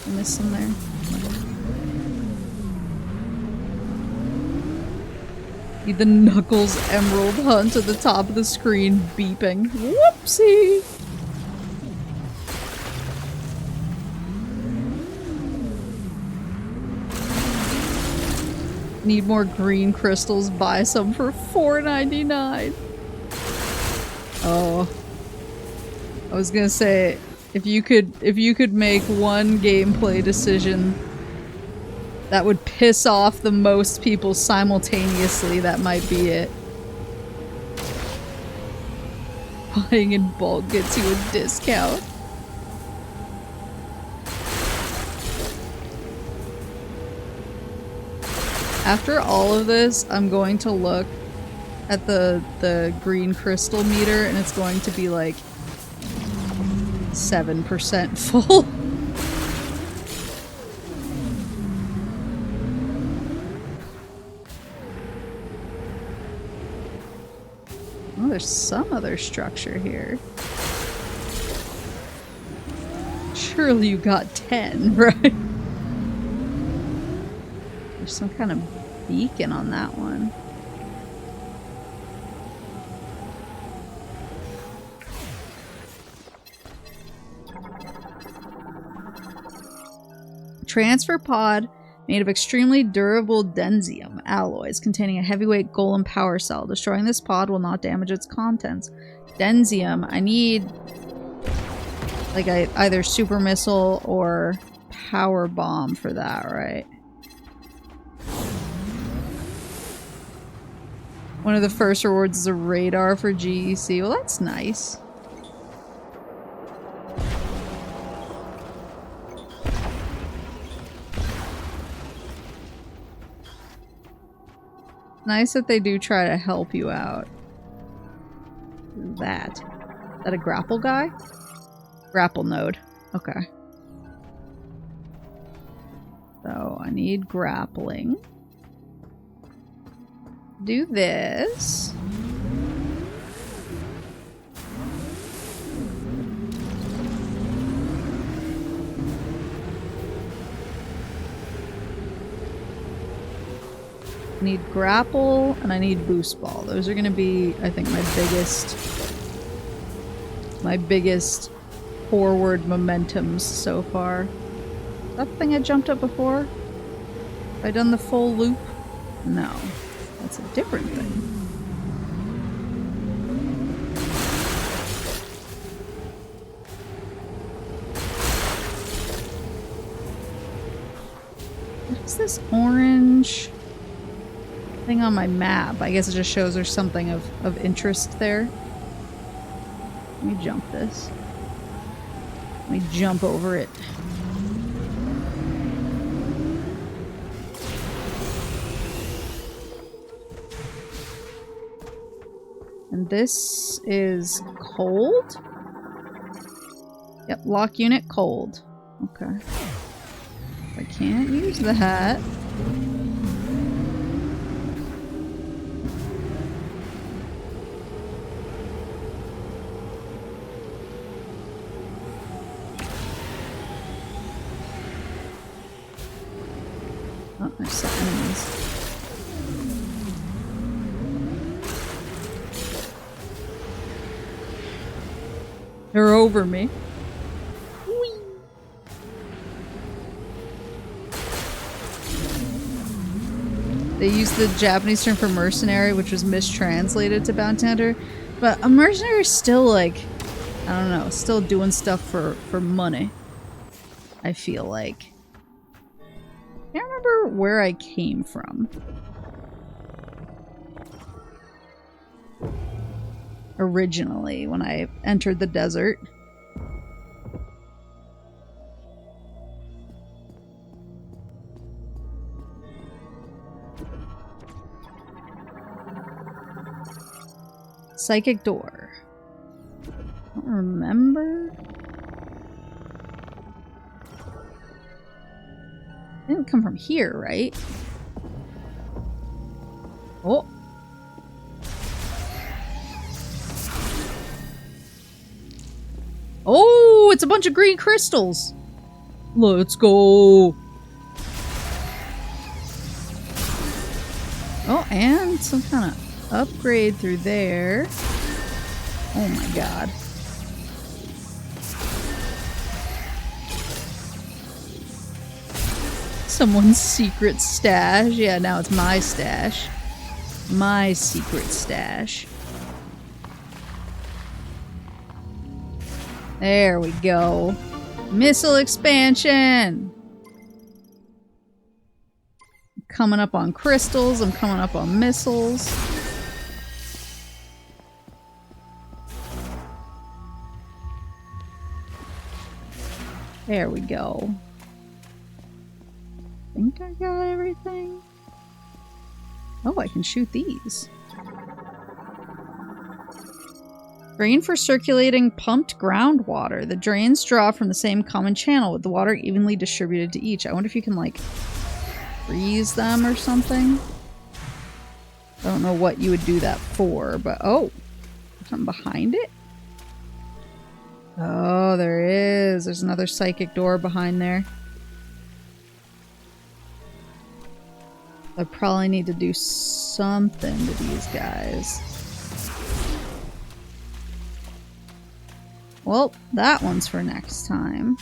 I missed some there. The Knuckles Emerald Hunt at the top of the screen beeping. Whoopsie! Need more green crystals, buy some for $4.99. Oh. I was gonna say, if you could make one gameplay decision that would piss off the most people simultaneously, that might be it. Buying in bulk gets you a discount. After all of this, I'm going to look at the green crystal meter and it's going to be like 7% full. Oh, there's some other structure here. Surely you got 10, right? There's some kind of beacon on that one. Transfer pod made of extremely durable densium alloys containing a heavyweight golem power cell. Destroying this pod will not damage its contents. Densium, I need like either super missile or power bomb for that, right? One of the first rewards is a radar for GEC. Well, that's nice. Nice that they do try to help you out. That. Is that a grapple guy? Grapple node. Okay. So I need grappling. Do this. I need grapple and I need boost ball. Those are gonna be, I think, my biggest forward momentums so far. Is that the thing I jumped up before? Have I done the full loop? No. That's a different thing. What's this orange? thing on my map. I guess it just shows there's something of interest there. Let me jump this. Let me jump over it. And this is cold? Yep, lock unit cold. Okay. I can't use that. Oh, there's some enemies. They're over me. Whee! They used the Japanese term for mercenary, which was mistranslated to bounty hunter. But a mercenary is still like, I don't know, still doing stuff for money. I feel like. I can't remember where I came from. Originally, when I entered the desert. Psychic door. I don't remember. It didn't come from here, right? Oh. Oh, it's a bunch of green crystals. Let's go. Oh, and some kind of upgrade through there. Oh my god. Someone's secret stash. Yeah, now it's my stash. My secret stash. There we go. Missile expansion! I'm coming up on crystals, I'm coming up on missiles. There we go. I think I got everything. Oh, I can shoot these. Drain for circulating pumped groundwater. The drains draw from the same common channel with the water evenly distributed to each. I wonder if you can, like, freeze them or something. I don't know what you would do that for, but oh, something behind it? Oh, there is. There's another psychic door behind there. I probably need to do something to these guys. Well, that one's for next time.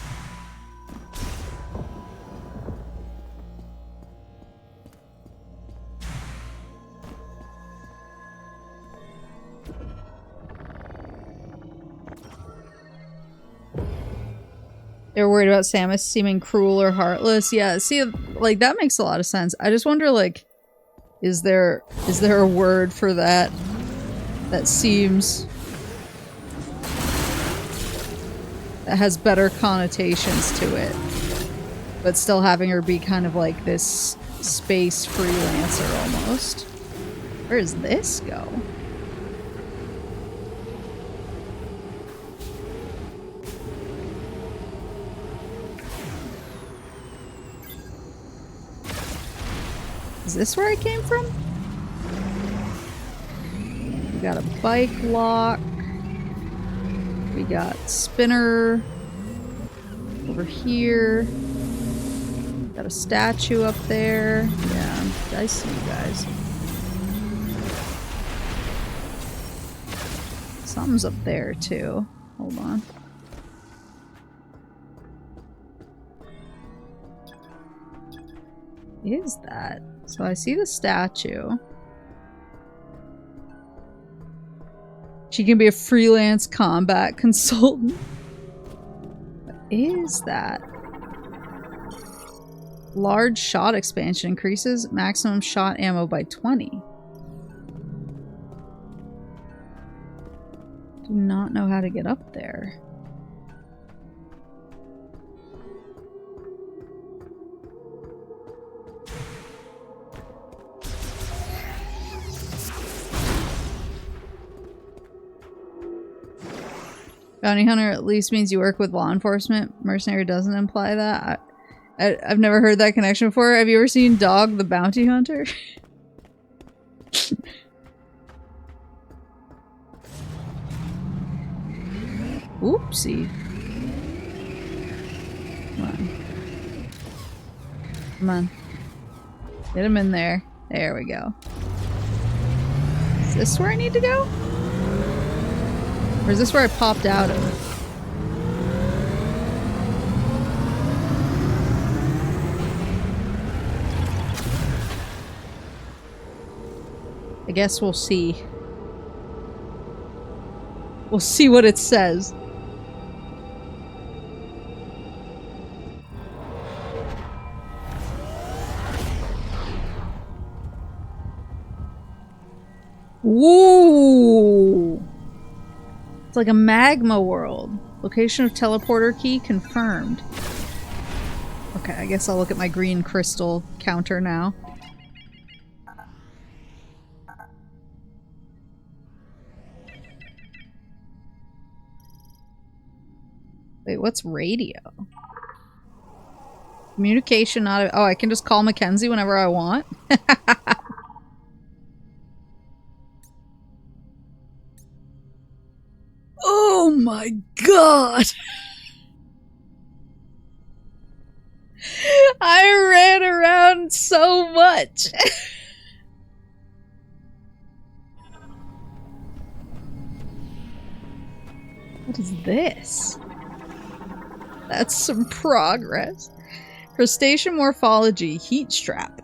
They're worried about Samus seeming cruel or heartless. Yeah, see, like, that makes a lot of sense. I just wonder, like, is there a word for that that seems... that has better connotations to it, but still having her be kind of like this space freelancer almost. Where does this go? Is this where I came from? We got a bike lock. We got spinner over here. Got a statue up there. Yeah, I see you guys. Something's up there too. Hold on. What is that? So I see the statue. She can be a freelance combat consultant. What is that? Large shot expansion increases maximum shot ammo by 20. Do not know how to get up there. Bounty hunter at least means you work with law enforcement. Mercenary doesn't imply that. I've never heard that connection before. Have you ever seen Dog the Bounty Hunter? Oopsie. Come on. Come on. Get him in there. There we go. Is this where I need to go? Or is this where I popped out of? I guess we'll see. We'll see what it says. Ooh! It's like a magma world. Location of teleporter key confirmed. Okay, I guess I'll look at my green crystal counter now. Wait, what's radio? Communication not- oh, I can just call Mackenzie whenever I want? Oh my god! I ran around so much! What is this? That's some progress. Crustacean morphology, heat strap.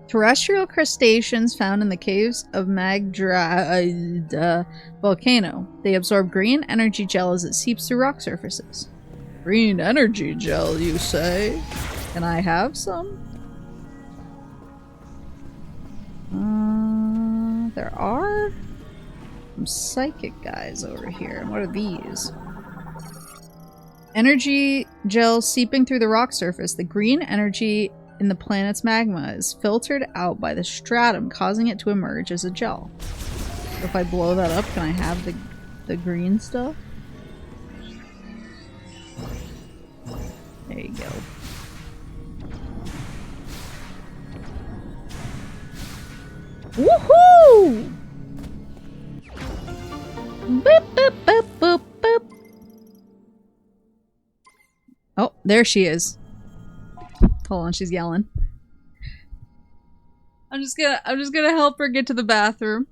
Terrestrial crustaceans found in the caves of Magdra volcano. They absorb green energy gel as it seeps through rock surfaces. Green energy gel, you say? Can I have some? There are some psychic guys over here. What are these? Energy gel seeping through the rock surface. The green energy in the planet's magma is filtered out by the stratum, causing it to emerge as a gel. So if I blow that up, can I have the green stuff? There you go. Woohoo! Boop, boop, boop, boop, boop. Oh, there she is. Hold on, she's yelling. I'm just gonna help her get to the bathroom.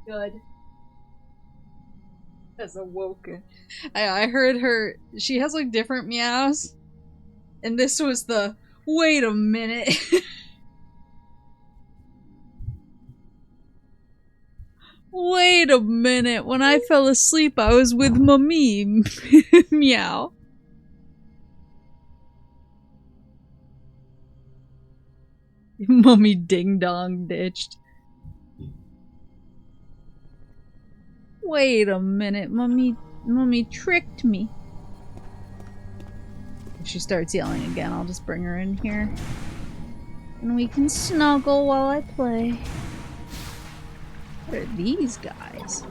Good. Has awoken. I heard her. She has like different meows, and this was the wait a minute. Wait a minute. When I fell asleep, I was with Mummy. Meow. Mummy ding dong ditched. Wait a minute. Mummy tricked me. If she starts yelling again, I'll just bring her in here. And we can snuggle while I play. What are these guys?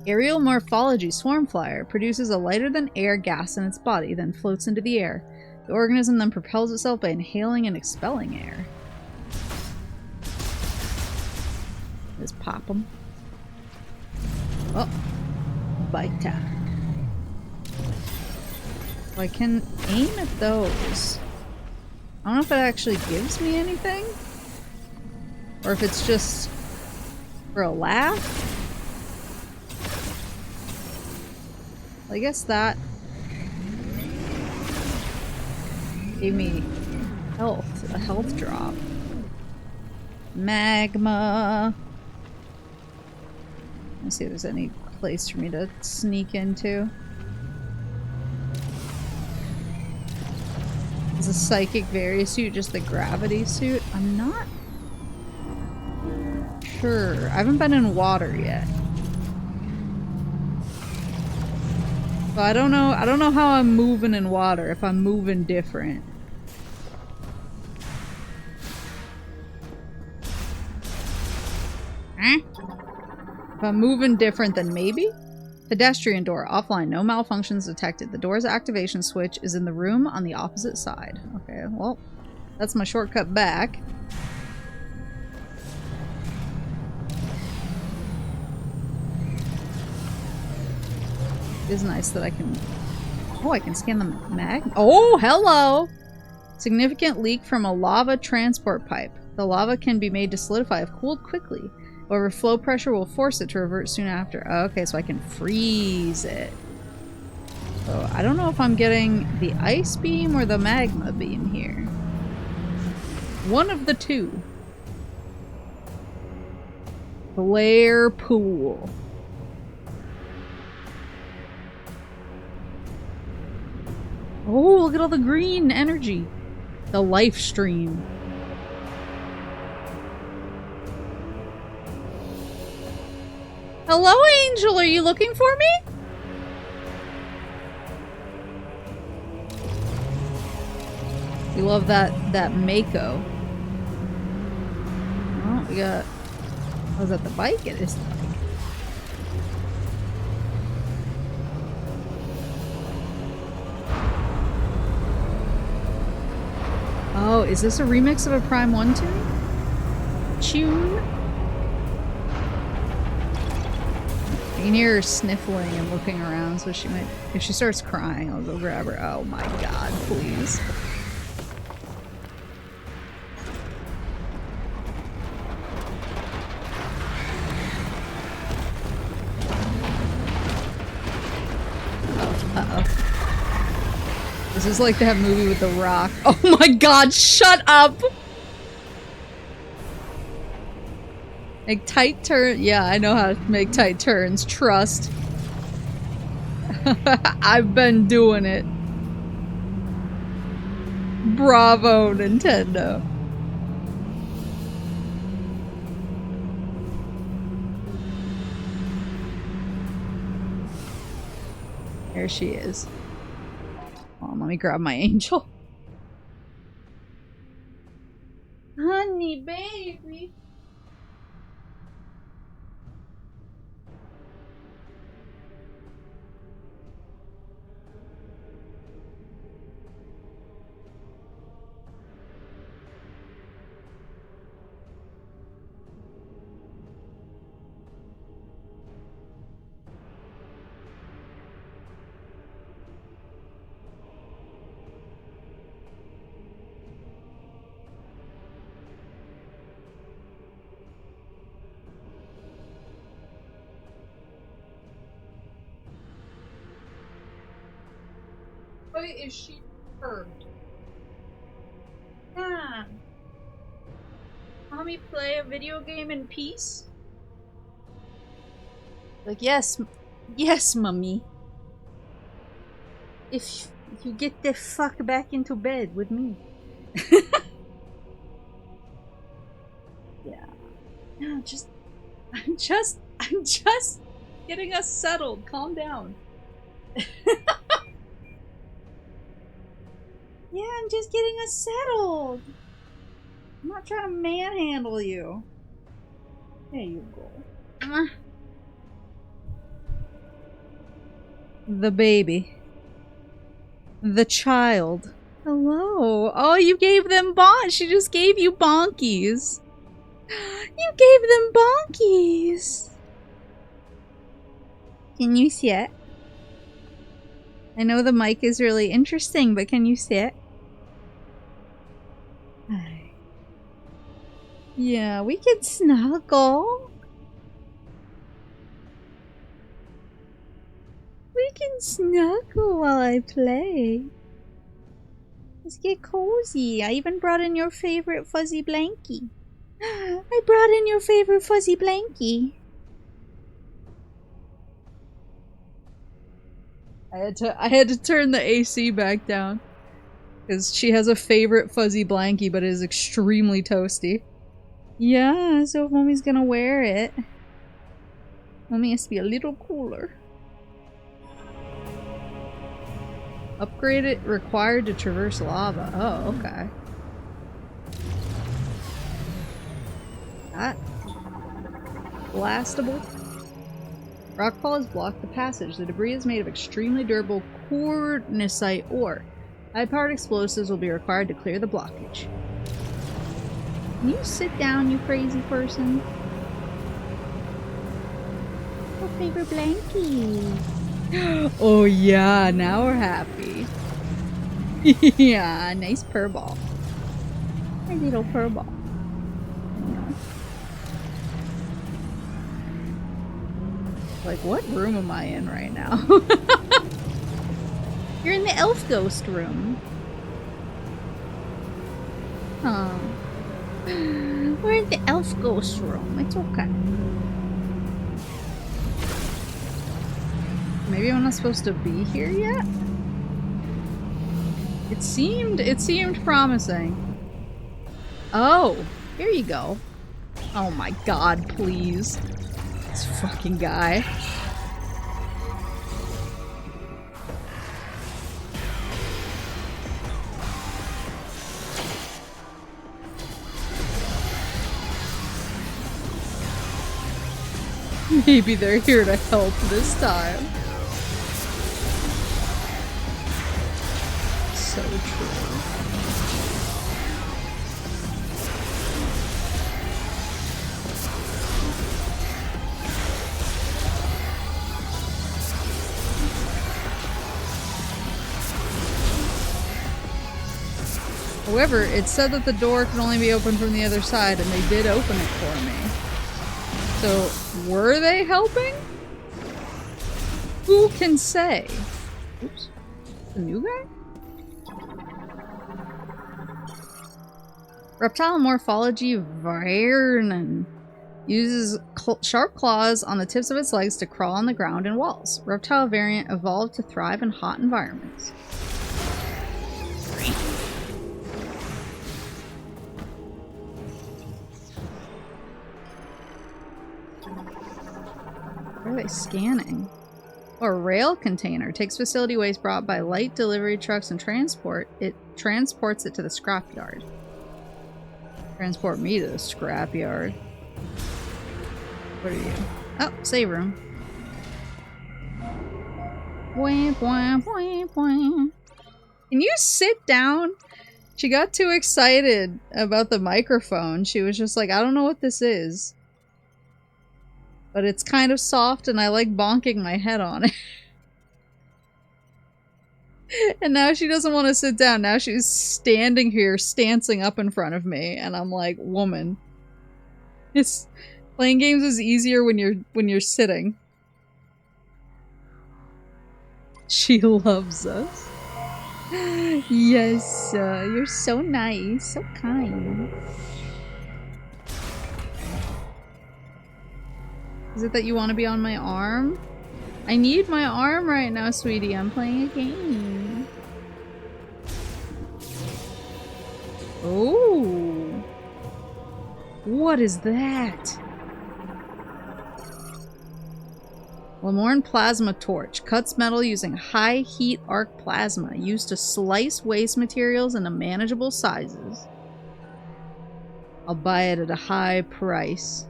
Aerial morphology swarm flyer produces a lighter than air gas in its body, then floats into the air. The organism then propels itself by inhaling and expelling air. Just pop them. Oh, bite time. Well, I can aim at those. I don't know if it actually gives me anything. Or if it's just for a laugh. Well, I guess that gave me health, a health drop. Magma. Let's see if there's any place for me to sneak into. Is a psychic suit just the gravity suit? I'm not sure. I haven't been in water yet. So I don't know how I'm moving in water, if I'm moving different. If I'm moving different, then maybe? Pedestrian door. Offline. No malfunctions detected. The door's activation switch is in the room on the opposite side. Okay, well, that's my shortcut back. It is nice that I can... Oh, I can scan the mag... Oh, hello! Significant leak from a lava transport pipe. The lava can be made to solidify if cooled quickly. However, flow pressure will force it to revert soon after. Oh, okay, so I can freeze it. So I don't know if I'm getting the ice beam or the magma beam here. One of the two. Flare pool. Oh, look at all the green energy. The life stream. Hello, Angel. Are you looking for me? We love that Mako. Oh, we got... Was that the bike? It is the bike. Oh, is this a remix of a Prime 1 tune? I can hear her sniffling and looking around, so she might... If she starts crying, I'll go grab her. Oh my god, please. Uh-oh. This is like that movie with The Rock. Oh my god, shut up! Make tight turn. Yeah, I know how to make tight turns. Trust. I've been doing it. Bravo, Nintendo. There she is. Hold on, let me grab my angel. Honey, baby. Why is she hurt? Yeah. me play a video game in peace? Like, yes, yes, mummy. If you get the fuck back into bed with me. Yeah. No, I'm just getting us settled. Calm down. Yeah, I'm just getting us settled. I'm not trying to manhandle you. There you go. The baby. The child. Hello. Oh, you gave them she just gave you bonkies. You gave them bonkies. Can you sit? I know the mic is really interesting, but can you sit? Yeah, we can snuggle. We can snuggle while I play. Let's get cozy. I even brought in your favorite fuzzy blankie. I brought in your favorite fuzzy blankie. I had to turn the AC back down. Because she has a favorite fuzzy blankie, but it is extremely toasty. Yeah, so if Mommy's gonna wear it, Mommy has to be a little cooler. Upgrade it required to traverse lava. Oh, okay. That. Blastable. Rockfall has blocked the passage. The debris is made of extremely durable cornicite ore. High-powered explosives will be required to clear the blockage. Can you sit down, you crazy person? Your favorite blankie. Oh yeah, now we're happy. Yeah, nice purr ball. My little purr ball. Like, what room am I in right now? You're in the elf ghost room. Oh. We're in the elf ghost room. It's okay. Maybe I'm not supposed to be here yet? It seemed promising. Oh, here you go. Oh my god, please. This fucking guy. Maybe they're here to help this time. So true. However, it said that the door can only be opened from the other side, and they did open it for me. So, were they helping? Who can say? Oops. The new guy? Reptile morphology Vernon uses sharp claws on the tips of its legs to crawl on the ground and walls. Reptile variant evolved to thrive in hot environments. What are they scanning? Or a rail container takes facility waste brought by light delivery trucks and transports it to the scrapyard. Transport me to the scrapyard. What are you? Oh, save room. Can you sit down? She got too excited about the microphone. She was just like, I don't know what this is. But it's kind of soft and I like bonking my head on it. And now she doesn't want to sit down. Now she's standing here, stancing up in front of me, and I'm like, woman. Playing games is easier when you're sitting. She loves us. Yes, you're so nice, so kind. Is it that you want to be on my arm? I need my arm right now, sweetie. I'm playing a game. Oh. What is that? Lamorne Plasma Torch. Cuts metal using high heat arc plasma. Used to slice waste materials into manageable sizes. I'll buy it at a high price.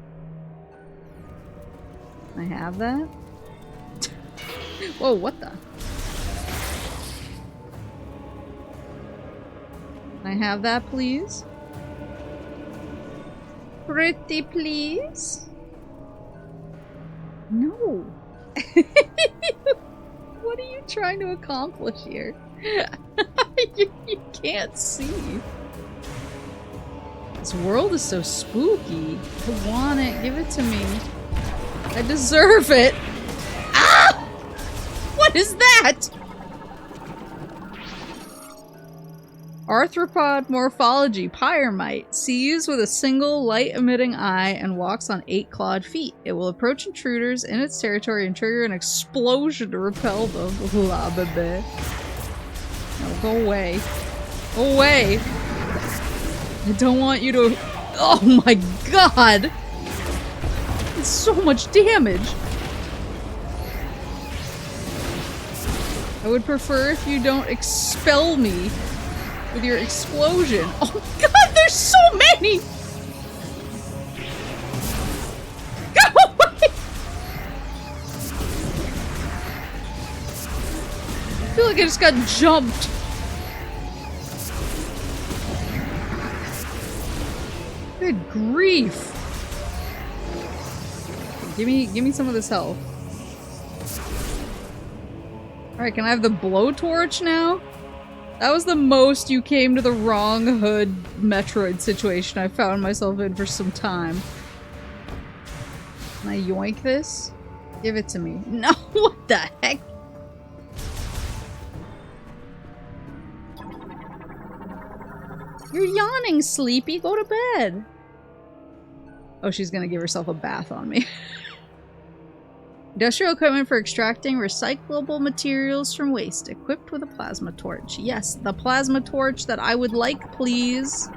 Can I have that? Whoa, what the? Can I have that, please? Pretty please? No. What are you trying to accomplish here? you can't see. This world is so spooky. I want it. Give it to me. I deserve it. Ah! What is that? Arthropod morphology, pyromite. Sees with a single light-emitting eye and walks on 8 clawed feet. It will approach intruders in its territory and trigger an explosion to repel them. La bebe. No, go away. Go away. I don't want you to... Oh my god! It's so much damage! I would prefer if you don't expel me with your explosion. Oh god, there's so many! Go away! I feel like I just got jumped. Good grief. Give me some of this health. Alright, can I have the blowtorch now? That was the most you came to the wrong hood Metroid situation I found myself in for some time. Can I yoink this? Give it to me. No, what the heck? You're yawning, Sleepy. Go to bed. Oh, she's gonna give herself a bath on me. Industrial equipment for extracting recyclable materials from waste, equipped with a plasma torch. Yes, the plasma torch that I would like, please.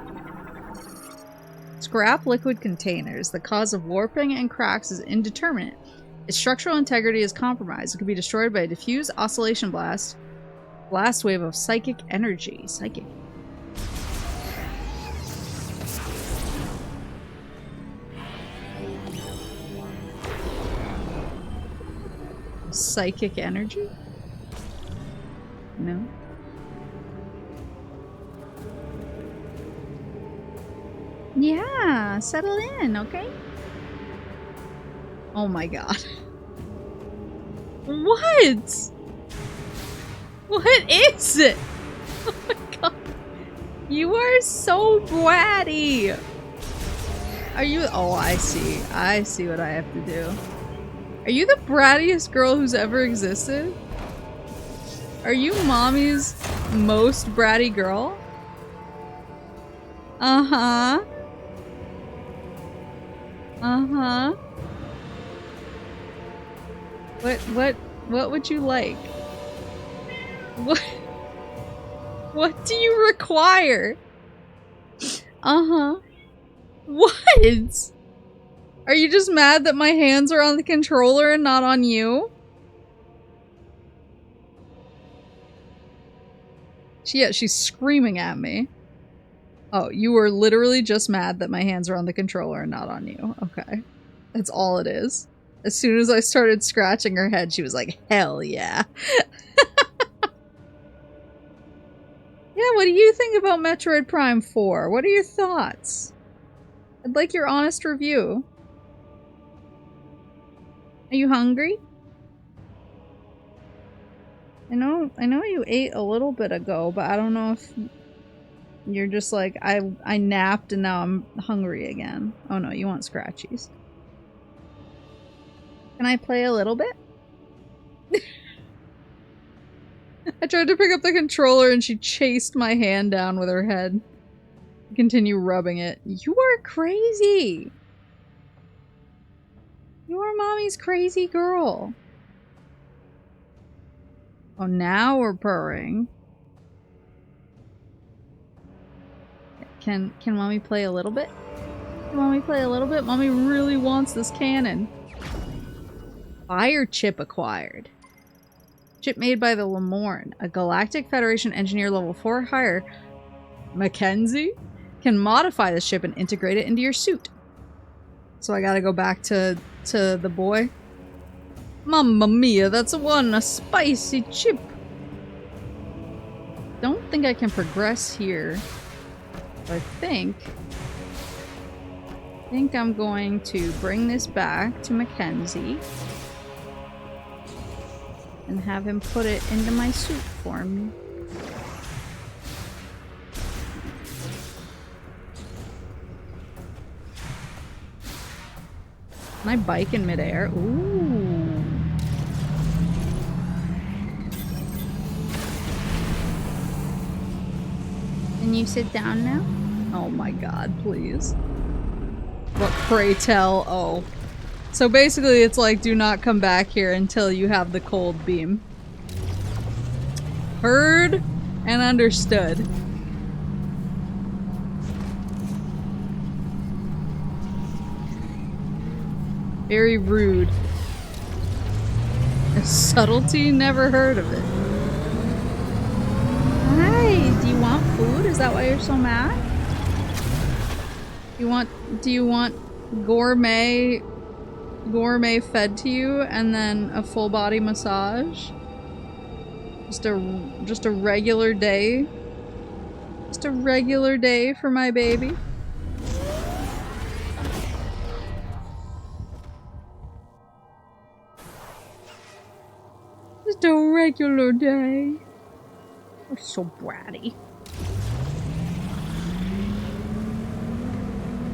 Scrap liquid containers. The cause of warping and cracks is indeterminate. Its structural integrity is compromised. It can be destroyed by a diffuse oscillation blast. Blast wave of psychic energy. Psychic. Psychic energy? No. Yeah, settle in, okay? Oh my god. What? What is it? Oh my god. You are so bratty. Are you? Oh, I see. I see what I have to do. Are you the brattiest girl who's ever existed? Are you mommy's most bratty girl? Uh-huh. Uh-huh. What would you like? What do you require? Uh-huh. What? Are you just mad that my hands are on the controller and not on you? She's screaming at me. Oh, you were literally just mad that my hands are on the controller and not on you. Okay. That's all it is. As soon as I started scratching her head, she was like, hell yeah. Yeah, what do you think about Metroid Prime 4? What are your thoughts? I'd like your honest review. Are you hungry? I know you ate a little bit ago, but I don't know if you're just like, I napped and now I'm hungry again. Oh no, you want scratchies. Can I play a little bit? I tried to pick up the controller and she chased my hand down with her head. Continue rubbing it. You are crazy! You are mommy's crazy girl. Oh, now we're purring. Can mommy play a little bit? Can mommy play a little bit? Mommy really wants this cannon. Fire chip acquired. Chip made by the Lemorne, a Galactic Federation engineer level 4 higher. Mackenzie can modify the ship and integrate it into your suit. So I gotta go back to the boy. Mamma mia, that's a spicy chip. Don't think I can progress here. I think I'm going to bring this back to Mackenzie and have him put it into my suit for me. Can I bike in midair? Ooh. Can you sit down now? Oh my god, please. What, pray tell? Oh. So basically it's like, do not come back here until you have the cold beam. Heard and understood. Very rude. A subtlety? Never heard of it. Hi, do you want food? Is that why you're so mad? Do you want gourmet fed to you and then a full body massage? Just a regular day? Just a regular day for my baby? Just a regular day. You're so bratty.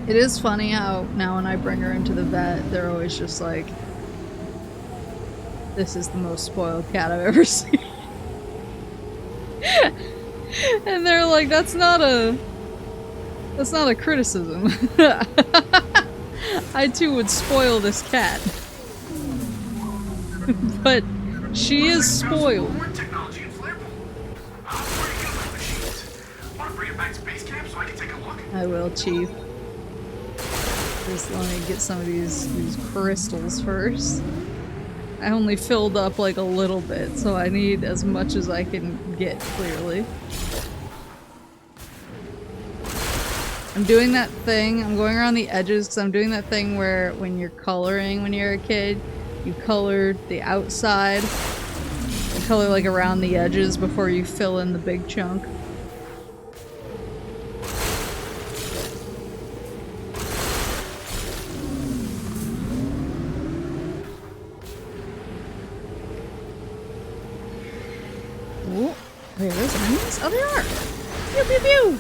It is funny how now when I bring her into the vet, they're always just like, this is the most spoiled cat I've ever seen. And they're like, that's not a criticism. I too would spoil this cat. But she is spoiled. I will, Chief. Just let me get some of these crystals first. I only filled up like a little bit, so I need as much as I can get, clearly. I'm doing that thing, I'm going around the edges because I'm doing that thing where when you're coloring when you're a kid, you color the outside, you color like around the edges before you fill in the big chunk. Oh, wait, are those enemies? Oh, they are! Pew pew pew!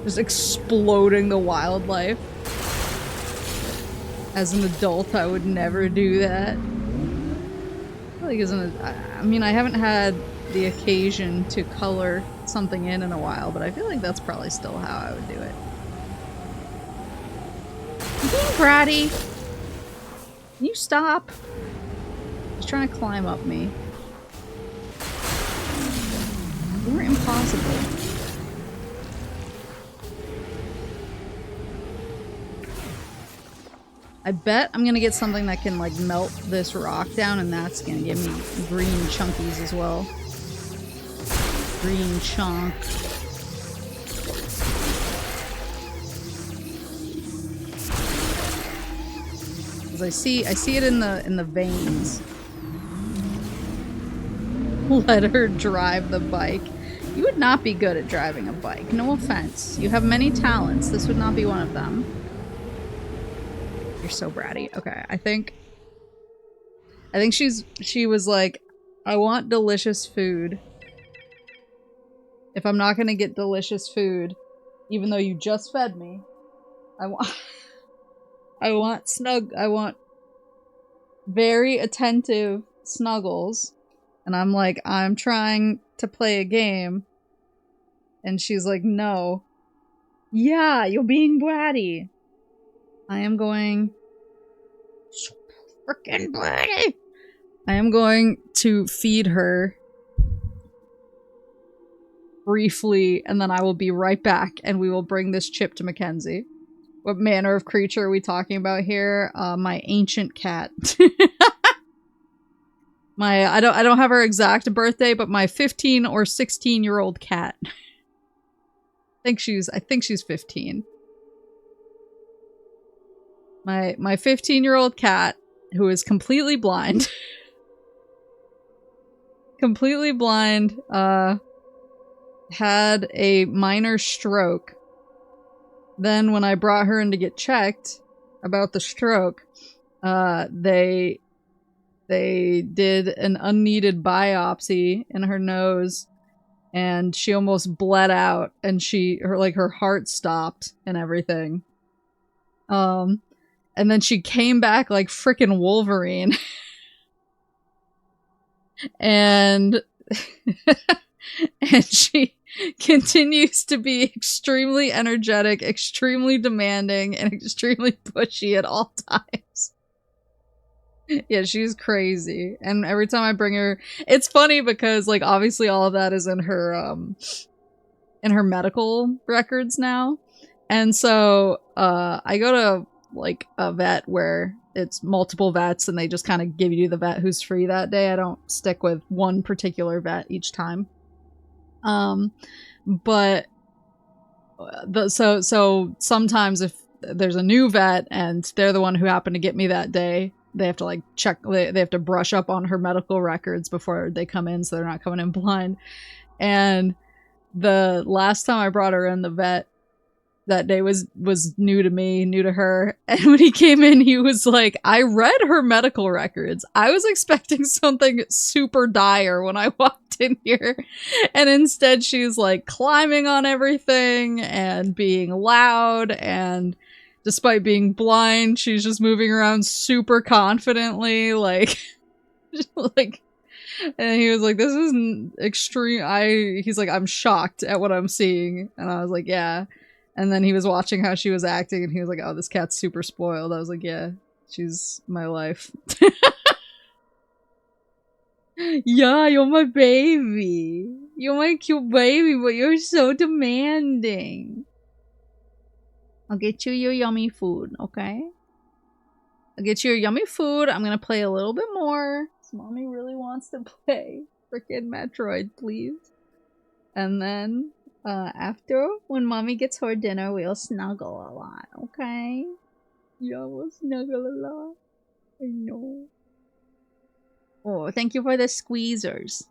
Just exploding the wildlife. As an adult, I would never do that. I mean, I haven't had the occasion to color something in a while, but I feel like that's probably still how I would do it. I'm being bratty! Can you stop? He's trying to climb up me. You're impossible. I bet I'm gonna get something that can, like, melt this rock down, and that's gonna give me green chunkies as well. Green chunk. Because I see it in the veins. Let her drive the bike. You would not be good at driving a bike. No offense. You have many talents. This would not be one of them. You're so bratty. Okay, I think she was like, I want delicious food. If I'm not gonna get delicious food, even though you just fed me, I want very attentive snuggles. And I'm like, I'm trying to play a game. And she's like, no. Yeah, you're being bratty. I am going Freaking pretty! I am going to feed her briefly, and then I will be right back, and we will bring this chip to Mackenzie. What manner of creature are we talking about here? My ancient cat. I don't have her exact birthday, but my 15 or 16-year-old cat. I think she's 15. My 15-year-old cat, who is completely blind. Completely blind, had a minor stroke. Then when I brought her in to get checked about the stroke, they did an unneeded biopsy in her nose, and she almost bled out, and her heart stopped and everything. And then she came back like frickin' Wolverine. And and she continues to be extremely energetic, extremely demanding, and extremely pushy at all times. Yeah, she's crazy. And every time I bring her, it's funny because, like, obviously all of that is in her medical records now. And so, I go to, like, a vet where it's multiple vets and they just kind of give you the vet who's free that day. I don't stick with one particular vet each time. But so sometimes if there's a new vet and they're the one who happened to get me that day, they have to like check, they have to brush up on her medical records before they come in, so they're not coming in blind. And the last time I brought her in, the vet that day was new to me, new to her. And when he came in, he was like, I read her medical records. I was expecting something super dire when I walked in here. And instead she's like climbing on everything and being loud. And despite being blind, she's just moving around super confidently. Like, like, and he was like, this is extreme. He's like, I'm shocked at what I'm seeing. And I was like, yeah. And then he was watching how she was acting, and he was like, oh, this cat's super spoiled. I was like, yeah, she's my life. Yeah, you're my baby. You're my cute baby, but you're so demanding. I'll get you your yummy food, okay? I'll get you your yummy food. I'm gonna play a little bit more. Mommy really wants to play frickin' Metroid, please. And then... after, when mommy gets her dinner, we'll snuggle a lot, okay? Yeah, we'll snuggle a lot. I know. Oh, thank you for the squeezers.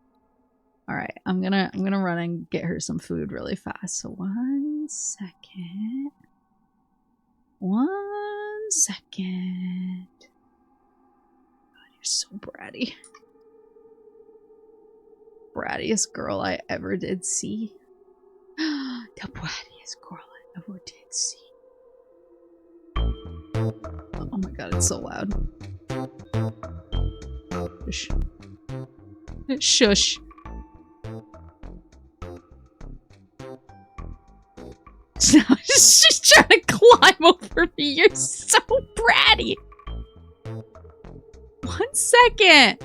Alright, I'm gonna run and get her some food really fast. So 1 second. 1 second. God, you're so bratty. Brattiest girl I ever did see. The brattiest girl I ever did see. Oh my god, it's so loud. Shush. Shush. She's trying to climb over me. You're so bratty. 1 second.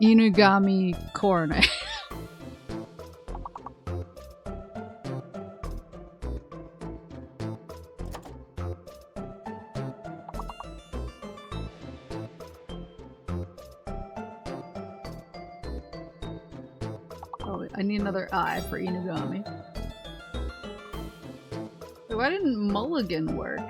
Inugami corn. Oh, I need another eye for Inugami. So why didn't Mulligan work?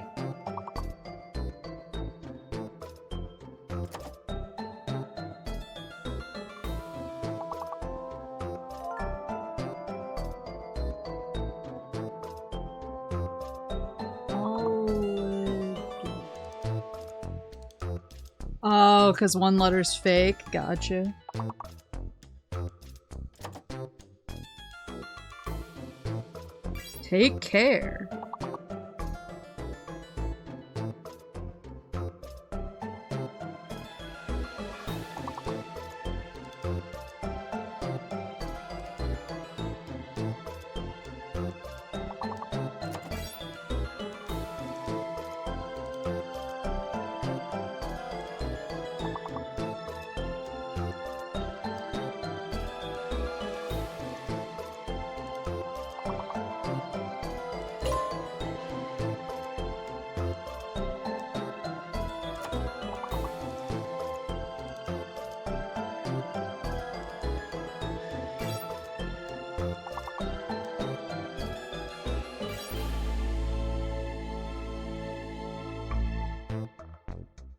Oh, because one letter's fake. Gotcha. Take care.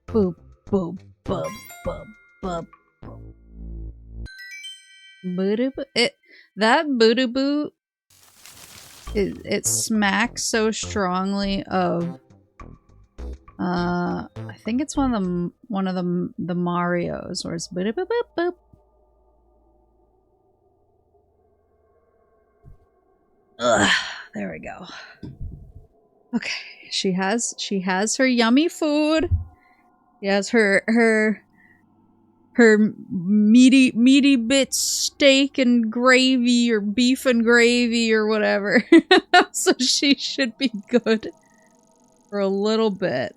Boop, boop, boop, boop, boop. Boo-doo-boo. That boo-doo-boo, it smacks so strongly of, I think it's one of the Marios, where it's boo-doo-boop-boop-boop. Ugh, there we go. Okay, she has her yummy food. She has her meaty bits steak and gravy or beef and gravy or whatever. So she should be good for a little bit.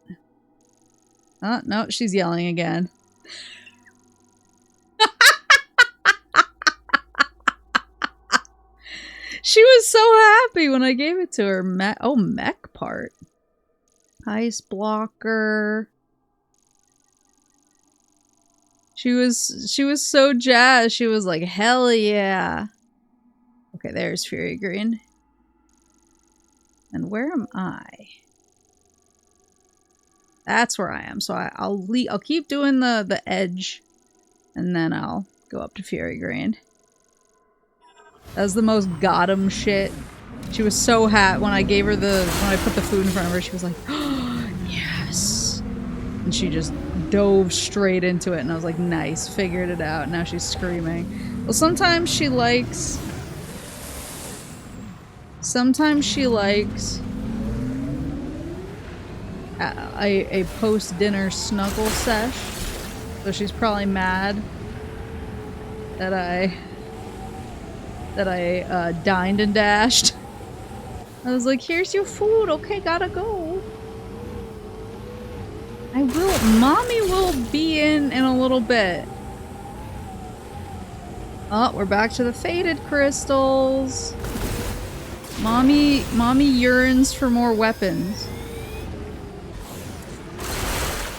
Oh, no, she's yelling again. She was so happy when I gave it to her. Mech part. Ice blocker. She was so jazzed. She was like, hell yeah. Okay, there's Fury Green. And where am I? That's where I am. So I'll keep doing the edge, and then I'll go up to Fury Green. That was the most got-em shit. She was so happy when I gave her when I put the food in front of her. She was like, oh, yes. And she just dove straight into it, and I was like, nice, figured it out. Now she's screaming. Well, sometimes she likes a post-dinner snuggle sesh. So she's probably mad that I dined and dashed. I was like, here's your food, okay, gotta go. Mommy will be in a little bit. Oh, we're back to the faded crystals. Mommy yearns for more weapons.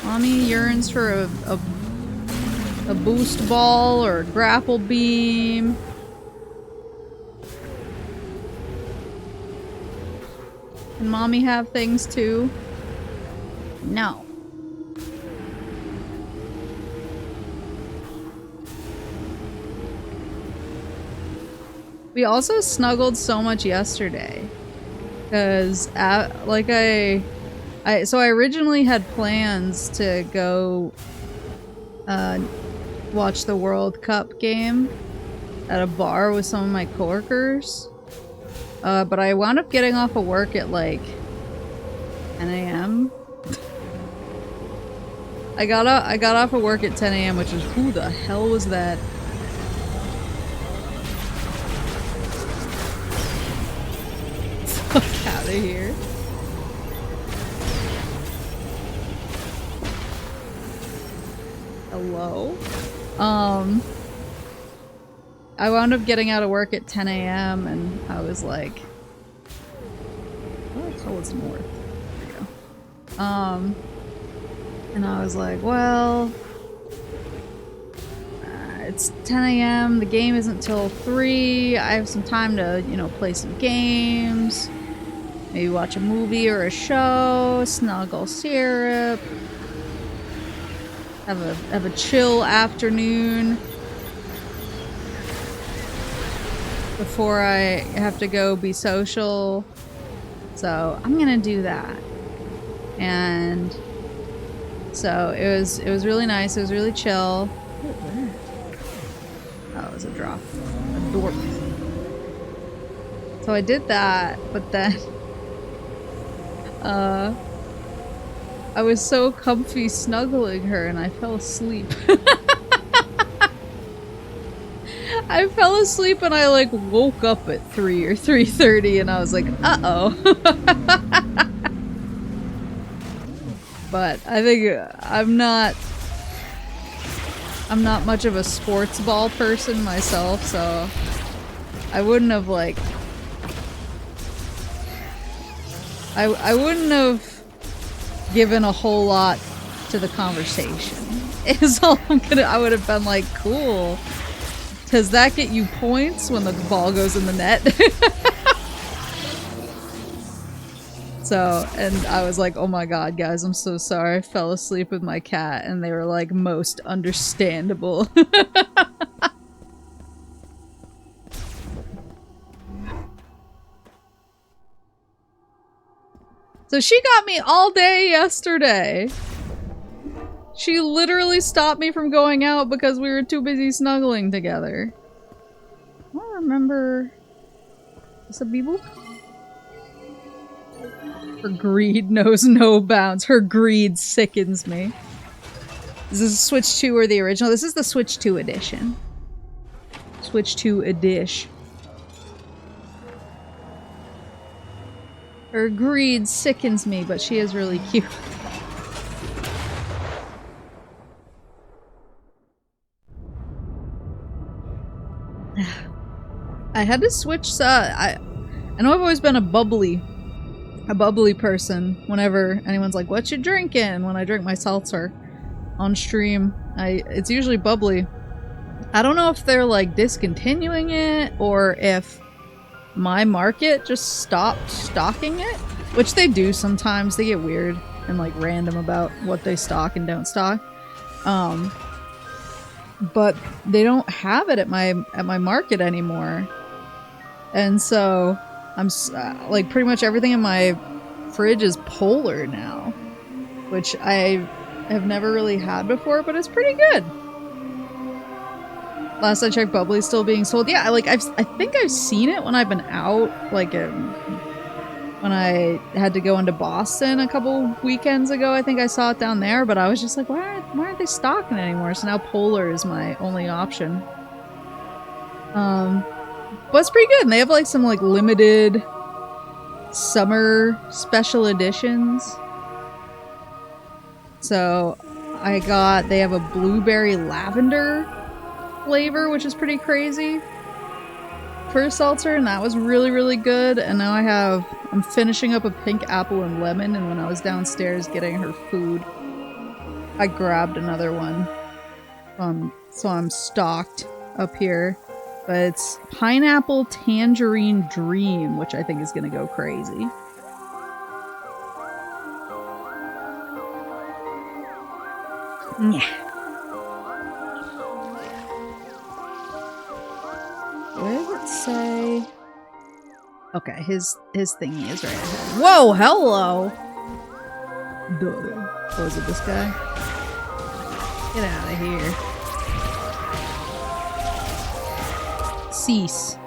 Mommy yearns for a boost ball or a grapple beam. Can Mommy have things too? No. We also snuggled so much yesterday, because I originally had plans to go watch the World Cup game at a bar with some of my coworkers, but I wound up getting off of work at like 10 a.m. I got off of work at 10 a.m., which is, who the hell was that? Fuck out of here. Hello? I wound up getting out of work at 10 a.m. and I was like, what the hell is north? There we go. And I was like, well, it's 10 a.m. The game isn't till 3. I have some time to, you know, play some games. Maybe watch a movie or a show, snuggle syrup, have a chill afternoon before I have to go be social. So I'm gonna do that. And so it was really nice. It was really chill. Oh, it was a drop. A dorp. So I did that, but then I was so comfy snuggling her and I fell asleep. I fell asleep and I like woke up at 3 or 3:30 and I was like, uh-oh. But I think I'm not much of a sports ball person myself, so I wouldn't have like I wouldn't have given a whole lot to the conversation. Is all I would have been like, cool. Does that get you points when the ball goes in the net? So, and I was like, oh my god, guys, I'm so sorry. I fell asleep with my cat, and they were like, most understandable. So she got me all day yesterday. She literally stopped me from going out because we were too busy snuggling together. I don't remember. Is this a B-book? Her greed knows no bounds. Her greed sickens me. Is this Switch 2 or the original? This is the Switch 2 edition. Switch 2 edition. Her greed sickens me, but she is really cute. I had to switch. I know I've always been a bubbly person. Whenever anyone's like, "What you drinking?" When I drink my seltzer on stream, it's usually bubbly. I don't know if they're like discontinuing it or if my market just stopped stocking it, which they do sometimes. They get weird and like random about what they stock and don't stock. But they don't have it at my market anymore. And so I'm like pretty much everything in my fridge is polar now, which I have never really had before, but it's pretty good. Last I checked, bubbly's still being sold. Yeah, I think I've seen it when I've been out, like when I had to go into Boston a couple weekends ago. I think I saw it down there, but I was just like, why aren't they stocking it anymore? So now polar is my only option. But it's pretty good, and they have like some like limited summer special editions. So they have a blueberry lavender flavor, which is pretty crazy for a seltzer, and that was really, really good. And now I'm finishing up a pink apple and lemon, and when I was downstairs getting her food, I grabbed another one. So I'm stocked up here. But it's pineapple tangerine dream, which I think is gonna go crazy. Yeah. Where does it say? Okay, his thingy is right ahead. Whoa, hello! Duh. Was it this guy? Get out of here. Cease.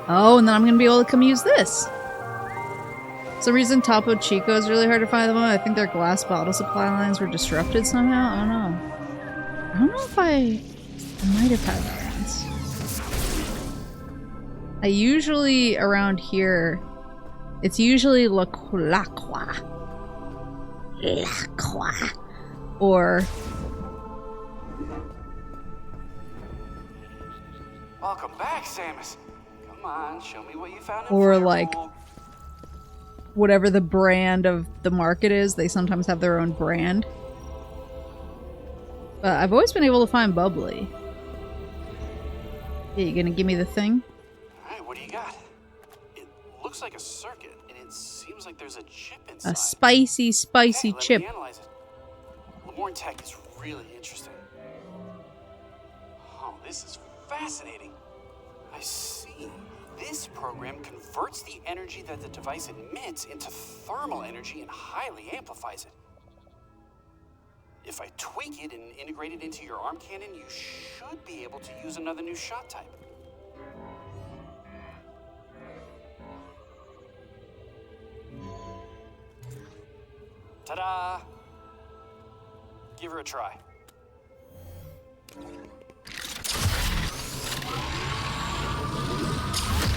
Oh, and then I'm gonna be able to come use this. For some reason, Topo Chico is really hard to find at the moment. I think their glass bottle supply lines were disrupted somehow. I don't know. I don't know if I might have had that once. I usually, around here, it's usually La Croix. Or... Welcome back, Samus. Come on, show me what you found in Or Fire like Bowl. whatever the brand of the market is, they sometimes have their own brand. But I've always been able to find bubbly. Yeah, you gonna give me the thing? Alright, what do you got? It looks like a circuit, and it seems like there's a chip inside. A spicy, spicy Let chip. me analyze it. Lemoyne tech is really interesting. Oh, this is fascinating. I see. This program converts the energy that the device emits into thermal energy and highly amplifies it. If I tweak it and integrate it into your arm cannon, you should be able to use another new shot type. Ta-da! Give her a try.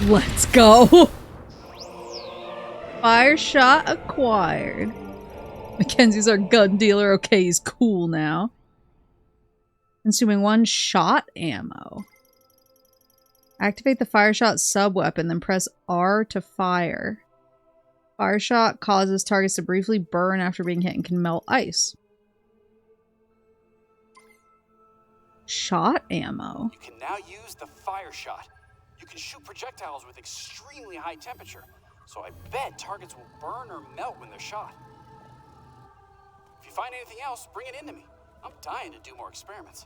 Let's go. Fire shot acquired. Mackenzie's our gun dealer. Okay, he's cool now. Consuming 1 shot ammo. Activate the fire shot sub-weapon, then press R to fire. Fire shot causes targets to briefly burn after being hit and can melt ice. Shot ammo. You can now use the fire shot. You can shoot projectiles with extremely high temperature, so I bet targets will burn or melt when they're shot. If you find anything else, bring it into me. I'm dying to do more experiments.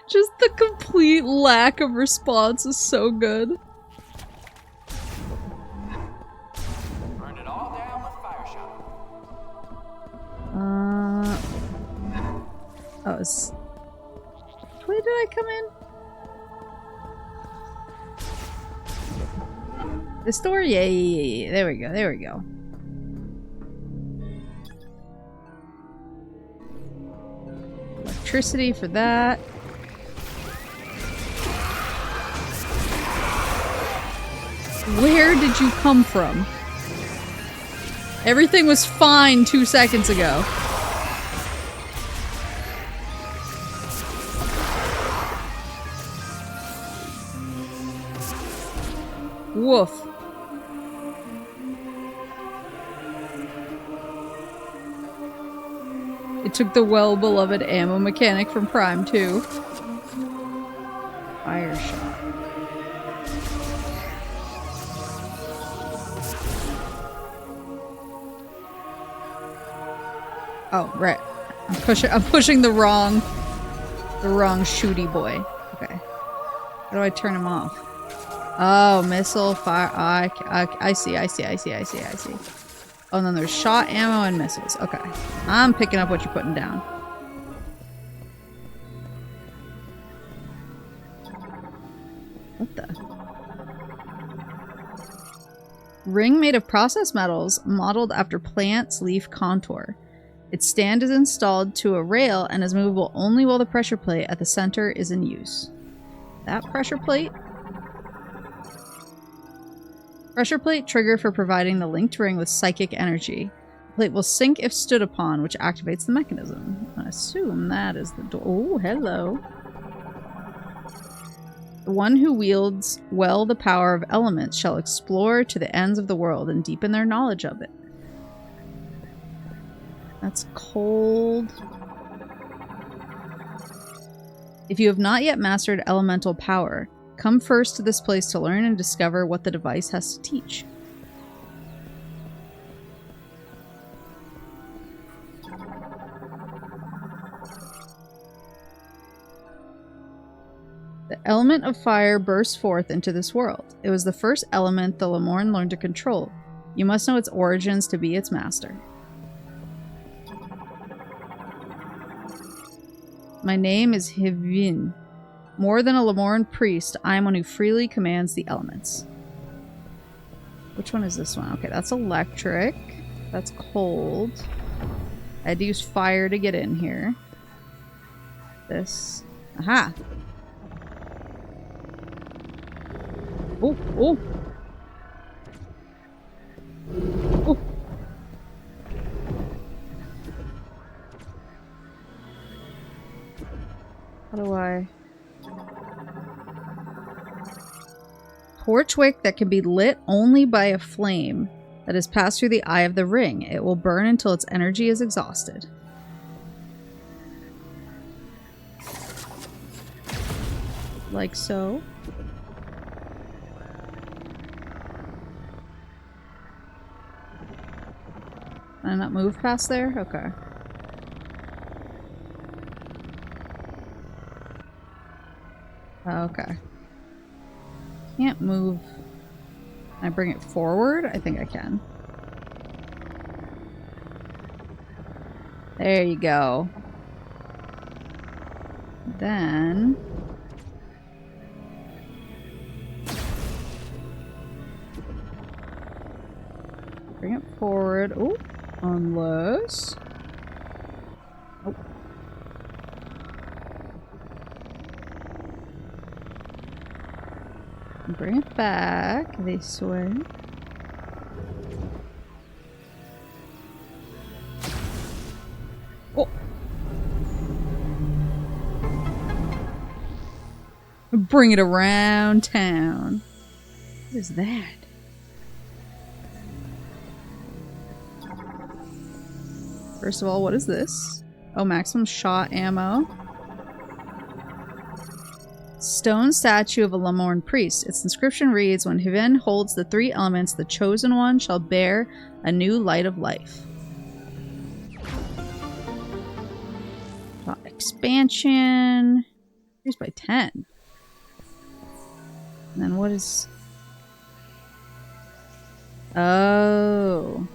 Just the complete lack of response is so good. Burn it all down with fire shot. Oh, it's... Which way did I come in? This door? Yeah. There we go. Electricity for that. Where did you come from? Everything was fine 2 seconds ago. Woof. It took the well-beloved ammo mechanic from Prime 2. Fire shot. Oh, right. I'm pushing the wrong shooty boy. Okay. How do I turn him off? Oh, missile, fire. I see. Oh, and then there's shot ammo and missiles. Okay. I'm picking up what you're putting down. What the? Ring made of processed metals, modeled after plant's leaf contour. Its stand is installed to a rail and is movable only while the pressure plate at the center is in use. That pressure plate? Pressure plate trigger for providing the linked ring with psychic energy. The plate will sink if stood upon, which activates the mechanism. I assume that is the door. Oh, hello. The one who wields well the power of elements shall explore to the ends of the world and deepen their knowledge of it. That's cold. If you have not yet mastered elemental power, come first to this place to learn and discover what the device has to teach. The element of fire bursts forth into this world. It was the first element the Lemoyne learned to control. You must know its origins to be its master. My name is Hivin. More than a Lemoyne priest, I am one who freely commands the elements. Which one is this one? Okay, that's electric. That's cold. I had to use fire to get in here. This. Aha! Oh, oh! Oh! I... Torch wick that can be lit only by a flame that has passed through the eye of the ring. It will burn until its energy is exhausted. Like so. Can I not move past there? Okay. Okay. Can't move. Can I bring it forward? I think I can. There you go. Then... bring it forward. Oh, unless... oh. Bring it back this way. Oh! Bring it around town. What is that? First of all, what is this? Oh, maximum shot ammo. Stone statue of a Lemorn priest. Its inscription reads, when Hiven holds the three elements, the chosen one shall bear a new light of life. Expansion. Increased by 10. And then what is... oh.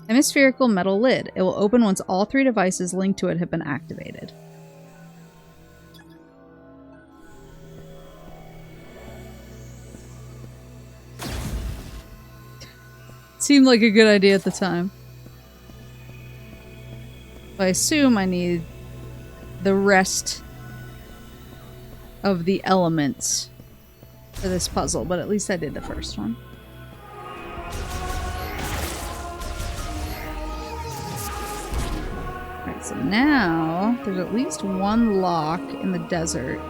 Hemispherical metal lid. It will open once all three devices linked to it have been activated. Seemed like a good idea at the time. I assume I need the rest of the elements for this puzzle, but at least I did the first one. Alright, so now there's at least one lock in the desert.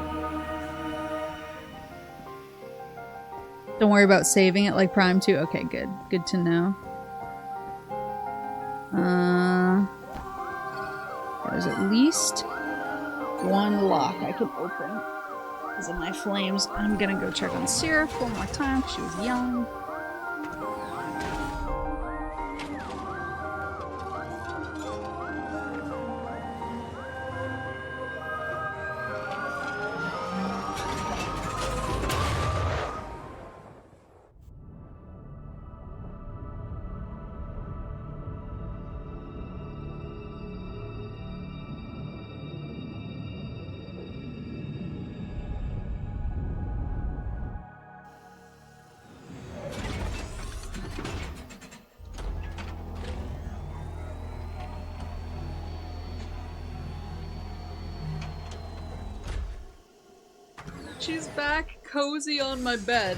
Don't worry about saving it like Prime 2. Okay, good. Good to know. There's at least one lock I can open because of my flames. I'm gonna go check on Syrup one more time because she was yelling. She's back, cozy on my bed.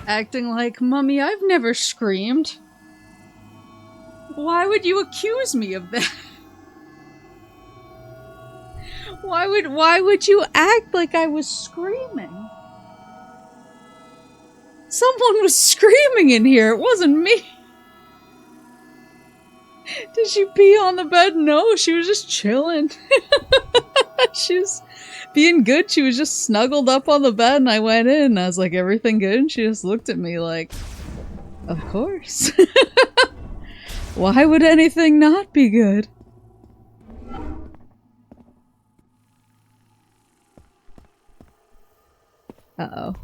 Acting like, Mummy, I've never screamed. Why would you accuse me of that? Why would you act like I was screaming? Someone was screaming in here, it wasn't me. Did she pee on the bed? No, she was just chilling. She was being good. She was just snuggled up on the bed and I went in and I was like, everything good? And she just looked at me like, of course. Why would anything not be good? Uh-oh.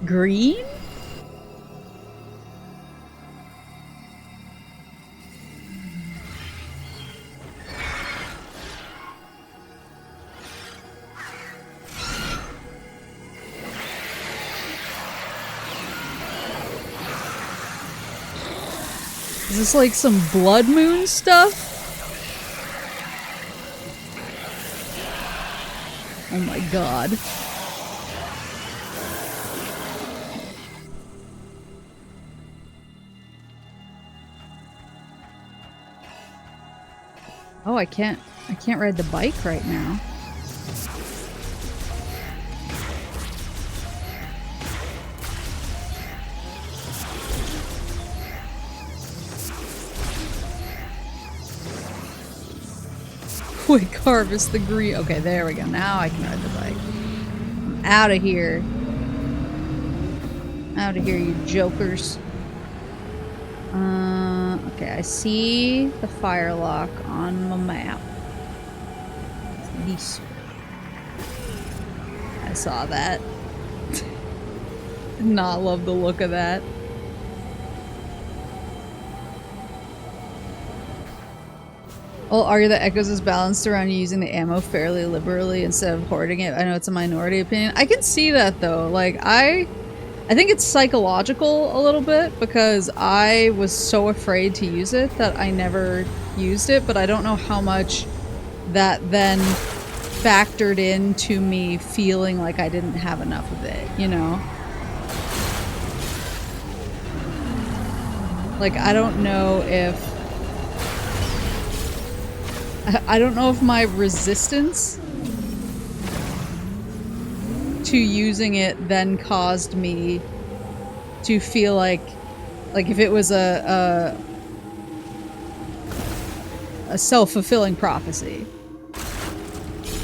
Green? Is this like some Blood Moon stuff? Oh my god. Oh, I can't ride the bike right now. Quick harvest the green. Okay, there we go. Now I can ride the bike. I'm out of here. Out of here, you jokers. Okay, I see the fire lock on my map. Yeesh. I saw that. Did not love the look of that. I'll argue that Echoes is balanced around using the ammo fairly liberally instead of hoarding it. I know it's a minority opinion. I can see that though. Like, I think it's psychological a little bit because I was so afraid to use it that I never used it, but I don't know how much that then factored into me feeling like I didn't have enough of it, you know? Like, I don't know if my resistance to using it then caused me to feel like if it was a self-fulfilling prophecy.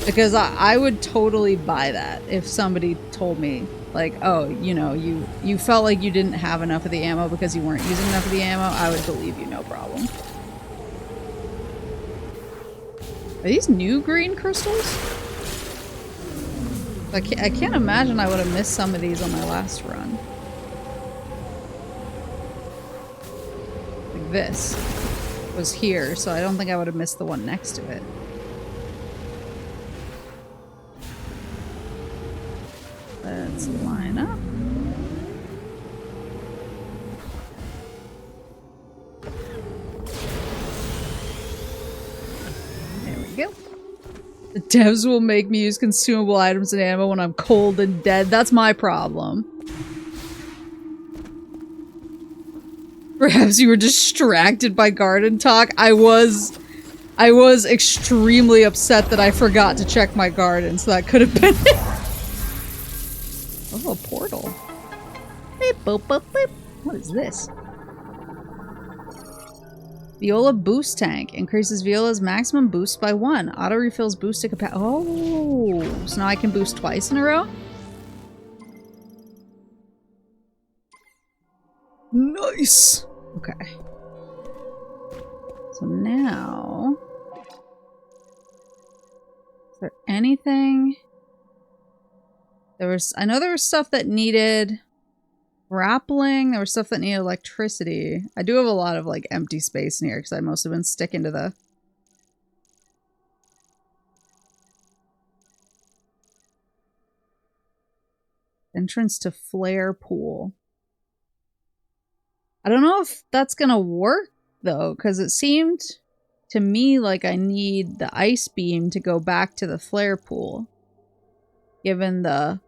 Because I would totally buy that if somebody told me, like, oh, you know, you felt like you didn't have enough of the ammo because you weren't using enough of the ammo. I would believe you, no problem. Are these new green crystals? I can't imagine I would have missed some of these on my last run. Like this was here, so I don't think I would have missed the one next to it. Let's line up. Go. The devs will make me use consumable items and ammo when I'm cold and dead. That's my problem. Perhaps you were distracted by garden talk. I was extremely upset that I forgot to check my garden, so that could have been it. Oh, a portal. Beep, boop, boop, beep. What is this? Viola boost tank. Increases Viola's maximum boost by 1. Auto refills boosted capacity. Oh, so now I can boost twice in a row? Nice! Okay. So now... Is there anything... I know there was stuff that needed... grappling. There was stuff that needed electricity. I do have a lot of like empty space in here because I must have been sticking to the entrance to Flare Pool. I don't know if that's gonna work though, because it seemed to me like I need the ice beam to go back to the Flare Pool, given the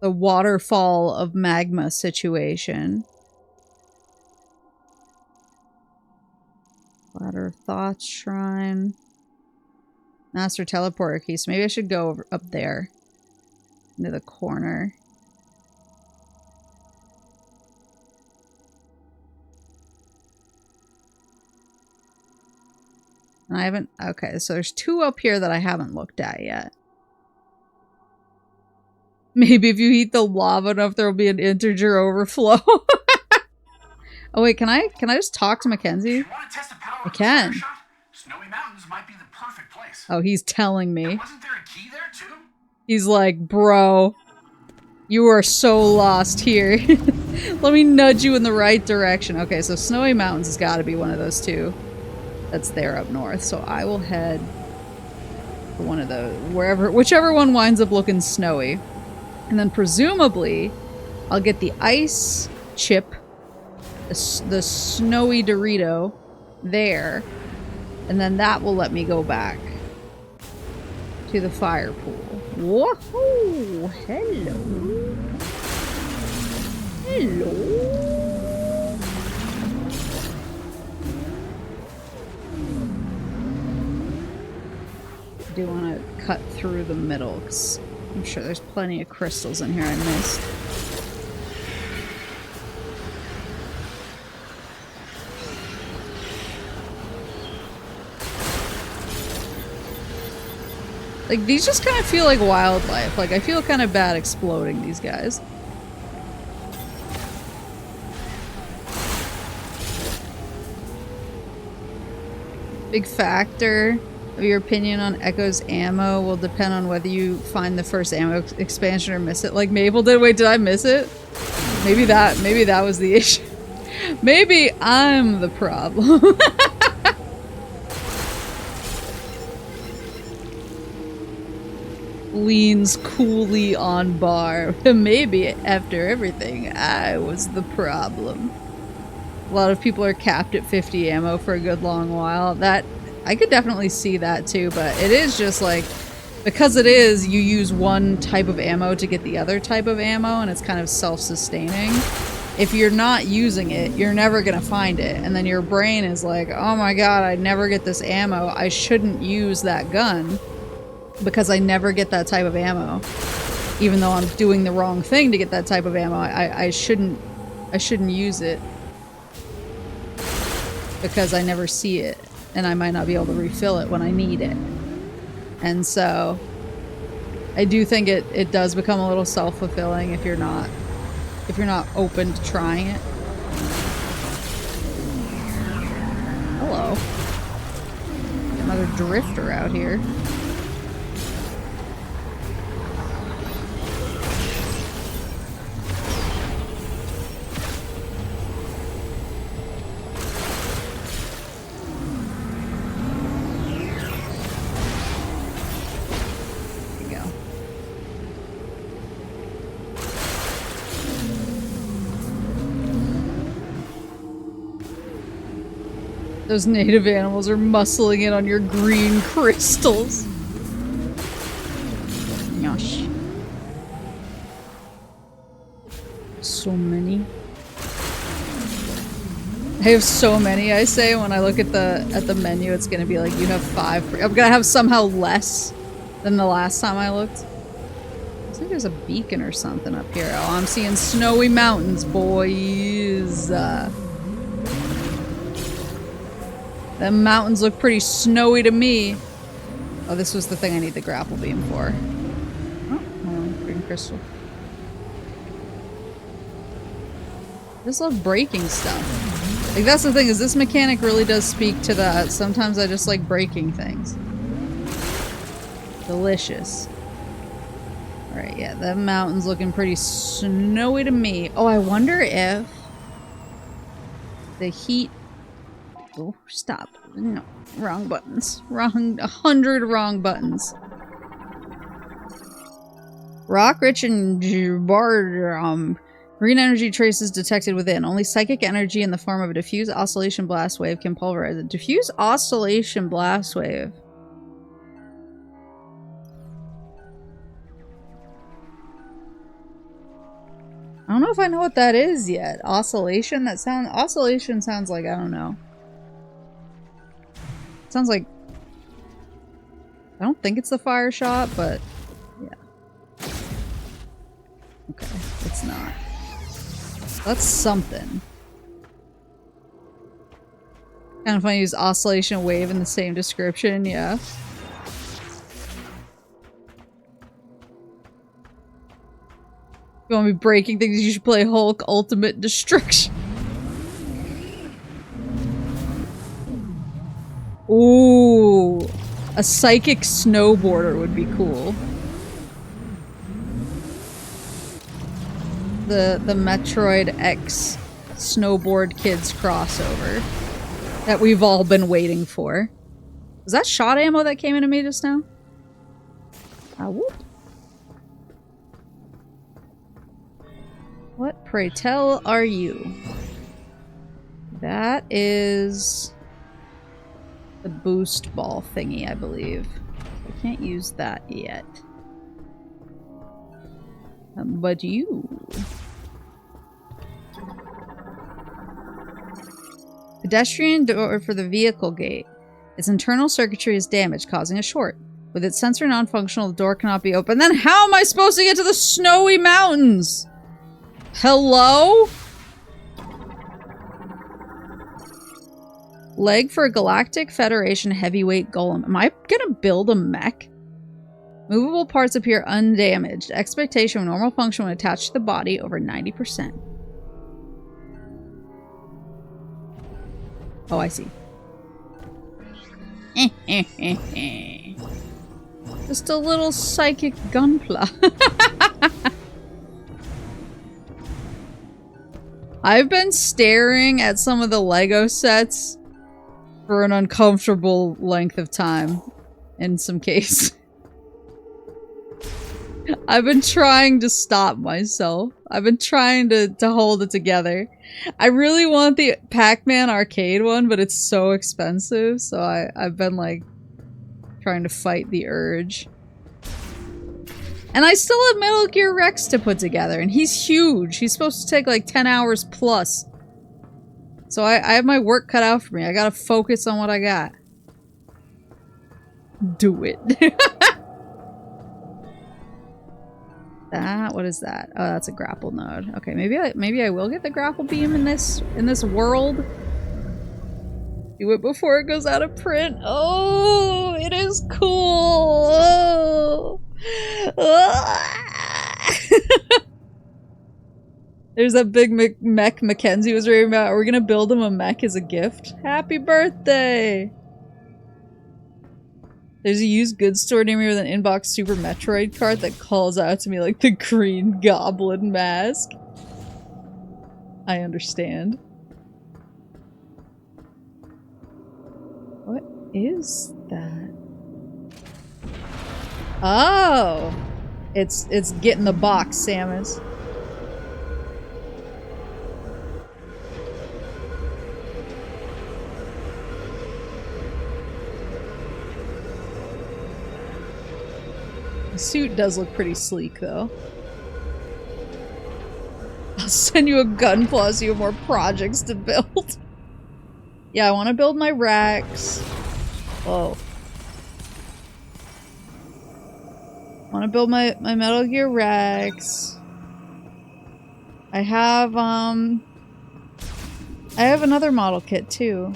waterfall of magma situation. Ladder of Thoughts Shrine. Master Teleporter Key. So maybe I should go up there. Into the corner. And I haven't... Okay, so there's 2 up here that I haven't looked at yet. Maybe if you heat the lava enough, there will be an integer overflow. Oh wait, can I just talk to Mackenzie? I can. Snowy Mountains might be the perfect place. Oh, he's telling me. Wasn't there a key there too? He's like, bro, you are so lost here. Let me nudge you in the right direction. Okay, so Snowy Mountains has got to be one of those 2 that's there up north. So I will head for one of those, whichever one winds up looking snowy. And then presumably, I'll get the ice chip, the snowy Dorito, there. And then that will let me go back to the fire pool. Whoa! Hello! Hello! I do want to cut through the middle, because I'm sure there's plenty of crystals in here I missed. Like, these just kind of feel like wildlife. Like, I feel kind of bad exploding these guys. Big factor of your opinion on Echo's ammo will depend on whether you find the first ammo expansion or miss it. Like Maple did. Wait, did I miss it? Maybe that was the issue. Maybe I'm the problem. Leans coolly on bar. Maybe after everything, I was the problem. A lot of people are capped at 50 ammo for a good long while. That, I could definitely see that too, but it is just like, because it is, you use one type of ammo to get the other type of ammo, and it's kind of self-sustaining. If you're not using it, you're never gonna find it, and then your brain is like, oh my god, I never get this ammo, I shouldn't use that gun, because I never get that type of ammo. Even though I'm doing the wrong thing to get that type of ammo, I shouldn't use it. Because I never see it, and I might not be able to refill it when I need it. And so, I do think it does become a little self-fulfilling if you're not open to trying it. Hello. Another drifter out here. Those native animals are muscling in on your green crystals. Gosh. So many. I have so many, I say, when I look at the menu, it's gonna be like, you have 5. I'm gonna have somehow less than the last time I looked. Looks like there's a beacon or something up here. Oh, I'm seeing snowy mountains, boys. The mountains look pretty snowy to me. Oh, this was the thing I need the grapple beam for. Oh, hold on, green crystal. I just love breaking stuff. Like, that's the thing, is this mechanic really does speak to that. Sometimes I just like breaking things. Delicious. Alright, yeah, that mountain's looking pretty snowy to me. Oh, I wonder if the heat... Oh, stop. No. Wrong buttons. 100 wrong buttons. Rock rich and green energy traces detected within. Only psychic energy in the form of a diffuse oscillation blast wave can pulverize it. Diffuse oscillation blast wave. I don't know if I know what that is yet. Oscillation? Oscillation sounds like, I don't know. Sounds like... I don't think it's the fire shot, but... yeah. Okay, it's not. That's something. Kind of funny to use oscillation wave in the same description, yeah. You want me breaking things, you should play Hulk Ultimate Destruction. Ooh, a psychic snowboarder would be cool. The Metroid X Snowboard Kids crossover that we've all been waiting for. Was that shot ammo that came into me just now? Whoop. What, pray tell, are you? That is... the boost ball thingy, I believe. I can't use that yet. But you... Pedestrian door for the vehicle gate. Its internal circuitry is damaged, causing a short. With its sensor non-functional, the door cannot be opened. Then how am I supposed to get to the snowy mountains? Hello? Leg for a Galactic Federation heavyweight golem. Am I gonna build a mech? Movable parts appear undamaged. Expectation of normal function when attached to the body over 90%. Oh, I see. Just a little psychic gunpla. I've been staring at some of the Lego sets for an uncomfortable length of time in some case. I've been trying to stop myself. I've been trying to hold it together. I really want the Pac-Man arcade one, but it's so expensive, so I've been like trying to fight the urge. And I still have Metal Gear Rex to put together, and he's huge. He's supposed to take like 10 hours plus. So I have my work cut out for me. I gotta focus on what I got. Do it. What is that? Oh, that's a grapple node. Okay, maybe I will get the grapple beam in this world. Do it before it goes out of print. Oh, it is cool. Oh. There's that big mech Mackenzie was raving about. We're gonna build him a mech as a gift. Happy birthday! There's a used goods store near me with an inbox Super Metroid cart that calls out to me like the Green Goblin mask. I understand. What is that? Oh! It's getting the box, Samus. The suit does look pretty sleek, though. I'll send you a gun plus you have more projects to build. Yeah, I want to build my Rex. Whoa. I want to build my Metal Gear Rex. I have another model kit, too.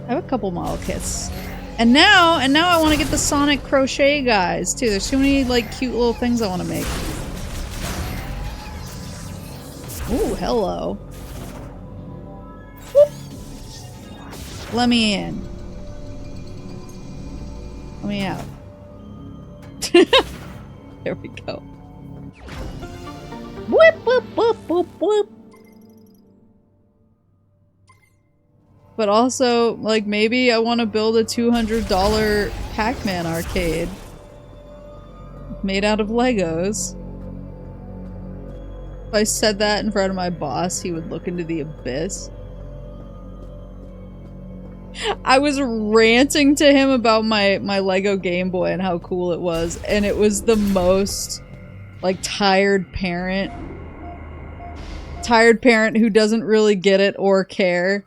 I have a couple model kits. And now I want to get the Sonic crochet guys, too. There's too many, like, cute little things I want to make. Ooh, hello. Whoop. Let me in. Let me out. There we go. Whoop, whoop, whoop, whoop, whoop. But also, like, maybe I want to build a $200 Pac-Man arcade. Made out of Legos. If I said that in front of my boss, he would look into the abyss. I was ranting to him about my Lego Game Boy and how cool it was, and it was the most, like, tired parent who doesn't really get it or care.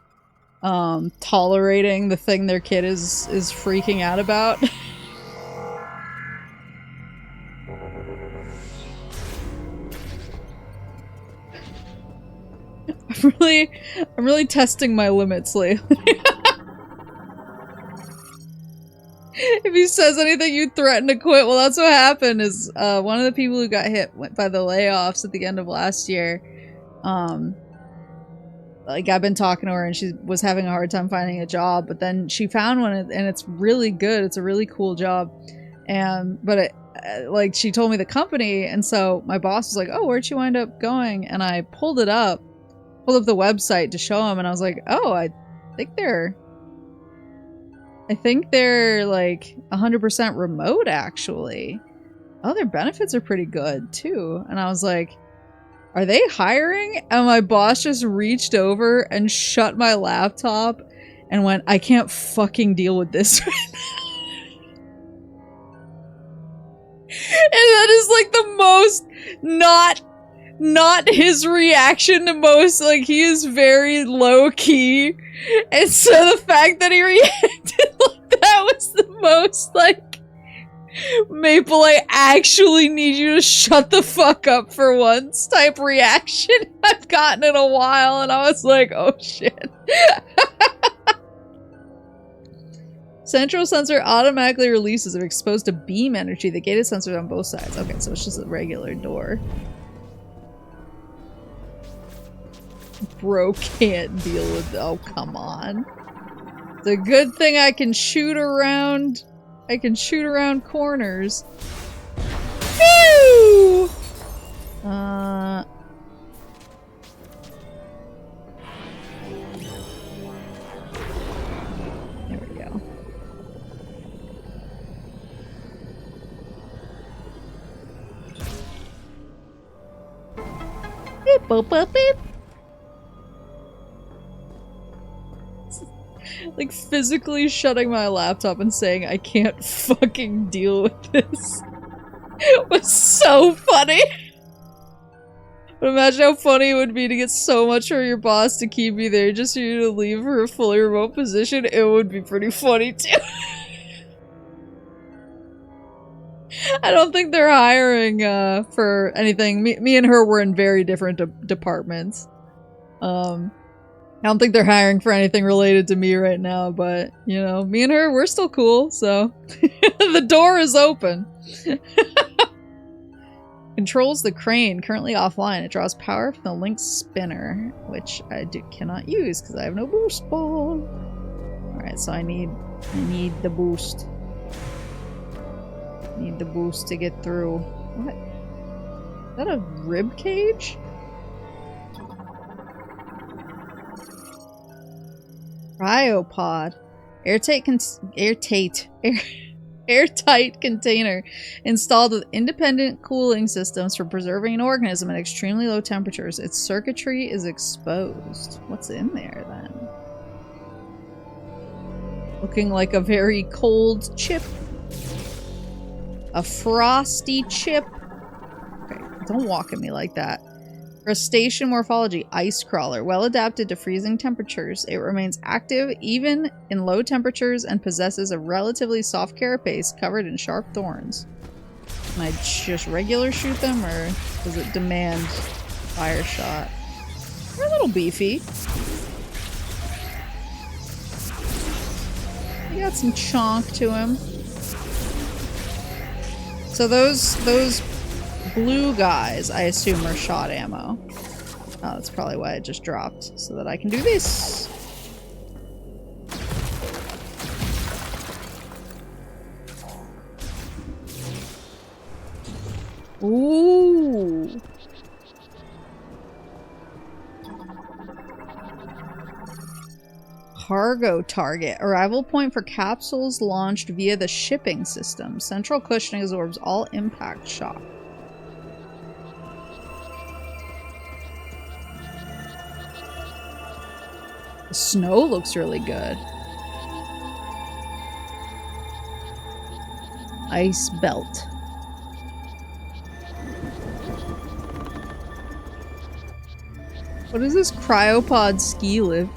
Tolerating the thing their kid is freaking out about. I'm really testing my limits lately. If he says anything, you threaten to quit. Well, that's what happened. Is one of the people who got hit by the layoffs at the end of last year. Like, I've been talking to her and she was having a hard time finding a job, but then she found one and it's really good. It's a really cool job. But like, she told me the company, and so my boss was like, oh, where'd you wind up going? And I pulled up the website to show him, and I was like, oh, I think they're like 100% remote, actually. Oh, their benefits are pretty good too. And I was like, are they hiring? And my boss just reached over and shut my laptop and went, I can't fucking deal with this right now. And that is like the most not his reaction to most, like, he is very low key. And so the fact that he reacted like that most, like, Maple, I actually need you to shut the fuck up for once type reaction I've gotten in a while, and I was like, oh shit. Central sensor automatically releases if exposed to beam energy. The gated sensors on both sides. Okay, so it's just a regular door. Bro can't deal with— oh, come on. It's a good thing I can shoot around— I can shoot around corners. Phew! There we go. Beep, boop, boop, beep. Like, physically shutting my laptop and saying I can't fucking deal with this was so funny. But imagine how funny it would be to get so much from your boss to keep you there just for you to leave for a fully remote position. It would be pretty funny too. I don't think they're hiring for anything. Me and her were in very different departments. I don't think they're hiring for anything related to me right now, but, you know, me and her, we're still cool, so the door is open. Controls the crane, currently offline. It draws power from the link spinner, which I cannot use because I have no boost ball. Alright, so I need the boost. Need the boost to get through. What? Is that a rib cage? Cryopod. Airtight container installed with independent cooling systems for preserving an organism at extremely low temperatures. Its circuitry is exposed. What's in there then? Looking like a very cold chip. A frosty chip. Okay, don't walk at me like that. Crustacean morphology, ice crawler, well adapted to freezing temperatures. It remains active even in low temperatures and possesses a relatively soft carapace covered in sharp thorns. Can I just regular shoot them, or does it demand fire shot? They're a little beefy. He got some chonk to him. So those blue guys, I assume, are shot ammo. Oh, that's probably why it just dropped, so that I can do this. Ooh. Cargo target. Arrival point for capsules launched via the shipping system. Central cushioning absorbs all impact shock. The snow looks really good. Ice belt. What is this cryopod ski lift?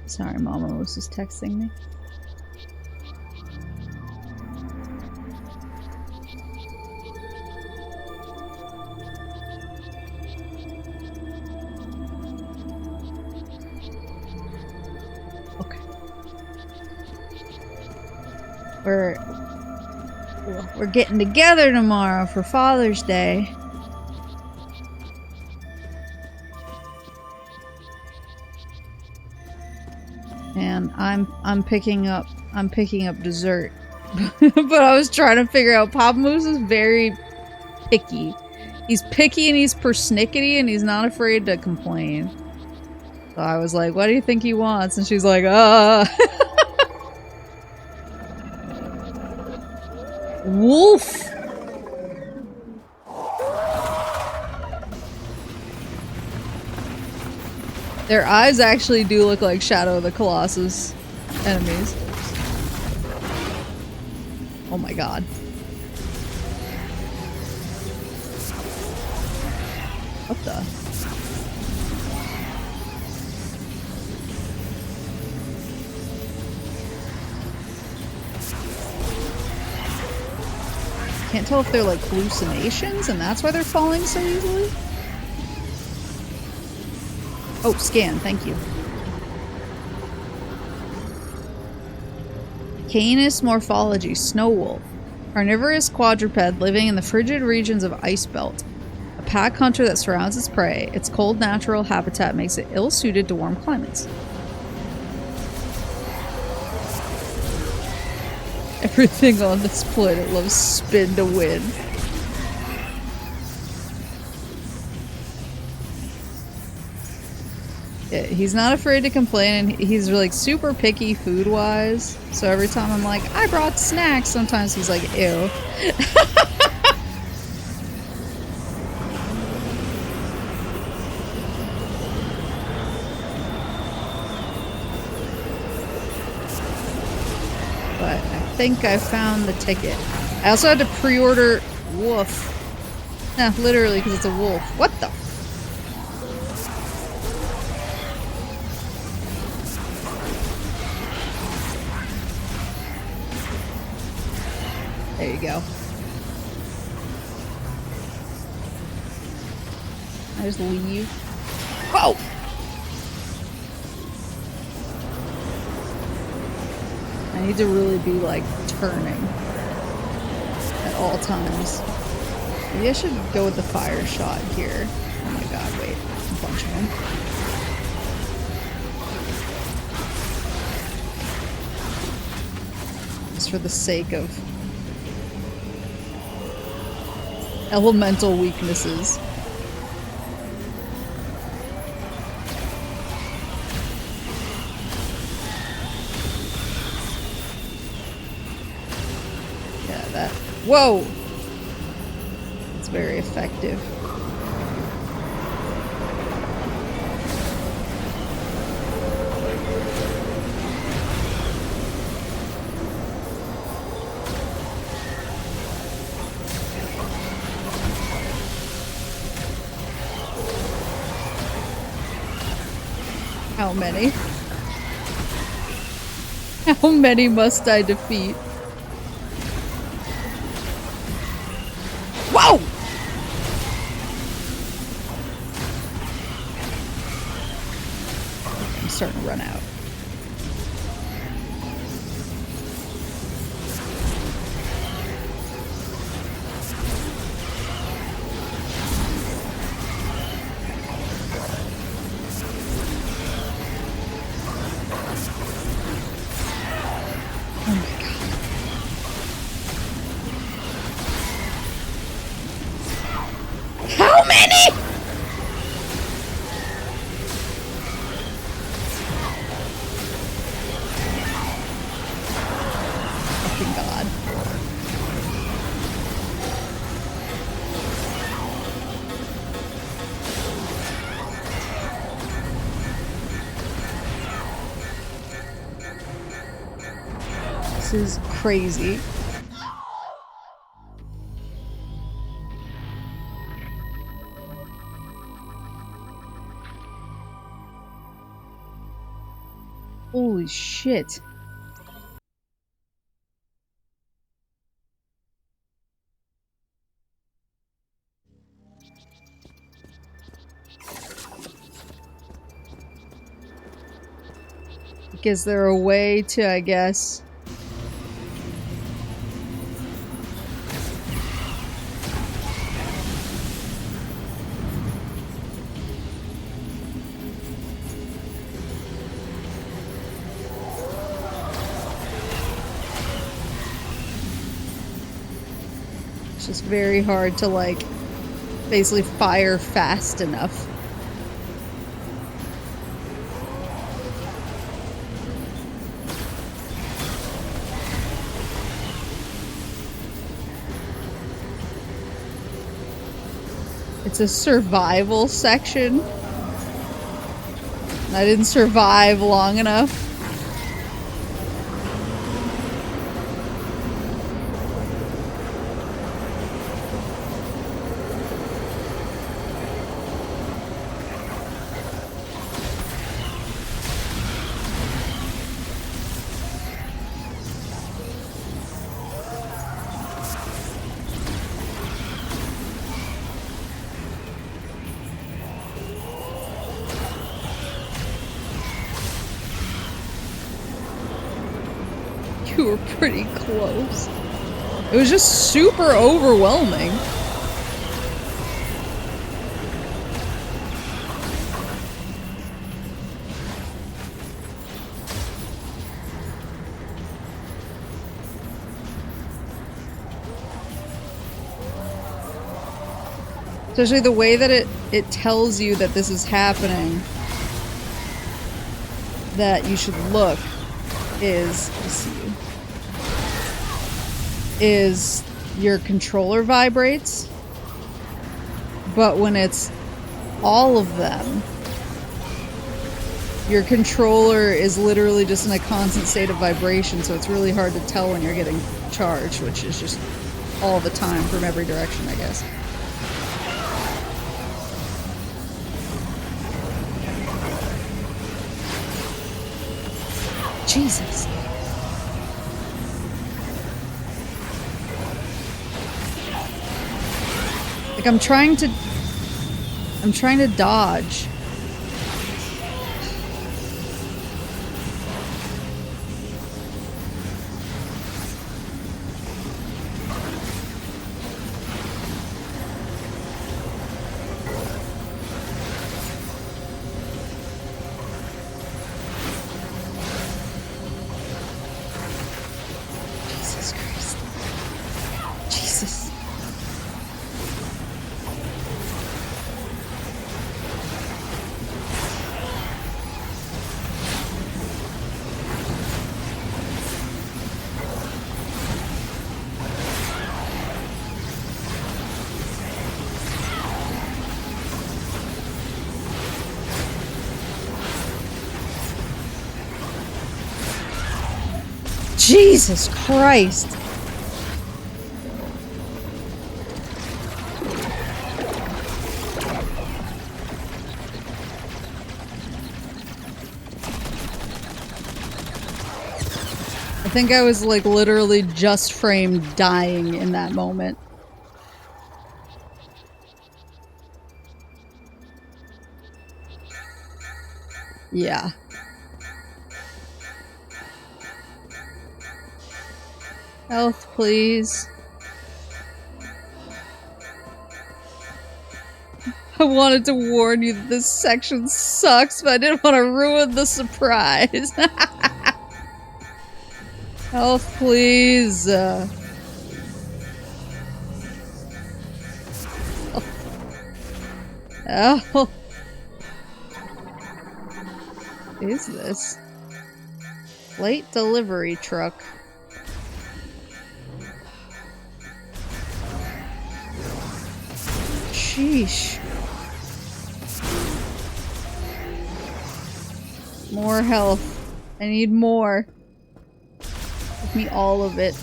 Sorry, Mama was just texting me. Okay. We're getting together tomorrow for Father's Day. And I'm picking up dessert. But I was trying to figure out, Papa Moose is very picky. He's picky and he's persnickety and he's not afraid to complain. So I was like, what do you think he wants? And she's like, Wolf! Their eyes actually do look like Shadow of the Colossus enemies. Oh my god. What the? Can't tell if they're like hallucinations and that's why they're falling so easily. Oh, scan, thank you. Canis morphology, snow wolf. Carnivorous quadruped living in the frigid regions of Ice Belt. A pack hunter that surrounds its prey. Its cold natural habitat makes it ill-suited to warm climates. Everything on this planet loves spin to win. Yeah, he's not afraid to complain, and he's like super picky food-wise. So every time I'm like, I brought snacks, sometimes he's like, ew. But I think I found the ticket. I also had to pre-order wolf. Nah, literally, because it's a wolf. What the? There you go. I just leave. Whoa! I need to really be like turning at all times. Maybe I should go with the fire shot here. Oh my god, wait. A bunch of them. Just for the sake of elemental weaknesses. Yeah, that. Whoa! It's very effective. How many? How many must I defeat? Whoa! I'm starting to run out. How many? Fucking god. This is crazy. Holy shit. Is there a way to, I guess... It's just very hard to, like, basically fire fast enough. It's a survival section. I didn't survive long enough. You were pretty close. It was just super overwhelming. Especially the way that it tells you that this is happening, that you should look, is, let's see, is your controller vibrates, but when it's all of them, your controller is literally just in a constant state of vibration, so it's really hard to tell when you're getting charged, which is just all the time from every direction, I guess. Jesus. Like I'm trying to dodge. Jesus Christ. I think I was like literally just framed dying in that moment. Yeah. Health, please. I wanted to warn you that this section sucks, but I didn't want to ruin the surprise. Health, please. Oh. What is this? Late delivery truck. Sheesh. More health. I need more. Give me all of it.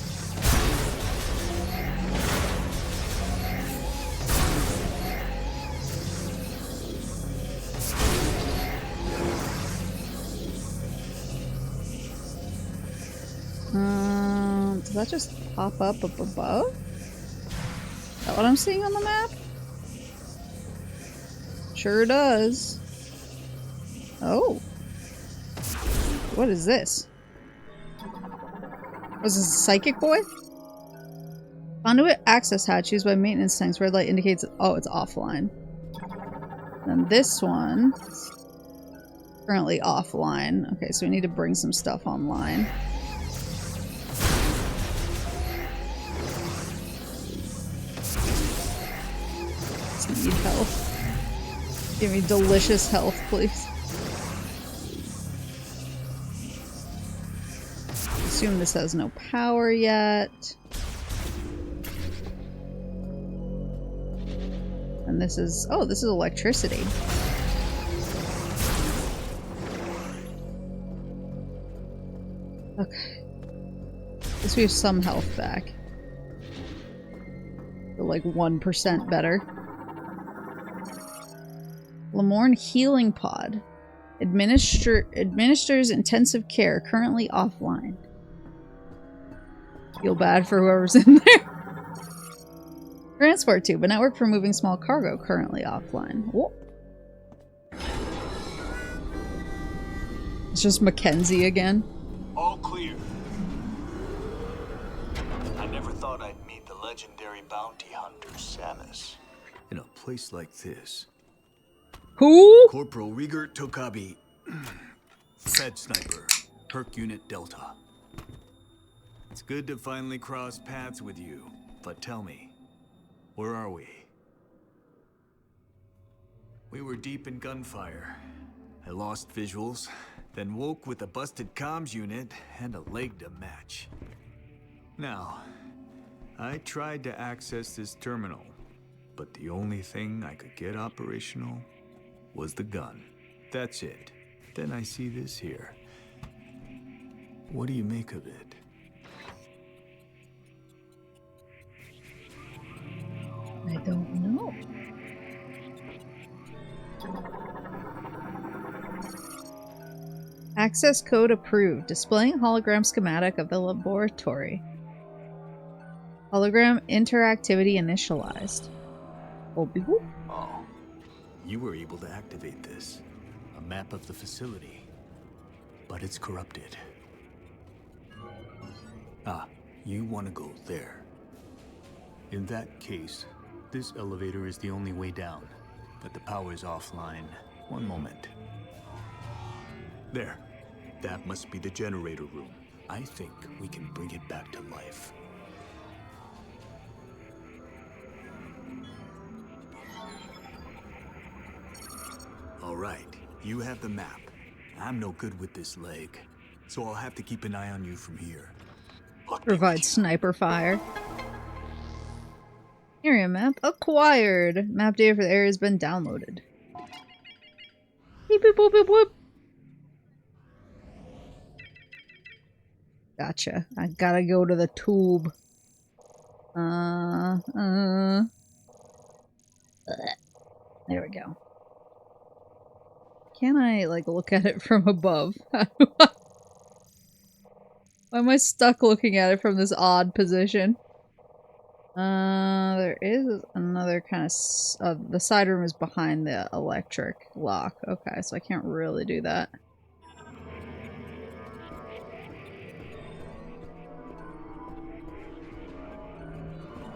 Does that just pop up above? Is that what I'm seeing on the map? Sure does. Oh. What is this? Was this a psychic boy? Conduit access hatch used by maintenance tanks. Red light indicates, oh, it's offline. And this one is currently offline. Okay, so we need to bring some stuff online. Just need health. Give me delicious health, please. Assume this has no power yet. And this is, oh, this is electricity. Okay. At least we have some health back. We're like 1% better. Lamorne Healing Pod. Administers intensive care, currently offline. Feel bad for whoever's in there. Transport tube, a network for moving small cargo, currently offline. Whoa. It's just Mackenzie again. All clear. I never thought I'd meet the legendary bounty hunter, Samus. In a place like this. Who? Corporal Rieger Tokabi. Fed Sniper. Herc Unit Delta. It's good to finally cross paths with you. But tell me, where are we? We were deep in gunfire. I lost visuals, then woke with a busted comms unit and a leg to match. Now, I tried to access this terminal, but the only thing I could get operational was the gun. That's it. Then I see this here. What do you make of it? I don't know. Access code approved. Displaying hologram schematic of the laboratory. Hologram interactivity initialized. Oh, You were able to activate this. A map of the facility. But it's corrupted. Ah, you want to go there. In that case, this elevator is the only way down. But the power is offline. One moment. There. That must be the generator room. I think we can bring it back to life. All right, you have the map. I'm no good with this leg, so I'll have to keep an eye on you from here. Provide sniper fire. Area map acquired. Map data for the area has been downloaded. Beep, boop, boop, boop, boop. Gotcha. I gotta go to the tube. There we go. Can I, like, look at it from above? Why am I stuck looking at it from this odd position? There is another kind of... the side room is behind the electric lock. Okay, so I can't really do that.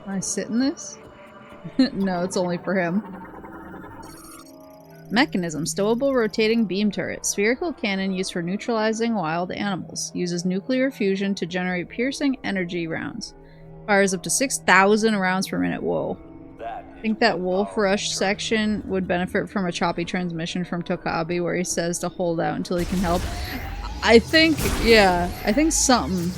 Can I sit in this? No, it's only for him. Mechanism. Stowable rotating beam turret. Spherical cannon used for neutralizing wild animals. Uses nuclear fusion to generate piercing energy rounds. Fires up to 6,000 rounds per minute. Whoa. I think that Wolf Rush section would benefit from a choppy transmission from Tokabi where he says to hold out until he can help. I think, yeah, I think something.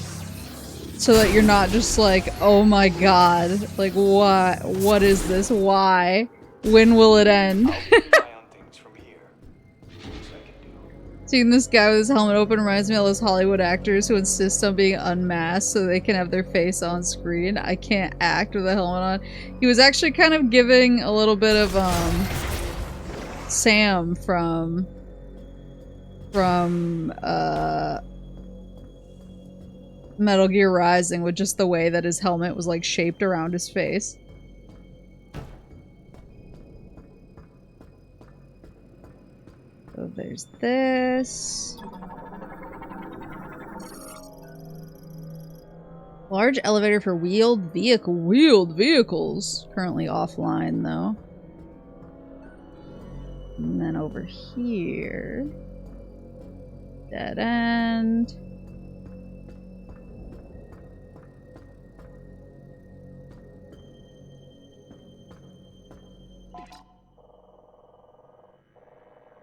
So that you're not just like, oh my god, like what is this? Why? When will it end? Seeing this guy with his helmet open reminds me of those Hollywood actors who insist on being unmasked so they can have their face on screen. I can't act with a helmet on. He was actually kind of giving a little bit of Sam from Metal Gear Rising with just the way that his helmet was like shaped around his face. So there's this. Large elevator for wheeled vehicles. Currently offline though. And then over here. Dead end.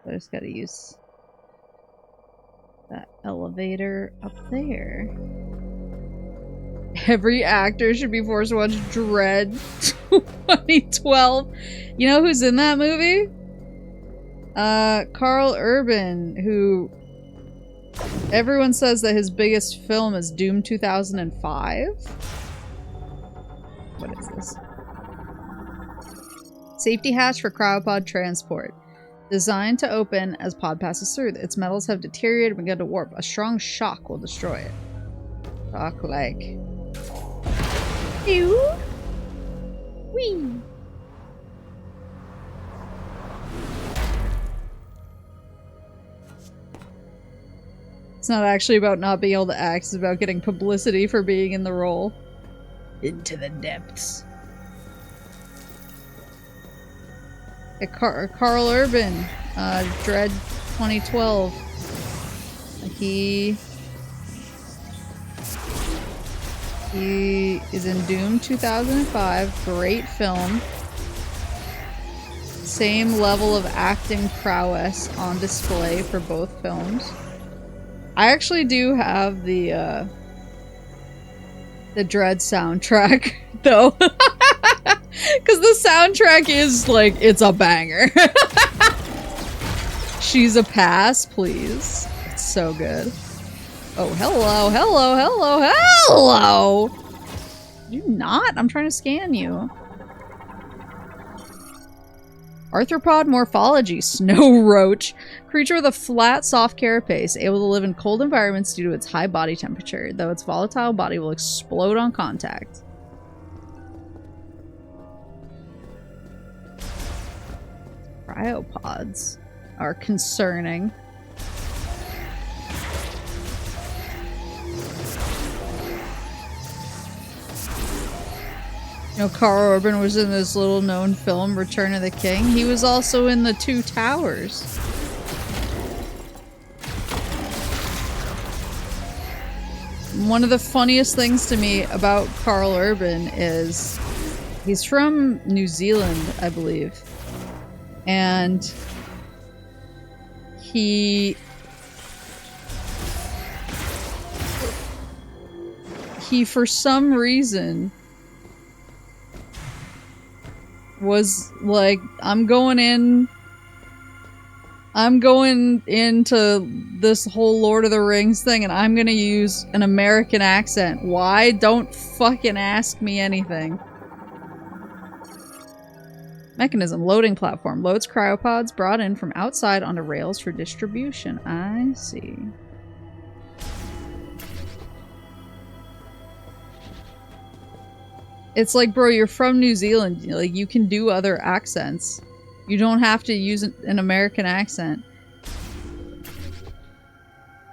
I just gotta use that elevator up there. Every actor should be forced to watch Dread 2012. You know who's in that movie? Carl Urban, who Everyone says that his biggest film is Doom 2005. What is this? Safety hatch for cryopod transport. Designed to open as pod passes through. Its metals have deteriorated and begun to warp. A strong shock will destroy it. Shock leg. Ew. Whee. It's not actually about not being able to act, it's about getting publicity for being in the role. Into the depths. Carl Urban, Dread 2012. He is in Doom 2005. Great film. Same level of acting prowess on display for both films. I actually do have the Dread soundtrack, though. Because the soundtrack is, like, it's a banger. She's a pass, please. It's so good. Oh, hello, hello, hello, hello! You not? I'm trying to scan you. Arthropod morphology. Snow roach. Creature with a flat, soft carapace, able to live in cold environments due to its high body temperature, though its volatile body will explode on contact. Cryopods are concerning. You know, Carl Urban was in this little known film, Return of the King. He was also in The Two Towers. One of the funniest things to me about Carl Urban is he's from New Zealand, I believe. And he for some reason was like, I'm going into this whole Lord of the Rings thing and I'm gonna use an American accent. Why? Don't fucking ask me anything. Mechanism. Loading platform. Loads cryopods brought in from outside onto rails for distribution. I see. It's like, bro, you're from New Zealand. Like, you can do other accents. You don't have to use an American accent.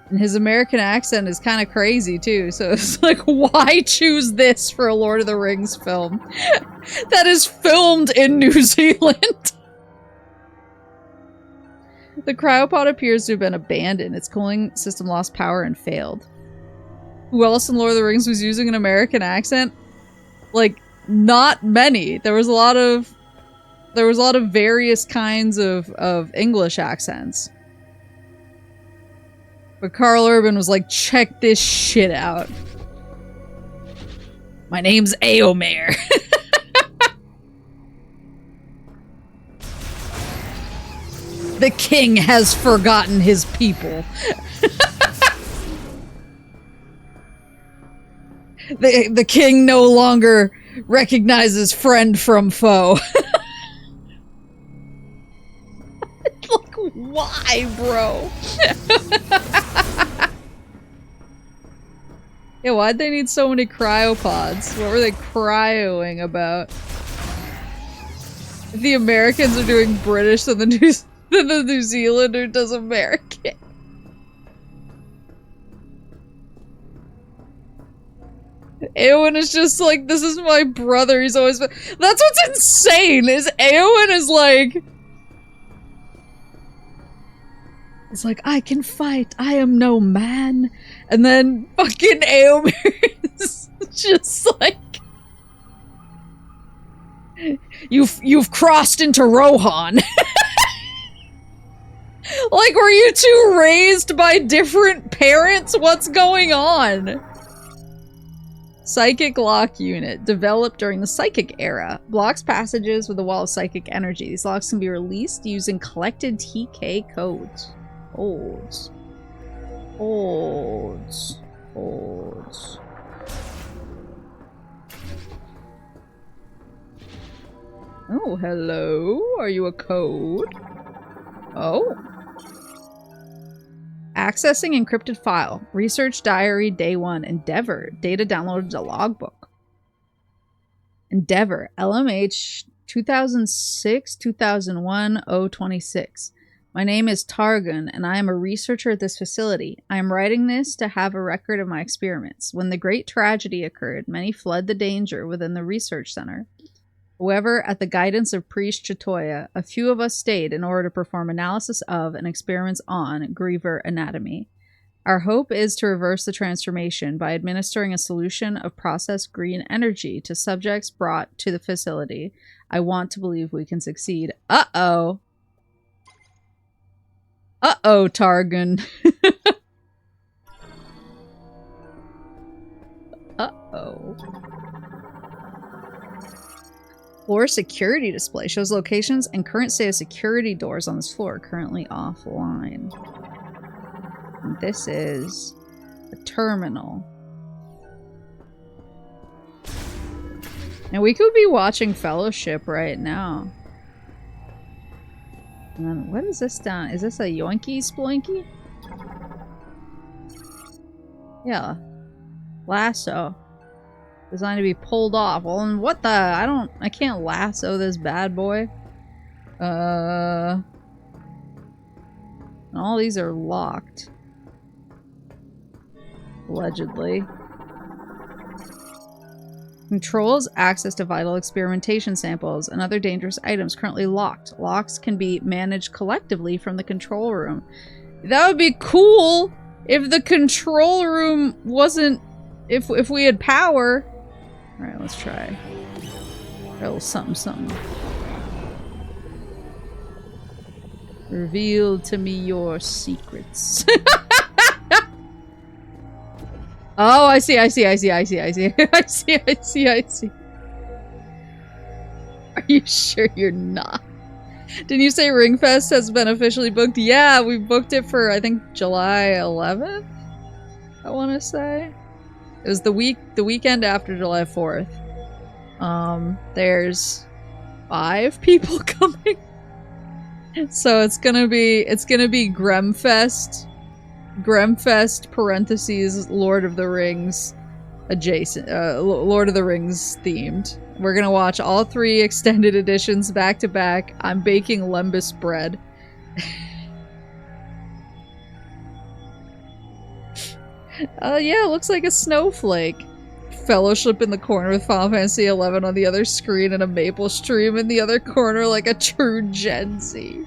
And his American accent is kind of crazy, too. So it's like, why choose this for a Lord of the Rings film that is filmed in New Zealand? The cryopod appears to have been abandoned. Its cooling system lost power and failed. Who else in Lord of the Rings was using an American accent? Like, not many. There was a lot of various kinds of English accents. But Carl Urban was like, check this shit out. My name's Eomer. The king has forgotten his people. The king no longer recognizes friend from foe. Like, why, bro? Yeah, why'd they need so many cryopods? What were they cryoing about? If the Americans are doing British, then the New Zealander does American. Eowyn is just like, this is my brother, he's always been— That's what's insane, is Eowyn is like— It's like, I can fight, I am no man. And then fucking Eomer is just like, You've crossed into Rohan. Like, were you two raised by different parents? What's going on? Psychic lock unit. Developed during the psychic era. Blocks passages with a wall of psychic energy. These locks can be released using collected TK codes. Codes. Holds. Holds. Oh, hello. Are you a code? Oh. Accessing encrypted file. Research diary day 1. Endeavor. Data downloaded to logbook. Endeavor. LMH 2006-2001 026. My name is Targun, and I am a researcher at this facility. I am writing this to have a record of my experiments. When the great tragedy occurred, many fled the danger within the research center. However, at the guidance of Priest Chatoya, a few of us stayed in order to perform analysis of and experiments on Griever anatomy. Our hope is to reverse the transformation by administering a solution of processed green energy to subjects brought to the facility. I want to believe we can succeed. Uh-oh. Uh-oh, Targun. Uh-oh. Floor security display shows locations and current state of security doors on this floor currently offline. And this is a terminal. Now we could be watching Fellowship right now. And then what is this down? Is this a yoinky sploinky? Yeah. Lasso. Designed to be pulled off. Well, and what the? I can't lasso this bad boy. And all these are locked. Allegedly. Controls access to vital experimentation samples and other dangerous items currently locked. Locks can be managed collectively from the control room. That would be cool if the control room wasn't... If we had power. Alright, let's try. A little something, something. Reveal to me your secrets. Oh, I see. I see. Are you sure you're not? Didn't you say Ringfest has been officially booked? Yeah, we booked it for, I think, July 11th? I want to say. It was the weekend after July 4th. There's 5 people coming. So it's gonna be Gremfest. Gremfest parentheses Lord of the Rings adjacent, Lord of the Rings themed. We're gonna watch all 3 extended editions back to back. I'm baking lembas bread. Yeah, it looks like a snowflake. Fellowship in the corner with Final Fantasy XI on the other screen and a Maple stream in the other corner like a true Gen Z.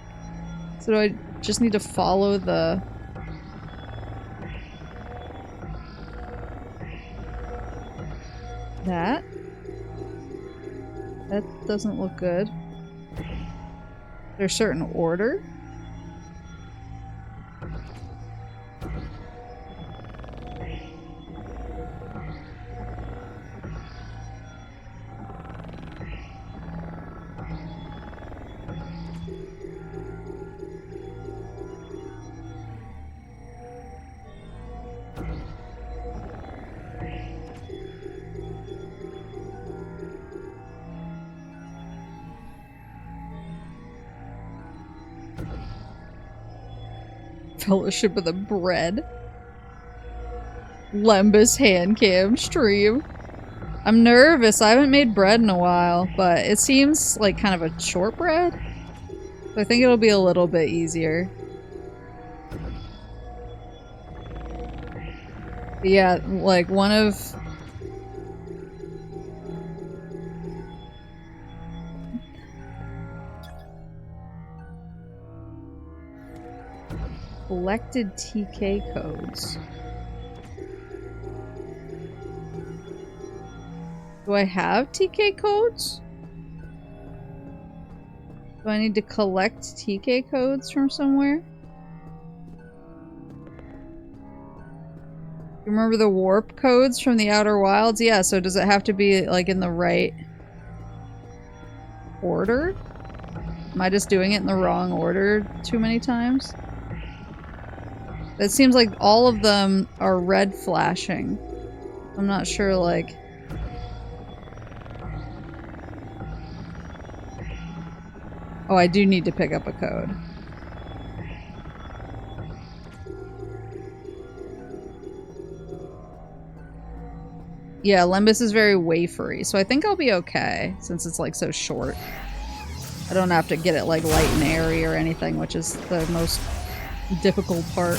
So do I just need to follow the... That doesn't look good. There's a certain order. Fellowship of the Bread. Lembas hand cam stream. I'm nervous. I haven't made bread in a while, but it seems like kind of a shortbread. So I think it'll be a little bit easier. But yeah, like one of... Collected TK codes. Do I have TK codes? Do I need to collect TK codes from somewhere? You remember the warp codes from the Outer Wilds? Yeah, so does it have to be like in the right order? Am I just doing it in the wrong order too many times? It seems like all of them are red flashing. I'm not sure, like... Oh, I do need to pick up a code. Yeah, Limbus is very wafery, so I think I'll be okay, since it's like so short. I don't have to get it like light and airy or anything, which is the most difficult part.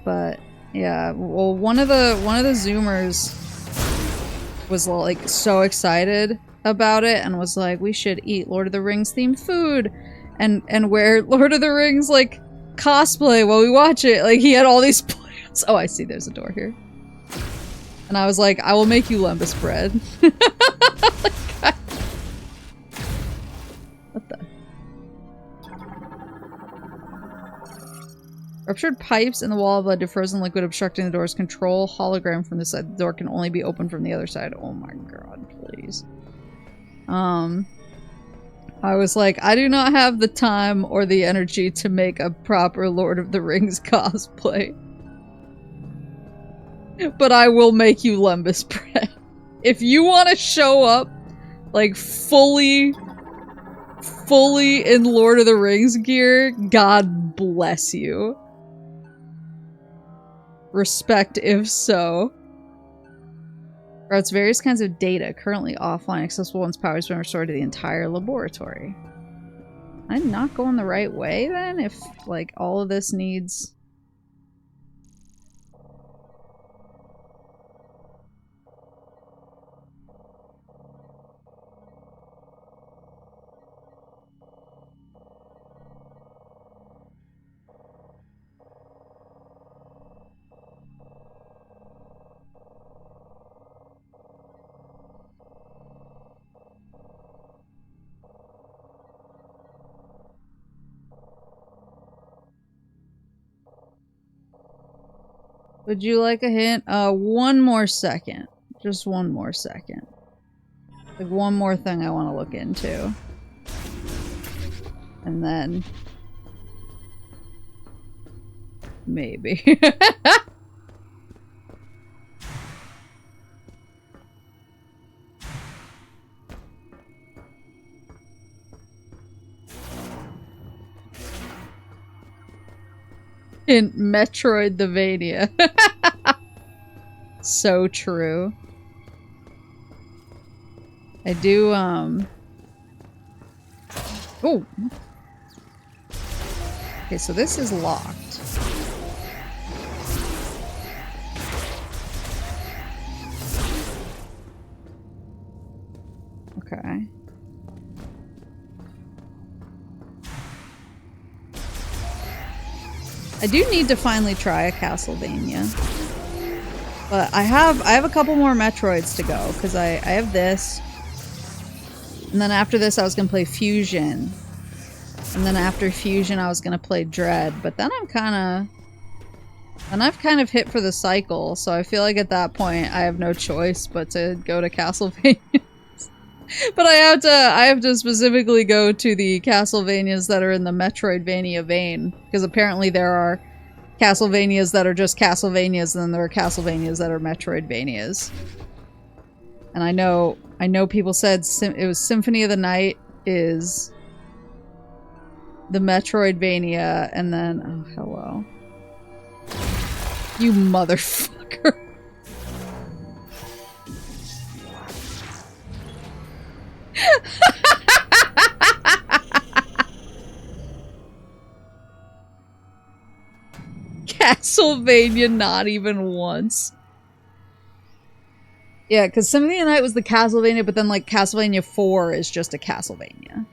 But yeah, well, one of the Zoomers was like so excited about it and was like, we should eat Lord of the Rings themed food and wear Lord of the Rings like cosplay while we watch it. Like he had all these plans. Oh, I see there's a door here. And I was like, I will make you Lembas bread. Like, what the? Ruptured pipes in the wall have led to frozen liquid obstructing the door's control. Hologram from this side. The door can only be opened from the other side. Oh my god, please. I was like, I do not have the time or the energy to make a proper Lord of the Rings cosplay. But I will make you Lembas bread. If you want to show up, like, fully in Lord of the Rings gear, God bless you. Respect if so. Routes various kinds of data currently offline, accessible once power has been restored to the entire laboratory. I'm not going the right way then, if, like, all of this needs... Would you like a hint? One more second. Just one more second. Like, one more thing I want to look into. And then... maybe. In Metroid the Vania. So true. I do, oh! Okay, so this is locked. Okay. I do need to finally try a Castlevania. But I have a couple more Metroids to go, because I have this. And then after this I was gonna play Fusion. And then after Fusion I was gonna play Dread, but then I've kind of hit for the cycle, so I feel like at that point I have no choice but to go to Castlevania. But I have to specifically go to the Castlevanias that are in the Metroidvania vein, because apparently there are Castlevanias that are just Castlevanias, and then there are Castlevanias that are Metroidvanias. And I know people said it was Symphony of the Night is the Metroidvania, and then oh hello, you motherfucker. Castlevania not even once. Yeah, because Symphony of the Night was the Castlevania, but then like Castlevania 4 is just a Castlevania.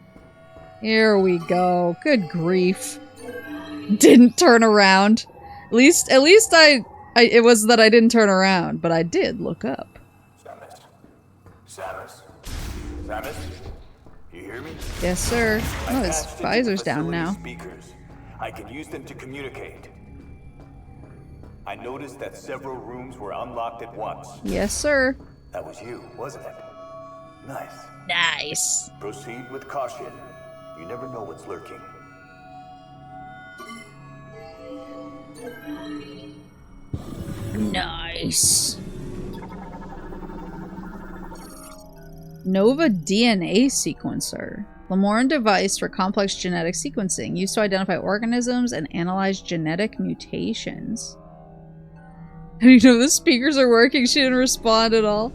Here we go. Good grief. Didn't turn around. At least it was that I didn't turn around, but I did look up. Samus? You hear me? Yes, sir. Oh, his visor's down now. Speakers. I can use them to communicate. I noticed that several rooms were unlocked at once. Yes, sir. That was you, wasn't it? Nice. Nice. Proceed with caution. You never know what's lurking. Nice. Nova DNA sequencer. Lemoran device for complex genetic sequencing, used to identify organisms and analyze genetic mutations. How do you know the speakers are working? She didn't respond at all.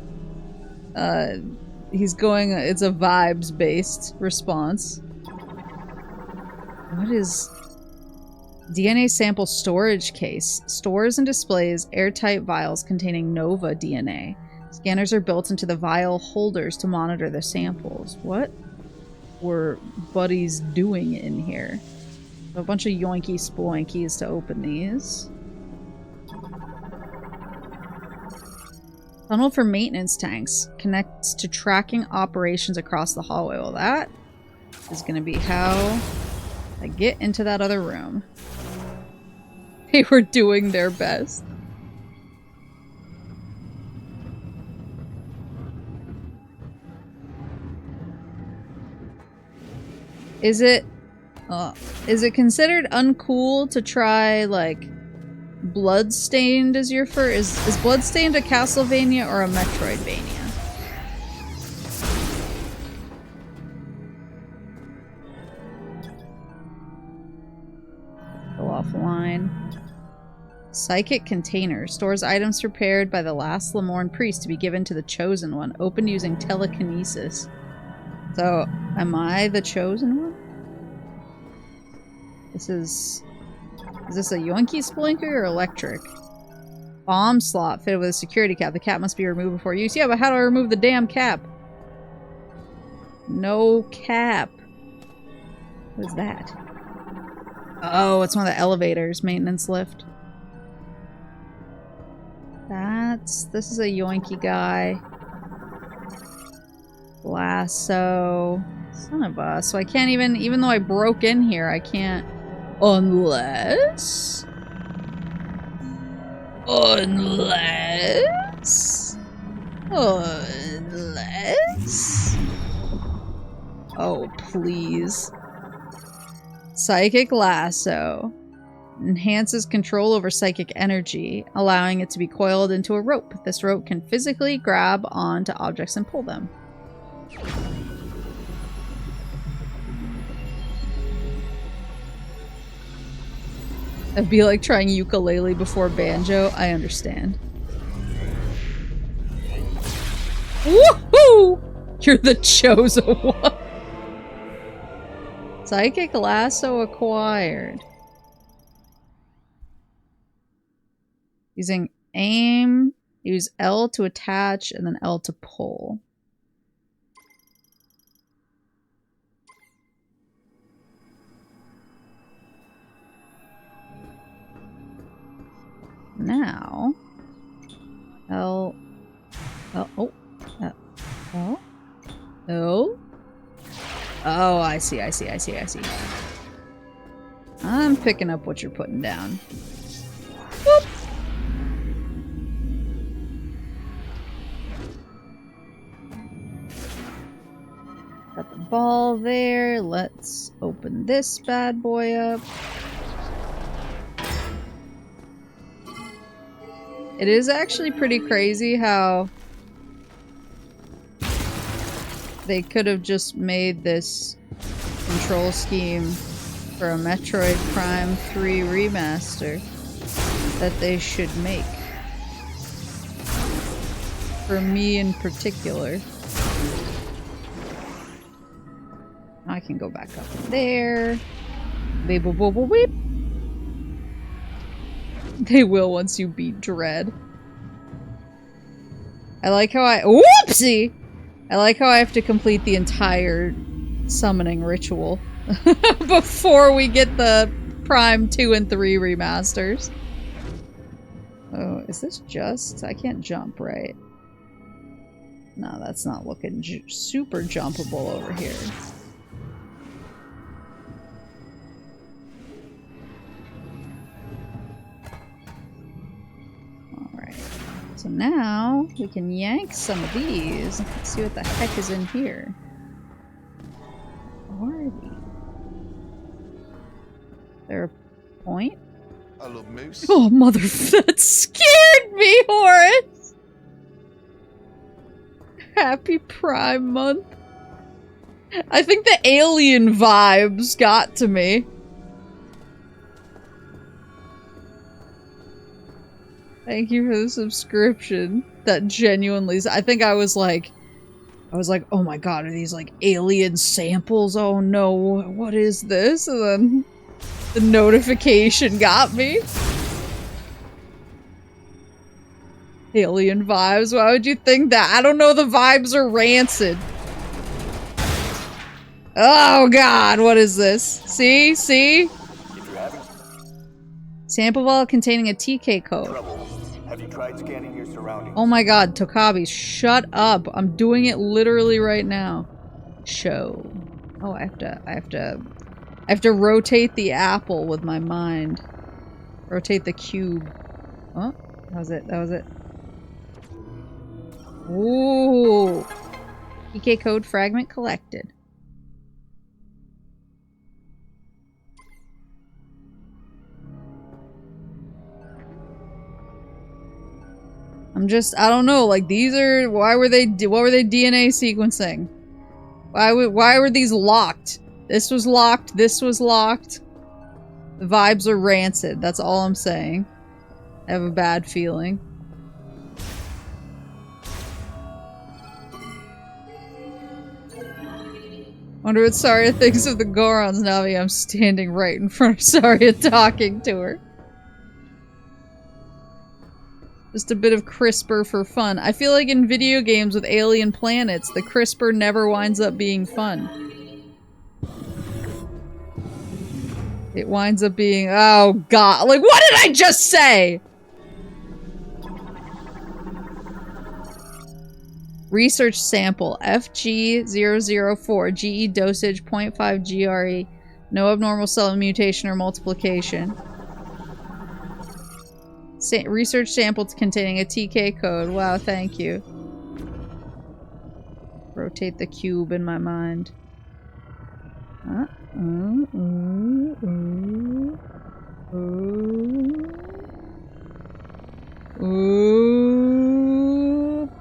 He's going, it's a vibes-based response. What is... DNA sample storage case. Stores and displays airtight vials containing Nova DNA. Scanners are built into the vial holders to monitor the samples. What were buddies doing in here? A bunch of yoinky sploinkies to open these. Tunnel for maintenance tanks. Connects to tracking operations across the hallway. Well, that is going to be how I get into that other room. They were doing their best. Is it considered uncool to try, like, Bloodstained as your first? Is Bloodstained a Castlevania or a Metroidvania? Go offline. Psychic container. Stores items prepared by the last Lemoran priest to be given to the chosen one. Open using telekinesis. So, am I the chosen one? Is this a yoinky splinker or electric? Bomb slot fitted with a security cap. The cap must be removed before use. Yeah, but how do I remove the damn cap? No cap. What is that? Oh, it's one of the elevators. Maintenance lift. This is a yoinky guy. Lasso. Son of a. So I can't even though I broke in here, I can't. Unless. Oh, please. Psychic lasso. Enhances control over psychic energy, allowing it to be coiled into a rope. This rope can physically grab onto objects and pull them. It'd be like trying ukulele before banjo. I understand. Woohoo! You're the chosen one. Psychic lasso acquired. Using aim, use L to attach and then L to pull. Now, L, oh, I see. I'm picking up what you're putting down. Whoop. Got the ball there. Let's open this bad boy up. It is actually pretty crazy how they could have just made this control scheme for a Metroid Prime 3 remaster that they should make. For me in particular. I can go back up there. Beep, boop, boop, boop, beep. They will once you beat Dread. I like how whoopsie! I like how I have to complete the entire summoning ritual before we get the Prime 2 and 3 remasters. Oh, is this just? I can't jump, right? No, that's not looking super jumpable over here. So now we can yank some of these. Let's see what the heck is in here. What are these? Is there a point? I love moose. Oh, mother, that scared me, Horace! Happy Prime Month. I think the alien vibes got to me. Thank you for the subscription. That genuinely, I think I was like, oh my god, are these like alien samples? Oh no, what is this? And then the notification got me. Alien vibes, why would you think that? I don't know, the vibes are rancid. Oh god, what is this? See? See? If you're having Sample file containing a TK code. trouble, have you tried scanning your surroundings? Oh my god, Tokabi, shut up. I'm doing it literally right now. Show. Oh, I have to rotate the apple with my mind. Rotate the cube. Oh, that was it. That was it. Ooh. TK code fragment collected. I don't know, like these are, what were they DNA sequencing? Why were these locked? This was locked, this was locked. The vibes are rancid, that's all I'm saying. I have a bad feeling. Wonder what Saria thinks of the Gorons now that I'm standing right in front of Saria talking to her. Just a bit of CRISPR for fun. I feel like in video games with alien planets, the CRISPR never winds up being fun. It winds up being, oh god, like what did I just say? Research sample, FG004, GE dosage 0.5 GRE, no abnormal cell mutation or multiplication. Research samples containing a TK code. Wow, thank you. Rotate the cube in my mind.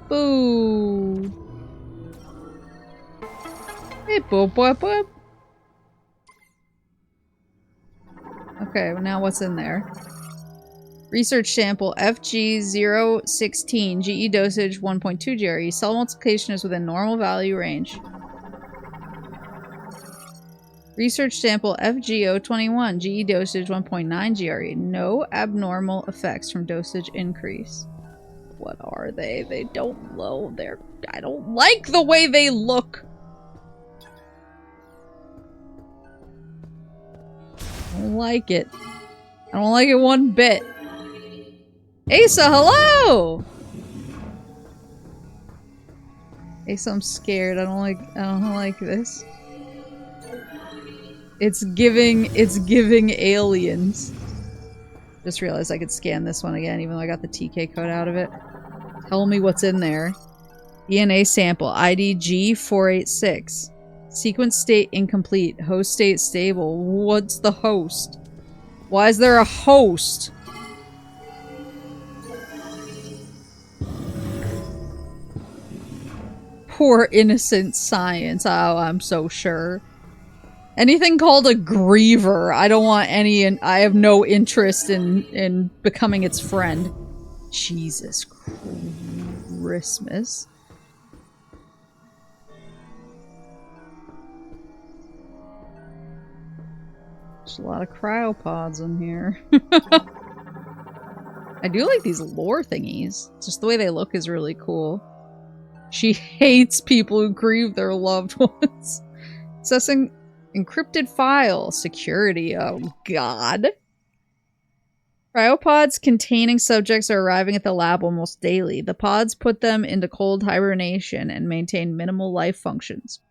Boo. Hey, boop, boop, boop. Okay, well now what's in there? Research sample FG016, GE dosage 1.2 GRE. Cell multiplication is within normal value range. Research sample FG021, GE dosage 1.9 GRE. No abnormal effects from dosage increase. What are they? They don't know. I don't like the way they look. I don't like it. I don't like it one bit. Asa, hello! Asa, I'm scared. I don't like this. It's giving aliens. Just realized I could scan this one again, even though I got the TK code out of it. Tell me what's in there. DNA sample, ID G486. Sequence state incomplete. Host state stable. What's the host? Why is there a host? Poor innocent science. Oh, I'm so sure. Anything called a griever, I don't want any, and I have no interest in becoming its friend. Jesus Christmas. There's a lot of cryopods in here. I do like these lore thingies. Just the way they look is really cool. She hates people who grieve their loved ones. Accessing encrypted file. Security. Oh, God. Cryopods containing subjects are arriving at the lab almost daily. The pods put them into cold hibernation and maintain minimal life functions.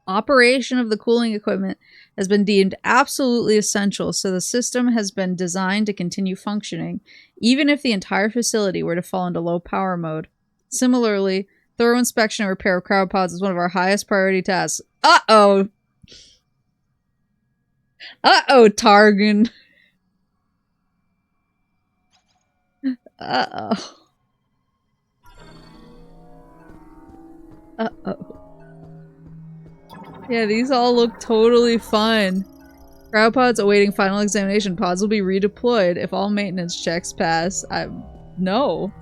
Operation of the cooling equipment has been deemed absolutely essential, so the system has been designed to continue functioning, even if the entire facility were to fall into low power mode. Similarly, thorough inspection and repair of cryopods is one of our highest priority tasks. Uh-oh! Uh-oh, Targan. Uh-oh. Uh-oh. Yeah, these all look totally fine. Cryopods awaiting final examination. Pods will be redeployed if all maintenance checks pass. No.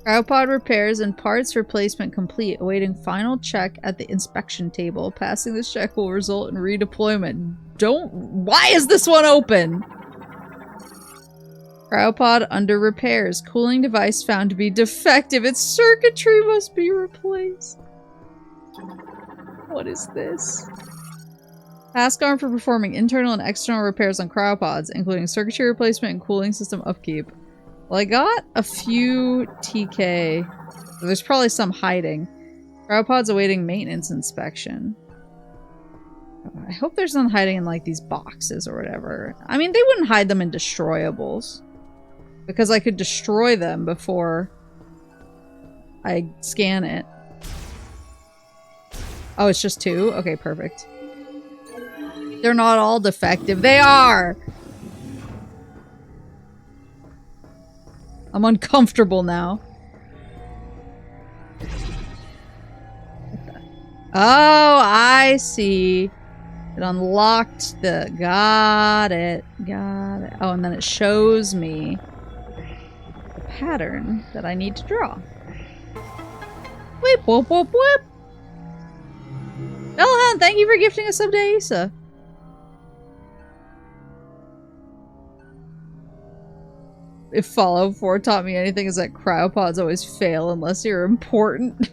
Cryopod repairs and parts replacement complete. Awaiting final check at the inspection table. Passing this check will result in redeployment. Why is this one open? Cryopod under repairs. Cooling device found to be defective. Its circuitry must be replaced. What is this? Task arm for performing internal and external repairs on cryopods, including circuitry replacement and cooling system upkeep. Well, I got a few TK. There's probably some hiding. Cryopods awaiting maintenance inspection. I hope there's none hiding in, like, these boxes or whatever. I mean, they wouldn't hide them in destroyables. Because I could destroy them before I scan it. Oh, it's just 2? Okay, perfect. They're not all defective. They are! I'm uncomfortable now. Oh, I see. It unlocked the... Got it. Got it. Oh, and then it shows me the pattern that I need to draw. Whip, whoop, whoop, whip. Bellhound, thank you for gifting a sub to Asa. If Fallout 4 taught me anything, is that cryopods always fail unless you're important.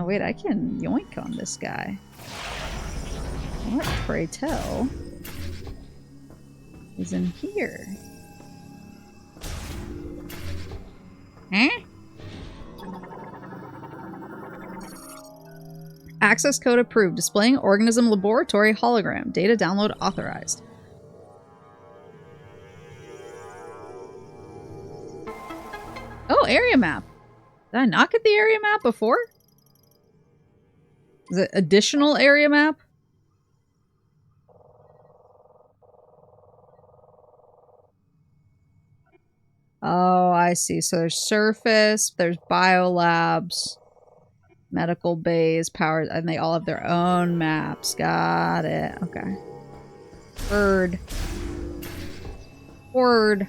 Wait, I can yoink on this guy. What, pray tell, is in here? Huh? Access code approved. Displaying organism laboratory hologram. Data download authorized. Oh, area map. Did I not get the area map before? Is it additional area map? Oh, I see. So there's surface, there's biolabs, medical bays, power, and they all have their own maps. Got it. Okay. Word. Word.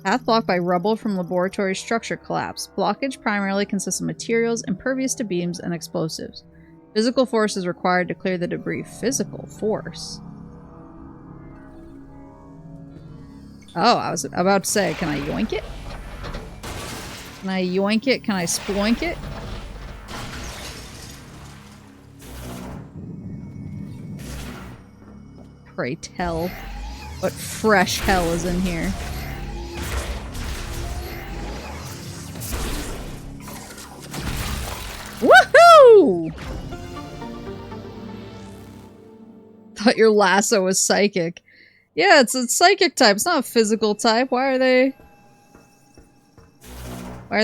Path blocked by rubble from laboratory structure collapse. Blockage primarily consists of materials impervious to beams and explosives. Physical force is required to clear the debris. Physical force? Oh, I was about to say, can I yoink it? Can I yoink it? Can I sploink it? Pray tell. What fresh hell is in here? Woohoo! Thought your lasso was psychic. Yeah, it's a psychic type. It's not a physical type. Why are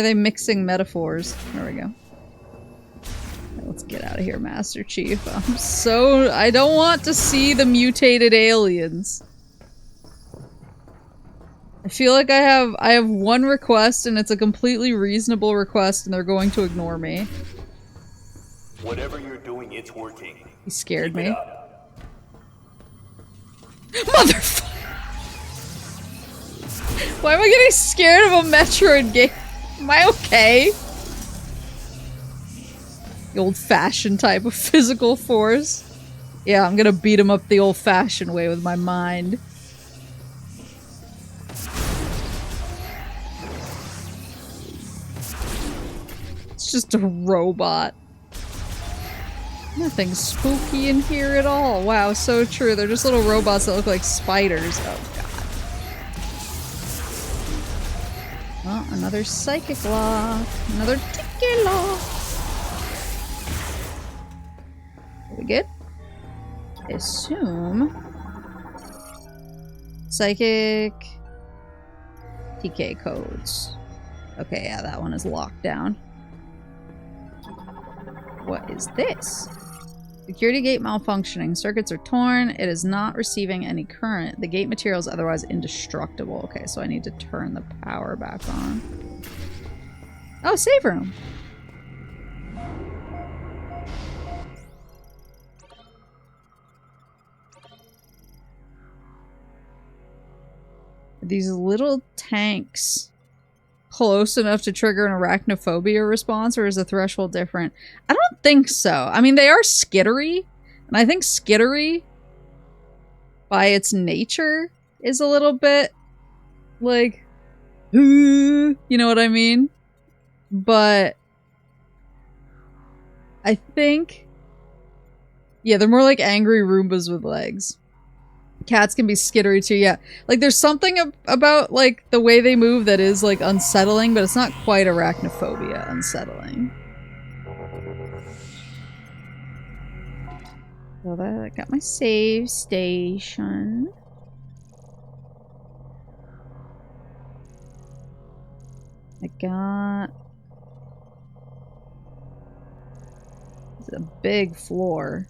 they mixing metaphors? There we go. Let's get out of here, Master Chief. I don't want to see the mutated aliens. I feel like I have one request and it's a completely reasonable request and they're going to ignore me. Whatever you're doing, it's working. He scared me. Keep Motherfucker! Why am I getting scared of a Metroid game? Am I okay? The old-fashioned type of physical force. Yeah, I'm gonna beat him up the old-fashioned way with my mind. It's just a robot. Nothing spooky in here at all. Wow, so true. They're just little robots that look like spiders. Oh, God. Well, another psychic lock. Another ticket lock. Are we good? I assume. Psychic. TK codes. Okay, yeah, that one is locked down. What is this? Security gate malfunctioning. Circuits are torn. It is not receiving any current. The gate material is otherwise indestructible. Okay, so I need to turn the power back on. Oh, save room. These little tanks close enough to trigger an arachnophobia response, or is the threshold different? I don't think so. I mean, they are skittery, and I think skittery, by its nature, is a little bit, like, you know what I mean? But I think, yeah, they're more like angry Roombas with legs. Cats can be skittery too, yeah. Like, there's something about, like, the way they move that is, like, unsettling, but it's not quite arachnophobia unsettling. So that, I got my save station. I got... It's a big floor.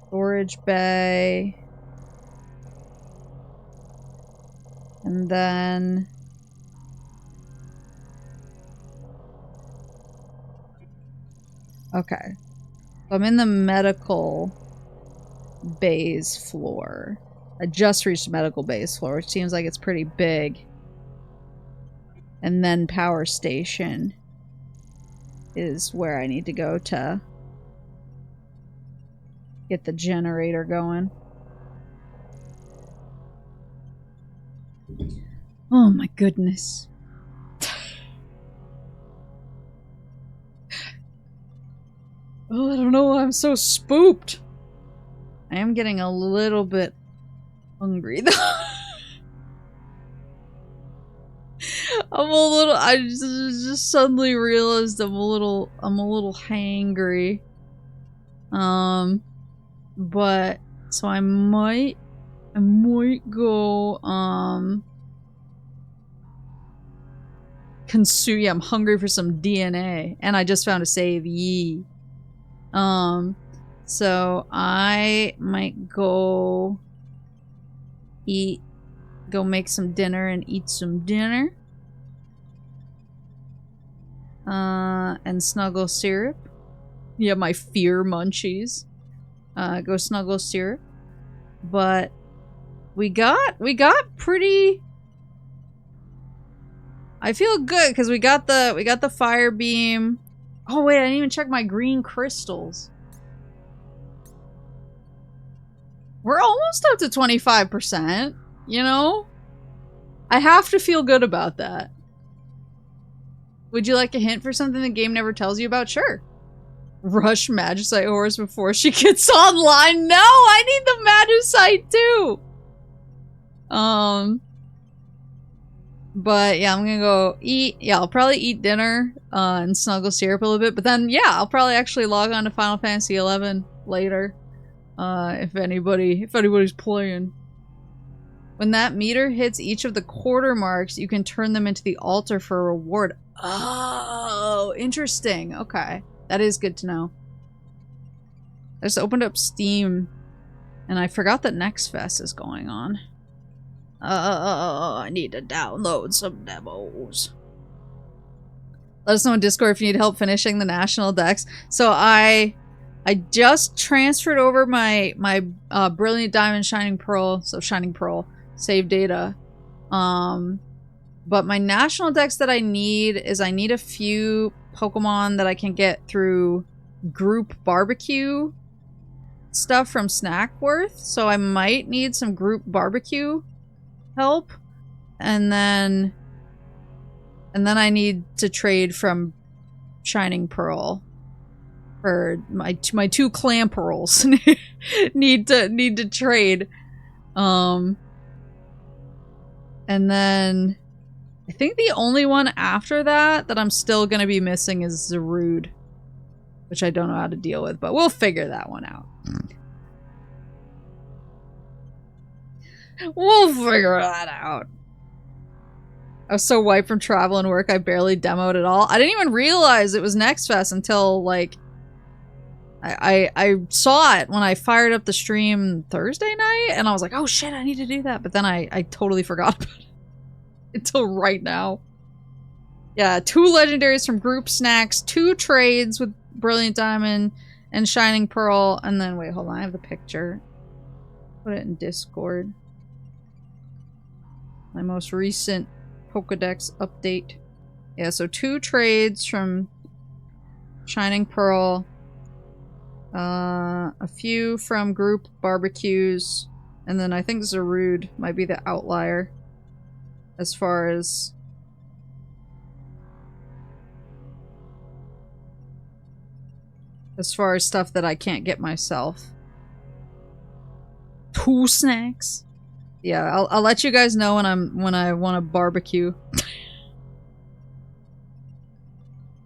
Storage bay. And then... Okay. So I'm in the medical bays floor. I just reached medical bays floor, which seems like it's pretty big. And then power station is where I need to go to get the generator going. Oh my goodness. Oh, I don't know why I'm so spooked. I am getting a little bit hungry though. I just suddenly realized I'm a little hangry. But so I might go consume. Yeah, I'm hungry for some DNA, and I just found a save. Yee. So I might go make some dinner and eat some dinner. And snuggle syrup. Yeah, my fear munchies. Go snuggle syrup. But we got pretty... I feel good because we got the fire beam. Oh wait, I didn't even check my green crystals. We're almost up to 25%, you know? I have to feel good about that. Would you like a hint for something the game never tells you about? Sure. Rush Magicite horse before she gets online. No, I need the Magicite too. But yeah, I'm gonna go eat. Yeah, I'll probably eat dinner and snuggle syrup a little bit. But then, yeah, I'll probably actually log on to Final Fantasy XI later. If anybody's playing. When that meter hits each of the quarter marks, you can turn them into the altar for a reward. Oh, interesting. Okay. That is good to know. I just opened up Steam, and I forgot that Next Fest is going on. I need to download some demos. Let us know in Discord if you need help finishing the national decks. So I just transferred over my Brilliant Diamond Shining Pearl, so Shining Pearl, save data. But my national decks that I need is I need a few Pokemon that I can get through group barbecue stuff from Snackworth. So I might need some group barbecue help. And then I need to trade from Shining Pearl. For my two Clamperls need to trade. And then I think the only one after that I'm still gonna be missing is Zarude, which I don't know how to deal with, but we'll figure that one out. We'll figure that out. I was so wiped from travel and work, I barely demoed at all. I didn't even realize it was Next Fest until, like, I saw it when I fired up the stream Thursday night, and I was like, oh shit, I need to do that. But then I totally forgot about it until right now. Yeah, 2 legendaries from Group Snacks, 2 trades with Brilliant Diamond and Shining Pearl, and then, wait, hold on, I have the picture. Put it in Discord. My most recent Pokedex update. Yeah, so 2 trades from Shining Pearl. A few from Group Barbecues. And then I think Zarude might be the outlier. As far as... stuff that I can't get myself. 2 snacks. Yeah, I'll let you guys know when I want to barbecue.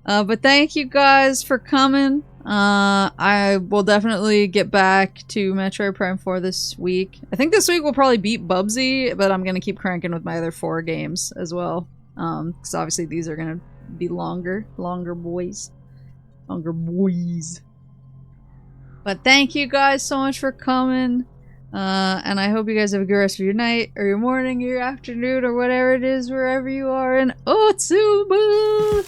But thank you guys for coming. I will definitely get back to Metroid Prime 4 this week. I think this week we'll probably beat Bubsy, but I'm gonna keep cranking with my other 4 games as well. Because obviously these are gonna be longer boys. But thank you guys so much for coming. And I hope you guys have a good rest of your night, or your morning, or your afternoon, or whatever it is, wherever you are in Otsuba!